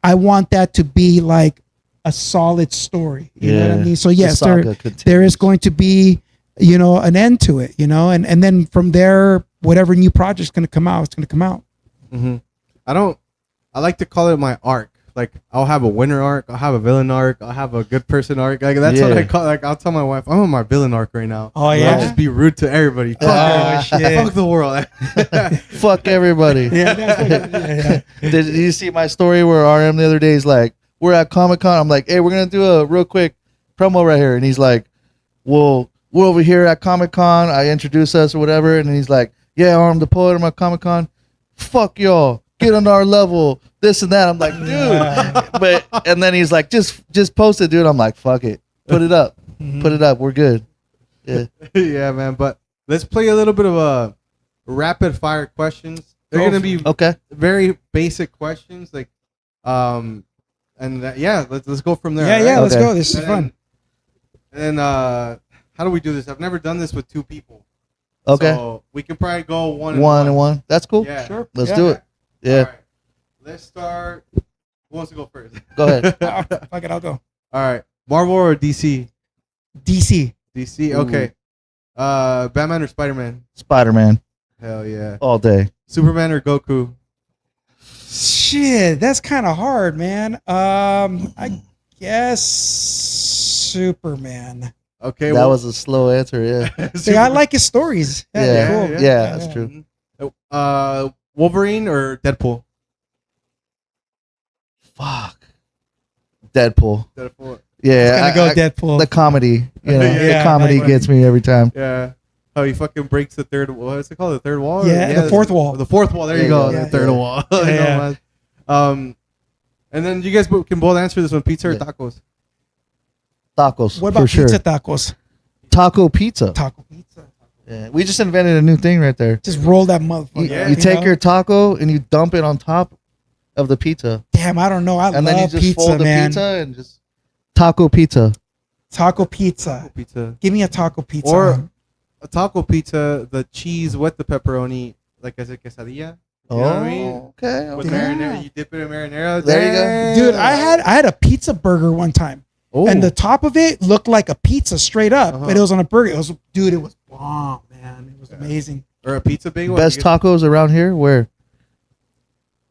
I want that to be like a solid story. You know what I mean? So The yes, saga there continues. is going to be, you know, an end to it, you know, and then from there, whatever new project's going to come out, it's going to come out. Mm-hmm. I like to call it my arc. Like, I'll have a winner arc, I'll have a villain arc, I'll have a good person arc. Like, that's what Yeah. I call. Like, I'll tell my wife, I'm on my villain arc right now. Oh, I'll yeah? just be rude to everybody. Fuck, Oh, everybody. Fuck the world. Fuck everybody. Yeah. Did you see my story where RM the other day is like, we're at Comic-Con. I'm like, hey, we're going to do a real quick promo right here. And he's like, well, we're over here at Comic-Con. I introduce us or whatever. And he's like, yeah, I'm the poet. I'm at Comic-Con. Fuck y'all. Get on our level. This and that. I'm like, dude. And then he's like, just post it, dude. I'm like, fuck it. Put it up. Put it up. We're good. Yeah. Yeah, man. But let's play a little bit of a rapid fire questions. They're Go gonna for be Okay. very basic questions, like, yeah, let's go from there. Yeah, right? let's Okay. go. This is And fun. then how do we do this? I've never done this with two people. Okay. So we can probably go one And one. That's cool. Yeah. Sure. Let's Yeah. do it. Yeah. All right. Let's start. Who wants to go first? Go ahead. Fuck it, I'll go. All right. Marvel or DC? DC. DC. Okay. Batman or Spider-Man? Spider-Man Hell yeah. all day. Superman or Goku? Shit, that's kind of hard, man. I guess Superman. Okay. That was a slow answer. Yeah. See, I like his stories. Yeah. they're cool. Yeah, that's true. Wolverine or Deadpool? Fuck. Deadpool. Deadpool. Yeah. I'm gonna go Deadpool. The comedy. You know, Yeah, the comedy like- gets me every time. Yeah. Oh, he fucking breaks the third. What's it called? The third wall? Yeah, the fourth wall. The fourth wall. There you Yeah, go. yeah, The third yeah. wall. Yeah, I know, yeah. man. And then you guys can both answer this one: pizza or Yeah. tacos? Tacos. What about for sure. pizza tacos? Taco pizza. Taco pizza. Yeah. We just invented a new thing right there. Just roll that motherfucker. You, Yeah. you take know? your taco and you dump it on top of the pizza. Damn, I don't know. I And then you love just pizza, fold the man. pizza and just taco pizza. Taco pizza. Pizza. Give me a taco pizza. Or a taco pizza, the cheese with the pepperoni, like as a quesadilla. You know what I mean? Okay. With okay. Yeah. marinara, you dip it in marinara. There you go. Damn. Dude, I had a pizza burger one time, Oh. and the top of it looked like a pizza straight up, Uh-huh. but it was on a burger. It was bomb, man. It was amazing. or a pizza bagel. Best You get- tacos around here? Where?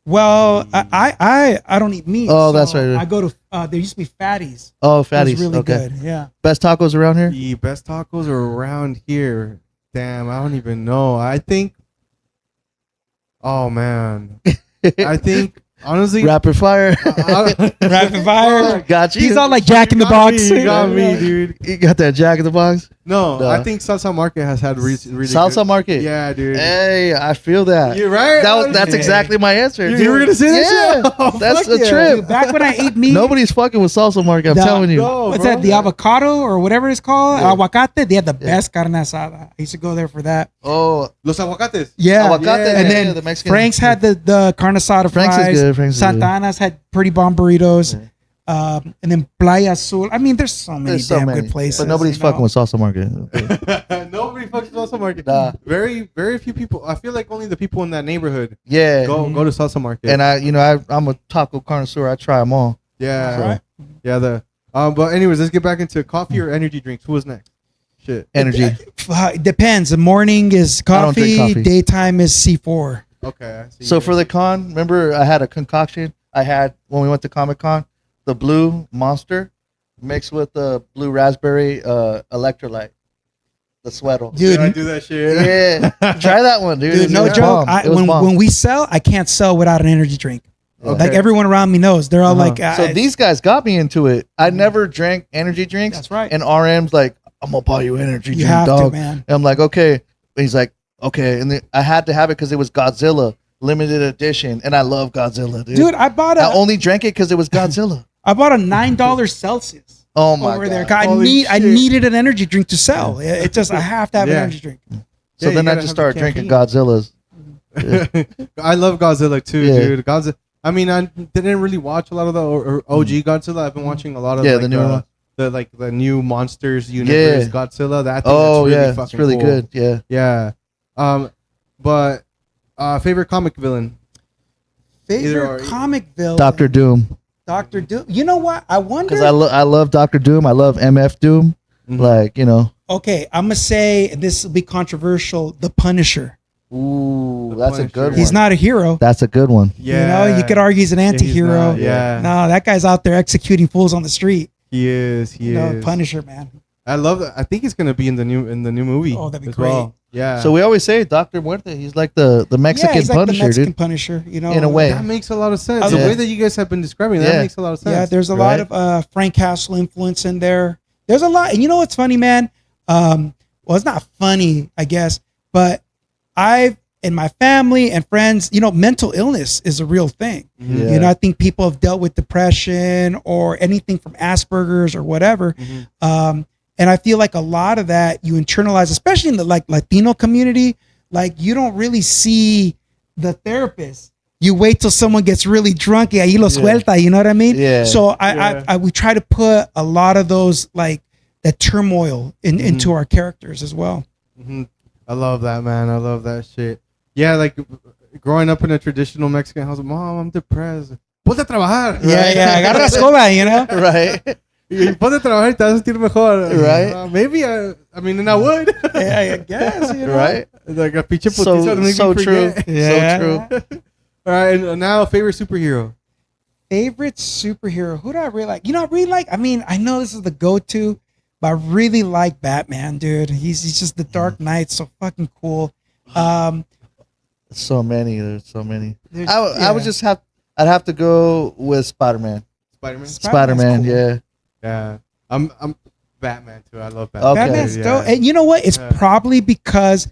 Well, I don't eat meat. Oh, that's right. I go to there used to be Fatties. Oh, It fatties. was really okay. good. Yeah. Best tacos around here? The best tacos are around here. Damn, I don't even know. I think. Oh man, I think honestly. Rapid fire. Rapid fire. Got you. He's all like Jack in the Box. You got me, dude. You got that Jack in the Box? No, No. I think Salsa Market has had really Salsa good. Market. Yeah, dude. Hey, I feel that. You're right. That's Yeah. exactly my answer. You dude. were gonna say that Yeah, shit? Oh, that's fuck a yeah. trip. Back when I ate meat, Nobody's fucking with Salsa Market. I'm The- telling you. No, what's bro. that? The avocado or whatever it's called, Yeah. aguacate. They had the best carne asada. I used to go there for that. Oh, Los aguacates. Yeah, aguacate. Yeah. and yeah, then the Mexican. Frank's had the carne asada Frank's is fries. good. Frank's is good. Santa Ana's had pretty bomb burritos. And then Playa Azul. I mean, there's so many There's so damn many. good places. But nobody's you know? fucking with Salsa Market. Nobody fucks with Salsa Market. Nah. Very, very few people. I feel like only the people in that neighborhood Yeah. go to Salsa Market. And I'm a taco connoisseur. I try them all. yeah, All right. yeah. But anyways, let's get back into coffee or energy drinks. Who was next? Shit. Energy. It depends. The morning is I don't drink coffee. coffee. Daytime is C4. Okay. I see. So for the con, remember I had a concoction I had when we went to Comic-Con, the blue Monster mixed with the blue raspberry electrolyte. the sweater. dude. I do that shit. Yeah, try that one, dude. Dude, no It's joke. bomb. It was bomb. When we sell, I can't sell without an energy drink. Okay. Like everyone around me knows. They're all like, So these guys got me into it. I never drank energy drinks. That's right. And RM's like, I'm gonna buy you energy You drink, have to, dog. man. And I'm like, okay. And he's like, okay. And then I had to have it because it was Godzilla limited edition, and I love Godzilla, dude. Dude, I bought I only drank it because it was Godzilla. a $9 Celsius Oh my over god. there. 'Cause Holy I shit. needed an energy drink to sell. It just I have to have an Yeah. energy drink. So Yeah, you then I gotta just have started the drinking caffeine. Godzillas. I love Godzilla too, Yeah. dude. Godzilla. I mean, I didn't really watch a lot of the OG Godzilla. I've been watching a lot of The newer one. the new Monsters Universe Yeah. Godzilla. That Oh that's really yeah, fucking it's really cool. good. Yeah. Yeah. But favorite comic villain. Favorite comic villain. Doctor Doom. Dr. Doom. You know what? I wonder. Because I love Doctor Doom. I love MF Doom. Mhm. Like, you know. Okay, I'm gonna say and this will be controversial. The Punisher. Ooh, The that's a Punisher. good one. He's not a hero. That's a good one. Yeah. You know, you could argue he's an Yeah, he's anti-hero. not, yeah. No, that guy's out there executing fools on the street. He is. He You know, is. Punisher, man. I love that. I think he's gonna be in the new movie. Oh, that'd be as well. great. Yeah. So we always say Doctor Muerte. He's like the Mexican yeah, he's like Punisher, the Mexican dude. Punisher. You know, In a way. that makes a lot of sense. Yeah. The way that you guys have been describing that Yeah. makes a lot of sense. Yeah, there's a lot Right. of Frank Castle influence in there. There's a lot, and you know what's funny, man? Well, it's not funny, I guess, but I've in my family and friends, you know, mental illness is a real thing. Mhm. Yeah. You know, I think people have dealt with depression or anything from Asperger's or whatever. Mhm. And I feel like a lot of that you internalize, especially in the like Latino community. Like you don't really see the therapist. You wait till someone gets really drunk y ahí lo suelta. You know what I mean? Yeah. So Yeah. I we try to put a lot of those like that turmoil into our characters as well. Mhm. I love that, man. I love that shit. Yeah, like growing up in a traditional Mexican house, Mom, I'm depressed. Ponte a trabajar. Yeah, agarra la escoba, you know. Right. Y ponte a trabajar y te vas a sentir mejor. Right. Maybe I mean, and I would. Yeah, I guess. You know? Right. Like a pinche So putiza to make so me true. forget. Yeah. So true. All right, and now favorite superhero. Favorite superhero? Who do I really like? You know, I really like. I mean, I know this is the go-to, but I really like Batman, dude. He's just the Dark Knight, so fucking cool. So many. There's so many. There's- I would just have. I'd have to go with Spider-Man. Spider-Man. Spider-Man. cool. Yeah. Yeah. I'm Batman too. I love Batman. Okay. Batman's Yeah. dope. And you know what? It's Yeah. probably because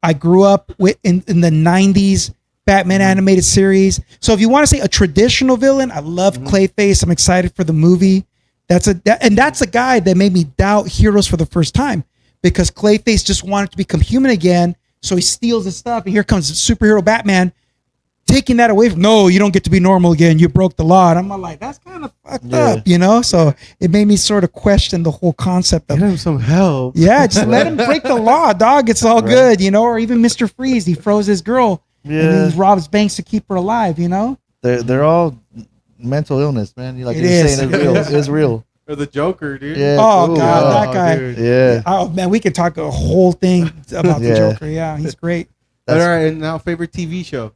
I grew up with in the 90s Batman animated series. So if you want to say a traditional villain, I love Clayface. I'm excited for the movie. That's a guy that made me doubt heroes for the first time because Clayface just wanted to become human again. So he steals his stuff, and here comes superhero Batman taking that away from. No, you don't get to be normal again. You broke the law. And I'm like, that's kind of fucked up, you know. So it made me sort of question the whole concept of. Get him some help. Yeah, just let him break the law, dog. It's all good, you know. Or even Mr. Freeze, he froze his girl, and Yeah. then he robs banks to keep her alive, you know. They're all mental illness, man. You like It you're is. saying it's real. It's real. Or the Joker, dude. Yeah. Oh Ooh, God, yeah. that guy. Dude. Yeah. Oh man, we could talk a whole thing about the Yeah. Joker. Yeah, he's great. All That's right, and now favorite TV show.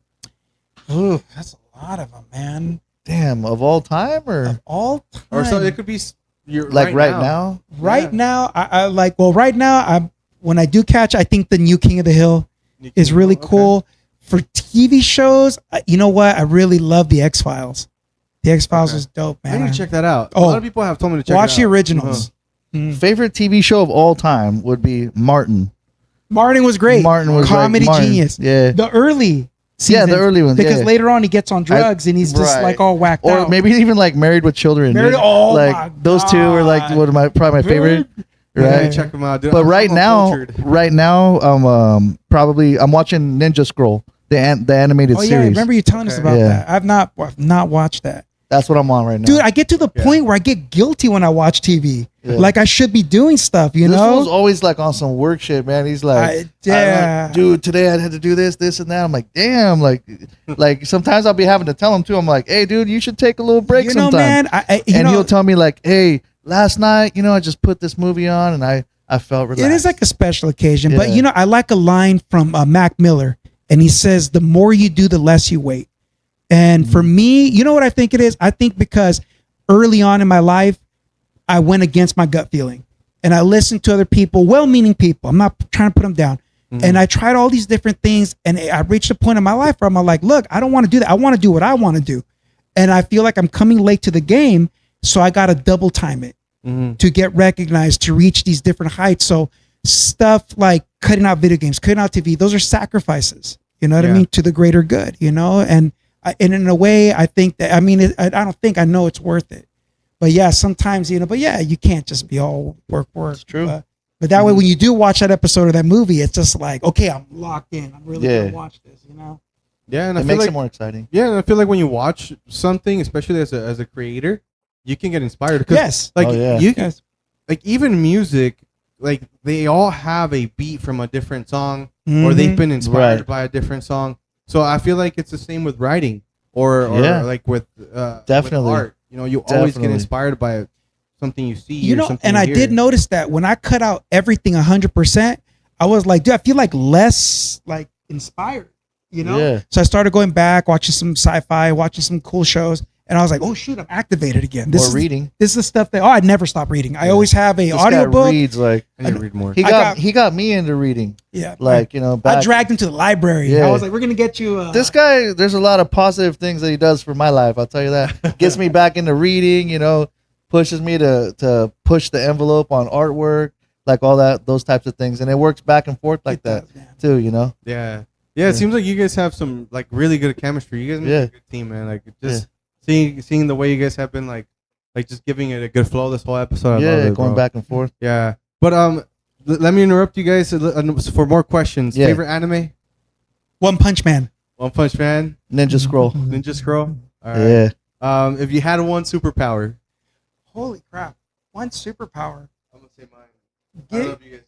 Ooh, that's a lot of them, man. damn of all time or Of all time. Or so it could be like right now. Right Yeah. now, I like. Well, right now, when I do catch, I think the new King of the Hill is really Okay. cool. For TV shows, you know what? I really love the X Files. The X Files Okay. was dope, I man. need to check that out. Oh. A lot of people have told me to check Watch it the out. originals. Mm. Favorite TV show of all time would be Martin. Martin was great. Martin was comedy like, Martin. genius. Yeah. The early Yeah, the seasons, early ones, because yeah. later on he gets on drugs and he's just right. like all whacked Or out. maybe even like Married with Children. Married- dude. oh like my those two are like God. one of my probably my favorite. Yeah, Right. check them out, dude. But I'm right so now, cultured. probably I'm watching Ninja Scroll, the animated Oh yeah, I series. remember you telling us Okay. about Yeah. that. I've not watched that. That's what I'm on right now. Dude, I get to the Yeah. point where I get guilty when I watch TV. Yeah. Like I should be doing stuff, you this know? fool's always like on some work shit, man. He's like, yeah. dude, today I had to do this, this, and that. I'm like, damn, like sometimes I'll be having to tell him too. I'm like, hey, dude, you should take a little break You know, sometime. man, And he'll tell me like, hey, last night, I just put this movie on and I felt relaxed. it is like a special occasion. But Yeah. I like a line from Mac Miller, and he says, "The more you do, the less you wait." And for me, you know what I think it is? I think because early on in my life, I went against my gut feeling. and I listened to other people, well-meaning people. I'm not trying to put them down. And I tried all these different things, and I reached a point in my life where I'm like, look, I don't want to do that. I want to do what I want to do. And I feel like I'm coming late to the game, so I got to double time it to get recognized, to reach these different heights. So stuff like cutting out video games, cutting out TV, those are sacrifices, you know what I mean, to the greater good, you know? And in a way, I think that, I mean, I don't think, I know it's worth it. But yeah, sometimes, you know, but yeah, you can't just be all work. It's true. But that way, when you do watch that episode of that movie, it's just like, okay, I'm locked in. I'm really going to watch this, you know? Yeah, and it I feel makes like, it more exciting. Yeah, and I feel like when you watch something, especially as a creator, you can get inspired. Yes. Like, you can, Yes. like, even music, like, they all have a beat from a different song, or they've been inspired by a different song. So I feel like it's the same with writing, or like with definitely with art. You know, you always get inspired by something you see, you or know, something and you I hear. did notice that when I cut out everything 100%, I was like, dude, I feel like less like inspired, you know? Yeah. So I started going back, watching some sci-fi, watching some cool shows, and I was like, oh shoot, I'm activated again. This is reading. This is the stuff that I'd never stop reading. I always have a This audiobook. guy reads like I need to read more. he got me into reading. Yeah. Like, you know, I dragged him to the library. Yeah. I was like, we're gonna get you this guy, there's a lot of positive things that he does for my life. I'll tell you that. Gets me back into reading, you know, pushes me to push the envelope on artwork, like all that, those types of things. And it works back and forth like that too, you know? Yeah. Yeah, it seems like you guys have some like really good chemistry. You guys make a good team, man. Like just seeing the way you guys have been like just giving it a good flow this whole episode. I love it, going bro. back and forth. Yeah. But let me interrupt you guys for more questions. Yeah. Favorite anime? One Punch Man. One Punch Man. Ninja Scroll. Ninja Scroll. All right. Yeah. If you had one superpower. Holy crap. One superpower. I'm gonna say mine. I love you guys.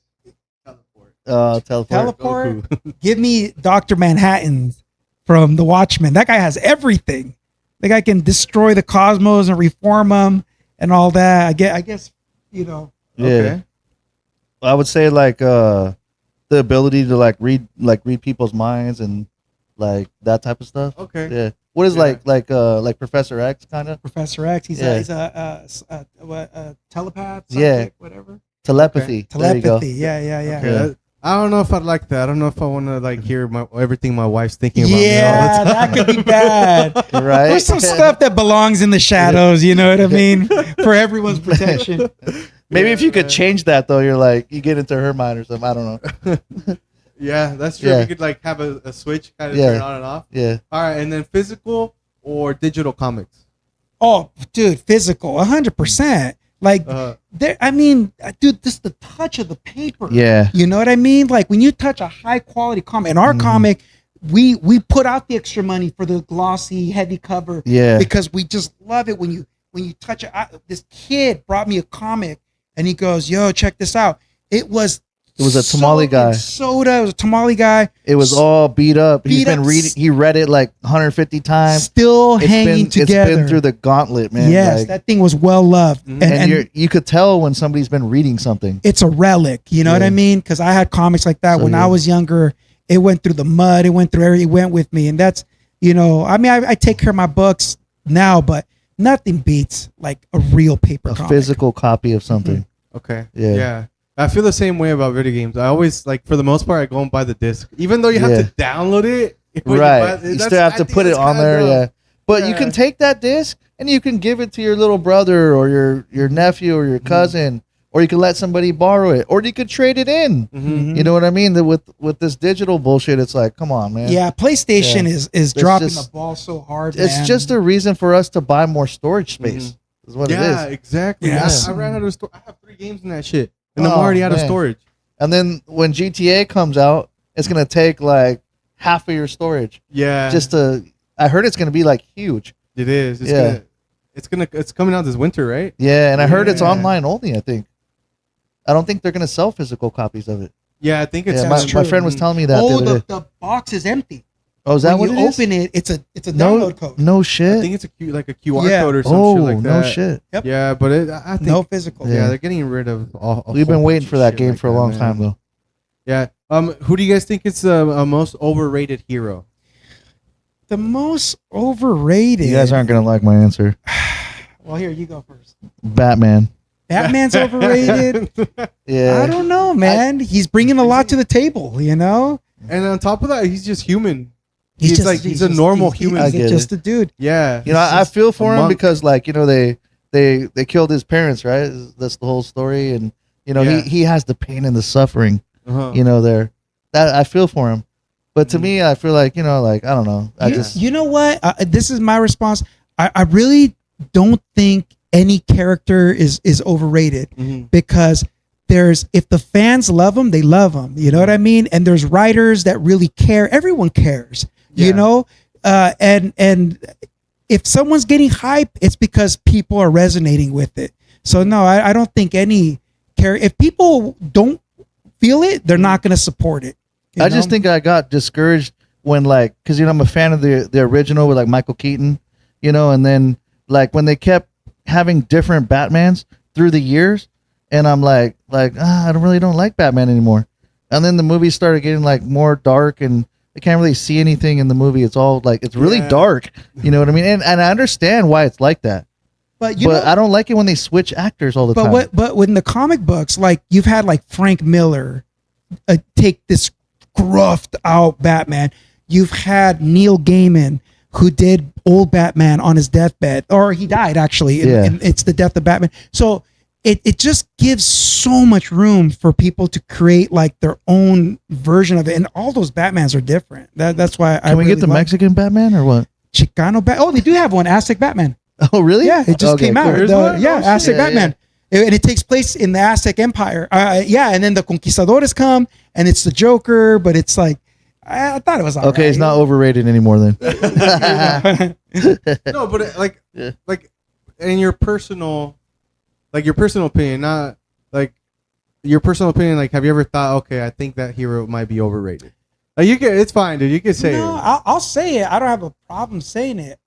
Teleport. Teleport. Give me Dr. Manhattan from The Watchmen. That guy has everything. The guy can destroy the cosmos and reform them and all that. I guess, you know. Yeah. Okay. I would say like the ability to like read people's minds and like that type of stuff. Okay. Yeah. What is like Professor X kind of? Professor X. He's a telepath. Psychic, whatever. Telepathy. Okay. There you go. Telepathy. Yeah. Okay. I don't know if I'd like that. I don't know if I want to like hear everything my wife's thinking about me all Yeah, the time. that could be bad. Right. There's some stuff that belongs in the shadows. You know what I mean? For everyone's protection. Maybe if you could change that though, you're like you get into her mind or something. I don't know. Yeah, that's true. Yeah. You could like have a switch kind of turn on and off. Yeah. All right, and then physical or digital comics. Oh, dude, physical, 100%. Like, there. I mean, dude, just the touch of the paper. Yeah. You know what I mean? Like when you touch a high quality comic, in our comic, we put out the extra money for the glossy, heavy cover. Yeah. Because we just love it when you touch it. This kid brought me a comic, and he goes, "Yo, check this out." It was a Tamale Guy. Soda. It was a Tamale Guy. It was all beat up. He's Beat been up. reading. He read it like 150 times. Still hanging together. It's been through the gauntlet, man. Yes, like, that thing was well loved, and you could tell when somebody's been reading something. it's a relic. You know what I mean? Because I had comics like that when I was younger. It went through the mud. It went through everything. It went with me, and that's, you know, I mean, I take care of my books now, but nothing beats like a real paper A comic. physical copy of something. Okay. Yeah. I feel the same way about video games. I always like, for the most part, I go and buy the disc, even though you have to download it. Right. You still have to put it on there. Yeah. But you can take that disc and you can give it to your little brother or your nephew or your cousin, or you can let somebody borrow it, or you could trade it in. You know what I mean? With this digital bullshit, it's like, come on, man. Yeah, PlayStation is dropping just- the ball so hard. It's man. just a reason for us to buy more storage space. Is what it is. Exactly. Yes. I ran out of storage. I have 3 games in that shit, and I'm Oh, already out of man. storage. And then when GTA comes out, it's gonna take like half of your storage. Yeah. I heard it's gonna be like huge. It is. It's coming out this winter, right? Yeah, and I heard it's Yeah. online only. I think. I don't think they're gonna sell physical copies of it. Yeah, I think it's. Yeah, That's my true. friend was telling me that. the other day. the box is empty. Oh, is that when what you it is? open it, it's a No, download code. no I shit. think it's like a QR Yeah. code or some Oh, shit like that. no shit. Yep. Yeah, but I think No physical. Yeah, Yeah. they're getting rid of all. a We've whole been waiting bunch for of that shit game like for a that, long man. time though. Yeah. Who do you guys think is the most overrated hero? The most overrated. You guys aren't gonna like my answer. Well, here you go first. Batman. Batman's overrated. Yeah. I don't know, man. He's bringing a lot to the table, you know? And on top of that, he's just human. He's He's a normal human. I get just a dude. Yeah. You know, I feel for a him monk. because, like, you know, they killed his parents, right? That's the whole story, and you know, Yeah. he has the pain and the suffering, Uh-huh. you know, there. That I feel for him, but to me, I feel like, you know, like, I don't know, You know what? This is my response. I really don't think any character is overrated Mhm. because if the fans love them, they love them. You know what I mean? And there's writers that really care. Everyone cares, you Yeah. know? And if someone's getting hype, it's because people are resonating with it. So no, I don't think any if people don't feel it, they're not going to support it. You I just know? think I got discouraged when, like, because, you know, I'm a fan of the original with, like, Michael Keaton, you know, and then, like, when they kept having different Batmans through the years, and I'm like I don't like Batman anymore. And then the movie started getting, like, more dark, and I can't really see anything in the movie. It's all like, it's really dark, you know what I mean? And I understand why it's like that, but I don't like it when they switch actors all the time. But in the comic books, like you've had like Frank Miller take this gruffed out Batman. You've had Neil Gaiman who did old Batman on his deathbed, or he died actually. And it's the death of Batman. So it just gives so much room for people to create like their own version of it, and all those Batmans are different. That's why Can we get the Mexican Batman or what? Chicano Oh, they do have one, Aztec Batman. Oh, really? Yeah, it just came out. There's one? Oh, Aztec shit. Batman. And it takes place in the Aztec Empire. And then the Conquistadores come, and it's the Joker, but it's like, I thought it was all Okay, right. it's not overrated anymore then. No, but Yeah. like in your personal opinion, not like your personal opinion. Like, have you ever thought, okay, I think that hero might be overrated? Like, it's fine, dude. You can say No, it. I'll say it. I don't have a problem saying it.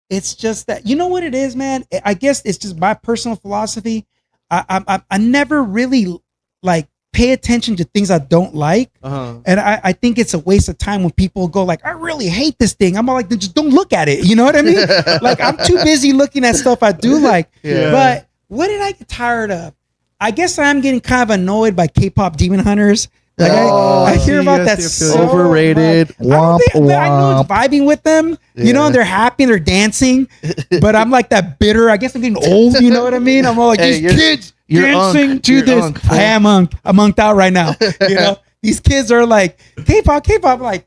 It's just that, you know what it is, man. I guess it's just my personal philosophy. I never really like pay attention to things I don't like, and I think it's a waste of time when people go like, I really hate this thing. I'm all like, then just don't look at it. You know what I mean? Like, I'm too busy looking at stuff I do like. Yeah. But what did I get tired of? I guess I'm getting kind of annoyed by K-pop demon hunters. Like I hear about that so overrated. much. I know it's vibing with them, you know, Yeah. and they're happy and they're dancing, but I'm like that bitter. I guess I'm getting old, you know what I mean? I'm all like, Hey, these kids you're dancing unk. to You're this. unk, fool. I am unk. I'm unked out right now. You know, these kids are like K-pop, like,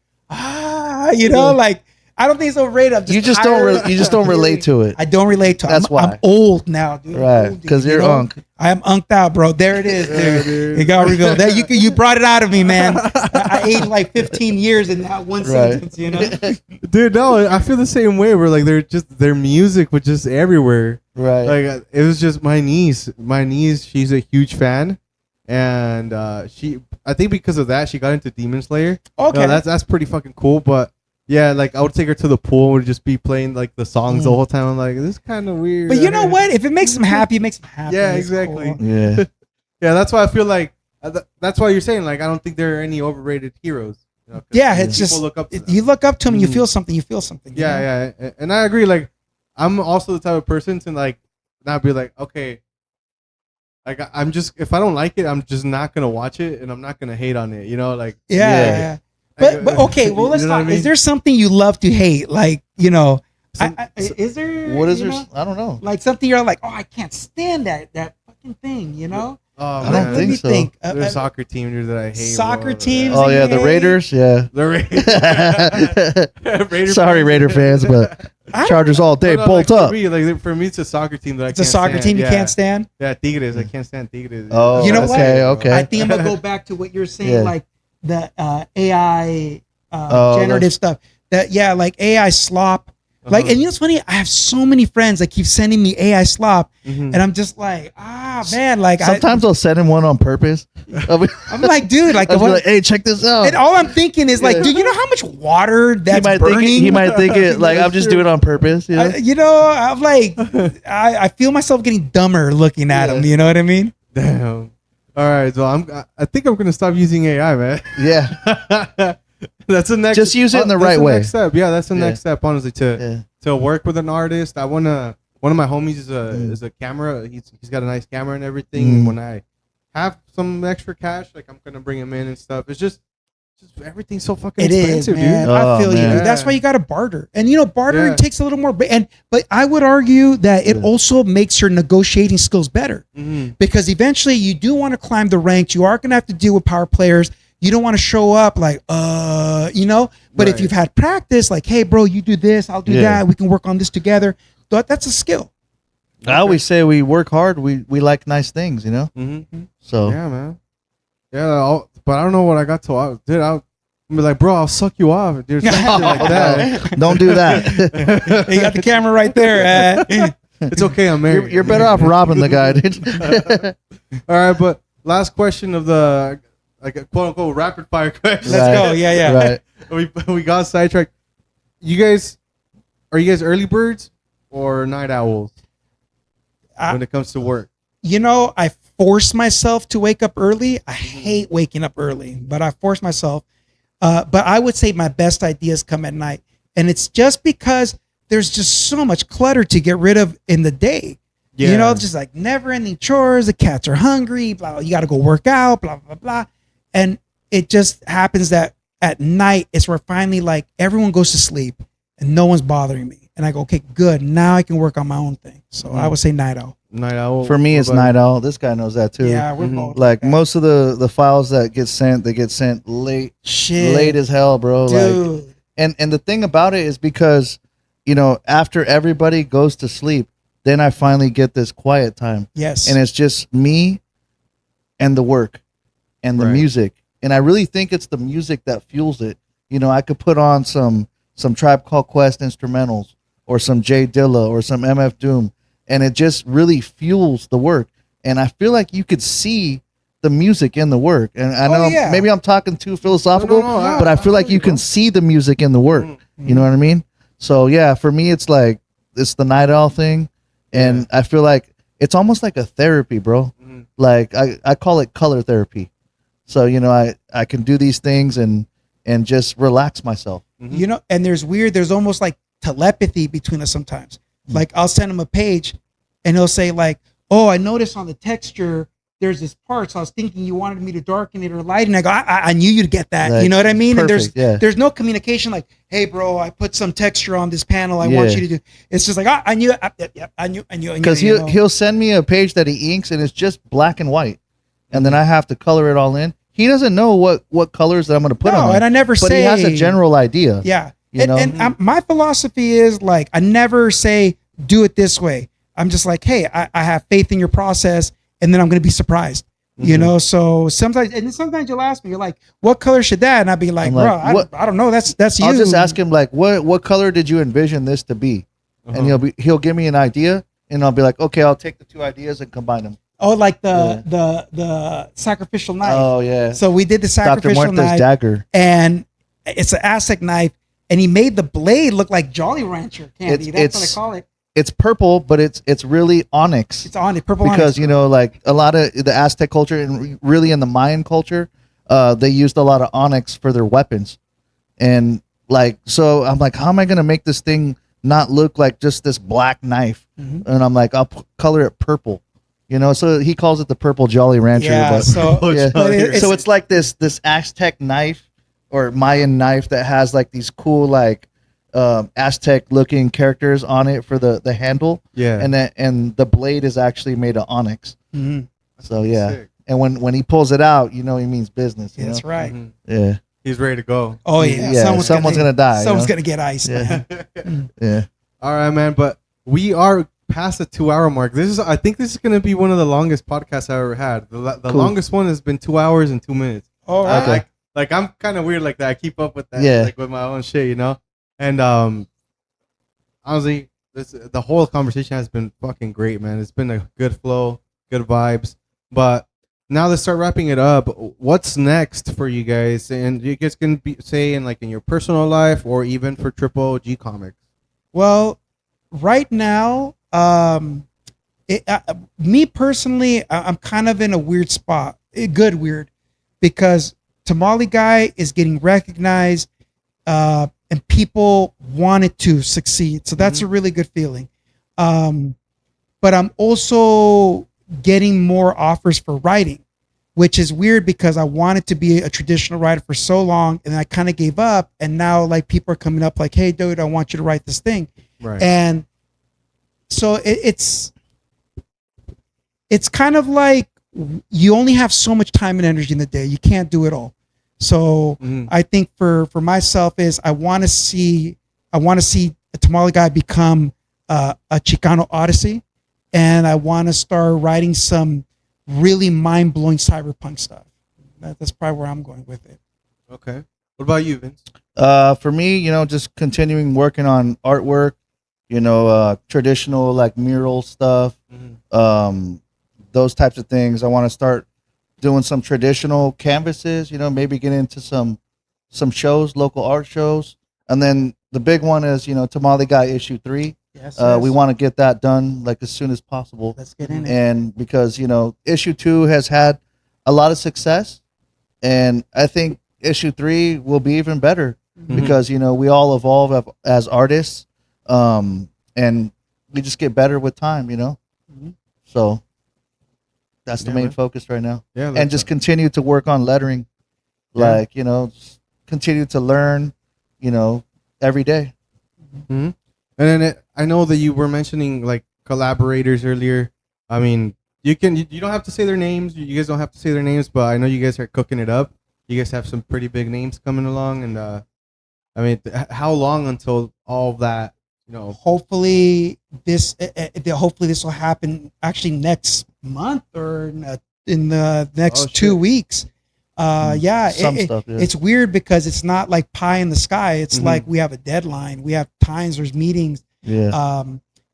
you know, like, I don't think it's overrated. I'm just You just tired. don't relate to it. I don't relate to it. That's I'm why. old now, dude. Right, Old, 'cause you you're know? unk. I am unked out, bro. There it is, dude. dude. It got revealed. That you brought it out of me, man. I aged like 15 years in that one Right. sentence, you know? Dude, no, I feel the same way. Where like their music was just everywhere. Right. Like, it was just my niece. My niece, she's a huge fan, and I think because of that, she got into Demon Slayer. Okay. No, that's pretty fucking cool. But yeah, like, I would take her to the pool and would just be playing like the songs the whole time. I'm like, this is kind of weird. But you know what? If it makes them happy, it makes them happy. Yeah, It's exactly. cool. Yeah. Yeah, that's why I feel like that's why you're saying, like, I don't think there are any overrated heroes. You know, 'cause Yeah, it's people just, look up to them. you look up to them, you Mhm. feel something, you feel something. you know? Yeah, and I agree. Like, I'm also the type of person to like not be like, okay, like, I'm just, if I don't like it, I'm just not gonna watch it, and I'm not gonna hate on it. You know, like, Yeah. like, But okay, well, let's you know what talk. I mean? Is there something you love to hate? Like, you know, is there? What is you there? know, I don't know. like something you're like, oh, I can't stand that fucking thing, you know? Oh, I man. don't Let think me so. think. There's soccer team dude, that I hate. Soccer bro. teams? Oh yeah, the Yay. Raiders. Yeah. The Raiders. Sorry, Raider fans, but Chargers all day. No, Bolt like, up. For me, it's a soccer team that I It's a can't soccer stand. team you Yeah. can't stand. Yeah, Tigres. I can't stand Tigres. Oh, You know what? okay. I think I'm gonna go back to what you're saying, Yeah. like the AI Oh, generative stuff. That like AI slop. Like, and you know what's funny? I have so many friends that keep sending me AI slop, and I'm just like, man, like Sometimes I'll send him one on purpose. I'm like, dude, like, I'll be like, hey, check this out. and all I'm thinking is like, Yeah. dude, you know how much water He that's might burning? think he might think it like I'm just doing it on purpose. You know? You know, I'm like, I feel myself getting dumber looking at him. You know what I mean? Damn. All right, so I think I'm gonna stop using AI, man. Yeah. That's the next. Just use it in the that's right way. Next step. Yeah, that's the Yeah. next step. Honestly, to work with an artist, I wanna one of my homies is a camera. He's got a nice camera and everything. And when I have some extra cash, like I'm gonna bring him in and stuff. It's just everything's so fucking expensive, man. dude. I feel you. man. Dude. That's why you got to barter, and bartering Yeah. takes a little more. But I would argue that it also makes your negotiating skills better because eventually you do want to climb the ranks. You are going to have to deal with power players. You don't want to show up like, But if you've had practice, like, hey, bro, you do this, I'll do that. We can work on this together. That's a skill. I always say we work hard. We like nice things, you know. So yeah, man. Yeah, but I don't know what I got to. I'll be like, bro, I'll suck you off, dude. Something like that. don't do that. You got the camera right there. It's okay, I'm married. You're better off robbing the guy, dude. All right, but last question of the like a quote unquote rapid fire question. Let's go. Yeah. Right. We got sidetracked. Are you guys early birds or night owls when it comes to work? I force myself to wake up early. I hate waking up early, but I force myself. But I would say my best ideas come at night. And it's just because there's just so much clutter to get rid of in the day. Yeah. Just like never ending chores. The cats are hungry, blah, blah, you got to go work out, blah, blah, blah. And it just happens that at night it's where finally like everyone goes to sleep and no one's bothering me. And I go, okay, good. Now I can work on my own thing. So I would say night owl. Night owl. For me, it's night owl. This guy knows that too. Yeah, we're both. Like most of the files that get sent, they get sent late, late as hell, bro. Dude. Like, and the thing about it is because, after everybody goes to sleep, then I finally get this quiet time. Yes. And it's just me and the work and the music. And I really think it's the music that fuels it. I could put on some Tribe Called Quest instrumentals or some Jay Dilla or some MF Doom. And it just really fuels the work. And I feel like you could see the music in the work. And I know maybe I'm talking too philosophical, but I feel like you can see the music in the work. You know what I mean? So yeah, for me, it's like, it's the night owl thing. And I feel like it's almost like a therapy, bro. Like I call it color therapy. So, I can do these things and just relax myself. And there's almost like telepathy between us sometimes. Like I'll send him a page and he'll say like, oh, I noticed on the texture, there's this part. So I was thinking you wanted me to darken it or lighten. I go, I knew you'd get that. Like, you know what I mean? perfect, And there's no communication like, hey bro, I put some texture on this panel. I want you to do. It's just like, I knew. I knew. Because he'll send me a page that he inks and it's just black and white. And then I have to color it all in. He doesn't know what colors that I'm going to put on. And I never say. But he has a general idea. Yeah. And my philosophy is like, I never say, do it this way. I'm just like, hey, I have faith in your process, and then I'm going to be surprised. So sometimes you'll ask me, you're like, what color should that? And I'll be like, bro, I don't know. That's you. I'll just ask him like, what color did you envision this to be? And he'll give me an idea, and I'll be like, okay, I'll take the two ideas and combine them. Oh, like the sacrificial knife. Oh yeah. So we did the sacrificial Dr. Muerte's knife, dagger, and it's an Aztec knife, and he made the blade look like Jolly Rancher candy. That's what I call it. It's purple, but it's really onyx. It's on it, purple because onyx. like a lot of the Aztec culture and really in the Mayan culture, they used a lot of onyx for their weapons, and like so I'm like, how am I gonna make this thing not look like just this black knife? And I'm like, I'll color it purple. So he calls it the purple Jolly Rancher. Yeah, but, so so it's like this Aztec knife or Mayan knife that has like these cool like Aztec looking characters on it for the handle. Yeah, and the blade is actually made of onyx. So yeah, sick. And when he pulls it out, he means business. That's right. Yeah, he's ready to go. Oh yeah, someone's gonna die. Someone's gonna get iced. Yeah. Yeah. All right, man. But we are past the 2-hour mark. I think this is gonna be one of the longest podcasts I've ever had. The Cool. longest one has been 2 hours and 2 minutes. All right. Okay. Like I'm kind of weird like that. I keep up with that. Yeah. Like with my own shit, And honestly, the whole conversation has been fucking great, man. It's been a good flow, good vibes. But now let's start wrapping it up. What's next for you guys? And you guys can be saying like in your personal life or even for Triple G Comics. Well, right now, me personally, I'm kind of in a weird spot. Weird, because Tamale Guy is getting recognized, and people want it to succeed. So that's a really good feeling. But I'm also getting more offers for writing, which is weird because I wanted to be a traditional writer for so long, and I kind of gave up. And now, like, people are coming up like, "Hey, dude, I want you to write this thing." Right. And so it's kind of like you only have so much time and energy in the day. You can't do it all. So I think for myself is I want to see a Tamale Guy become a Chicano Odyssey, and I want to start writing some really mind blowing cyberpunk stuff. That's probably where I'm going with it. Okay. What about you, Vince? For me, just continuing working on artwork, traditional like mural stuff, those types of things. I want to start doing some traditional canvases, maybe get into some shows, local art shows. And then the big one is, Tamale Guy issue 3. Yes, We want to get that done like as soon as possible. Let's get in it. And because, issue 2 has had a lot of success, and I think issue 3 will be even better because, we all evolve as artists, and we just get better with time, So that's the main focus right now. Yeah. And just continue to work on lettering, continue to learn, every day. And then I know that you were mentioning like collaborators earlier. I mean, you don't have to say their names. You guys don't have to say their names, but I know you guys are cooking it up. You guys have some pretty big names coming along, and I mean, how long until all of that? Hopefully this will happen actually next month or in the next 2 weeks. It's weird because it's not like pie in the sky. It's like we have a deadline, we have times, there's meetings.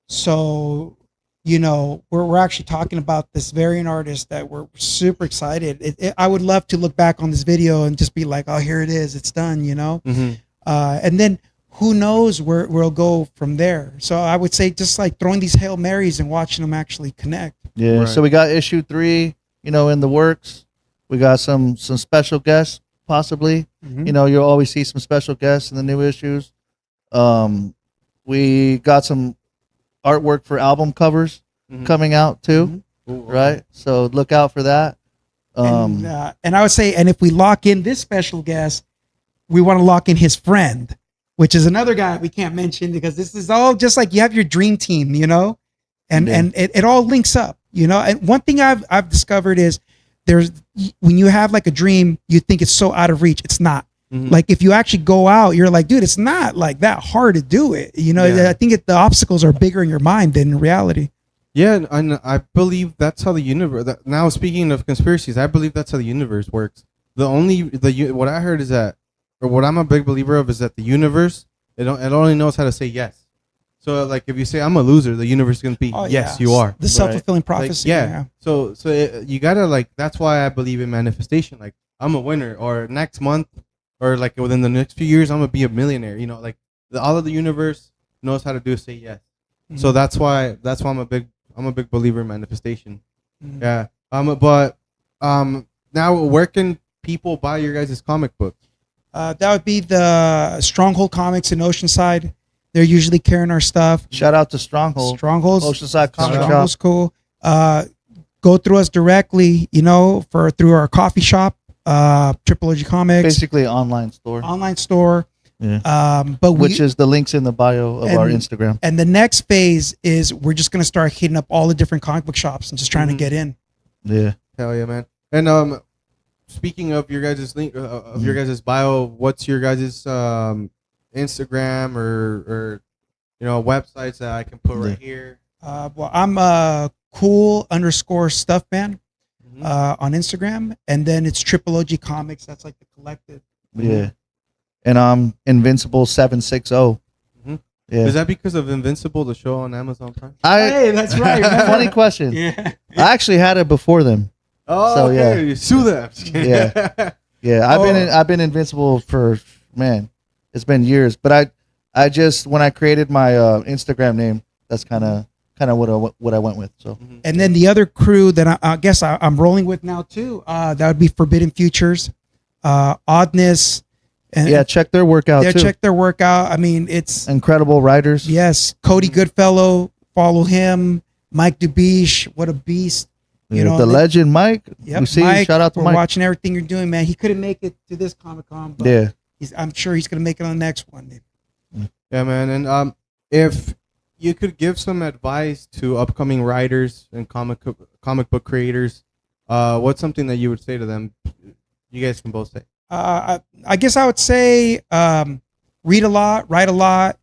So we're actually talking about this variant artist that we're super excited. I would love to look back on this video and just be like, oh, here it is, it's done, and then who knows where we'll go from there. So I would say just like throwing these Hail Marys and watching them actually connect. Right. So we got issue 3 in the works. We got some special guests possibly. You'll always see some special guests in the new issues. We got some artwork for album covers coming out too. Right? So look out for that. And I would say, and if we lock in this special guest, we want to lock in his friend, which is another guy we can't mention because this is all just like you have your dream team, and it all links up, And one thing I've discovered is when you have like a dream, you think it's so out of reach. It's not. Like if you actually go out, you're like, dude, it's not like that hard to do it. I think the obstacles are bigger in your mind than in reality. Yeah, and I believe that's how the universe. Now speaking of conspiracies, I believe that's how the universe works. What I heard is that, or what I'm a big believer of, is that the universe it only knows how to say yes. So like if you say I'm a loser, the universe is gonna be yes, you are. The self-fulfilling prophecy. So you gotta like, that's why I believe in manifestation. Like I'm a winner, or next month, or like within the next few years, I'm gonna be a millionaire. All of the universe knows how to do is say yes. So that's why I'm a big believer in manifestation. Yeah. But now where can people buy your guys' comic book? That would be the Stronghold Comics in Oceanside. They're usually carrying our stuff. Shout out to Stronghold. Oceanside Comic Shop. Stronghold's cool. Go through us directly, through our coffee shop, tripleogcomics. Basically an online store. Yeah. Which is the links in the bio of our Instagram. And the next phase is we're just gonna start hitting up all the different comic book shops and just trying to get in. Yeah. Hell yeah, man. And speaking of your guys' link of your guys' bio, what's your guys' Instagram or websites that I can put right here? Well, I'm cool_stuffman on Instagram, and then it's Triple OG Comics. That's like the collective. Yeah. And I'm Invincible 760. Yeah. Is that because of Invincible, the show on Amazon Prime? Hey, that's right. Funny question. Yeah. I actually had it before them. Oh, so, okay. Yeah. You sue them. Yeah. I've been Invincible for, man, it's been years. But I just, when I created my Instagram name, that's kind of what I went with. So. And then the other crew that I guess I'm rolling with now too, that would be Forbidden Futures, Oddness. And check their work out too. Check their work out. I mean, it's incredible writers. Yes, Cody Goodfellow follow him. Mike Dubiche, what a beast. You know, the legend Mike. Yep, We see Mike, you. Shout out to we're Mike. watching everything you're doing, man. He couldn't make it to this Comic-Con, but Yeah. I'm sure he's going to make it on the next one. Yeah, man. And if you could give some advice to upcoming writers and comic book creators, what's something that you would say to them? You guys can both say. I guess I would say read a lot, write a lot,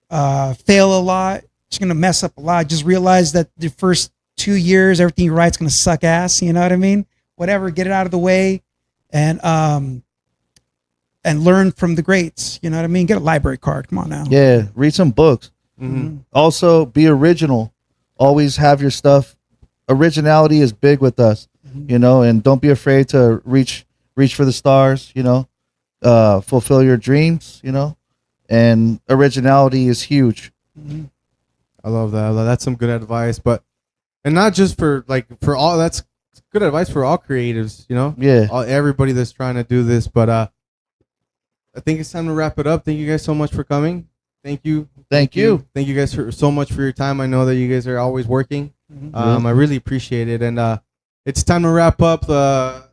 fail a lot. It's going to mess up a lot. Just realize that the first 2 years, everything you write's going to suck ass. You know what I mean? Whatever, get it out of the way, and learn from the greats. You know what I mean? Get a library card. Come on now. Yeah, read some books. Mm-hmm. Also, be original. Always have your stuff. Originality is big with us, you know, and don't be afraid to reach for the stars, you know, fulfill your dreams, you know, and originality is huge. Mm-hmm. I love that. That's some good advice, and not just for all. That's good advice for all creatives, you know. Yeah. Everybody that's trying to do this. But I think it's time to wrap it up. Thank you guys so much for coming. Thank you. Thank you. Thank you guys so much for your time. I know that you guys are always working. Mm-hmm. I really appreciate it, and it's time to wrap up. Let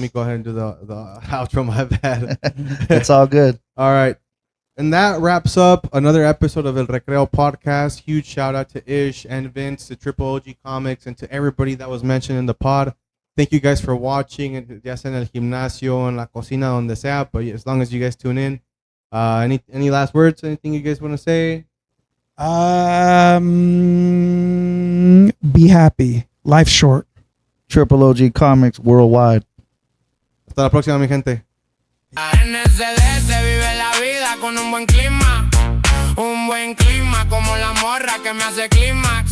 me go ahead and do the outro. My bad. It's all good. All right. And that wraps up another episode of El Recreo podcast. Huge shout out to Ish and Vince, to Triple OG Comics, and to everybody that was mentioned in the pod. Thank you guys for watching, ya sea en el gimnasio, en la cocina, donde sea, but as long as you guys tune in. Any last words? Anything you guys want to say? Be happy. Life's short. Triple OG Comics worldwide. Hasta la próxima, mi gente. NSD se vive la vida con un buen clima como la morra que me hace clima.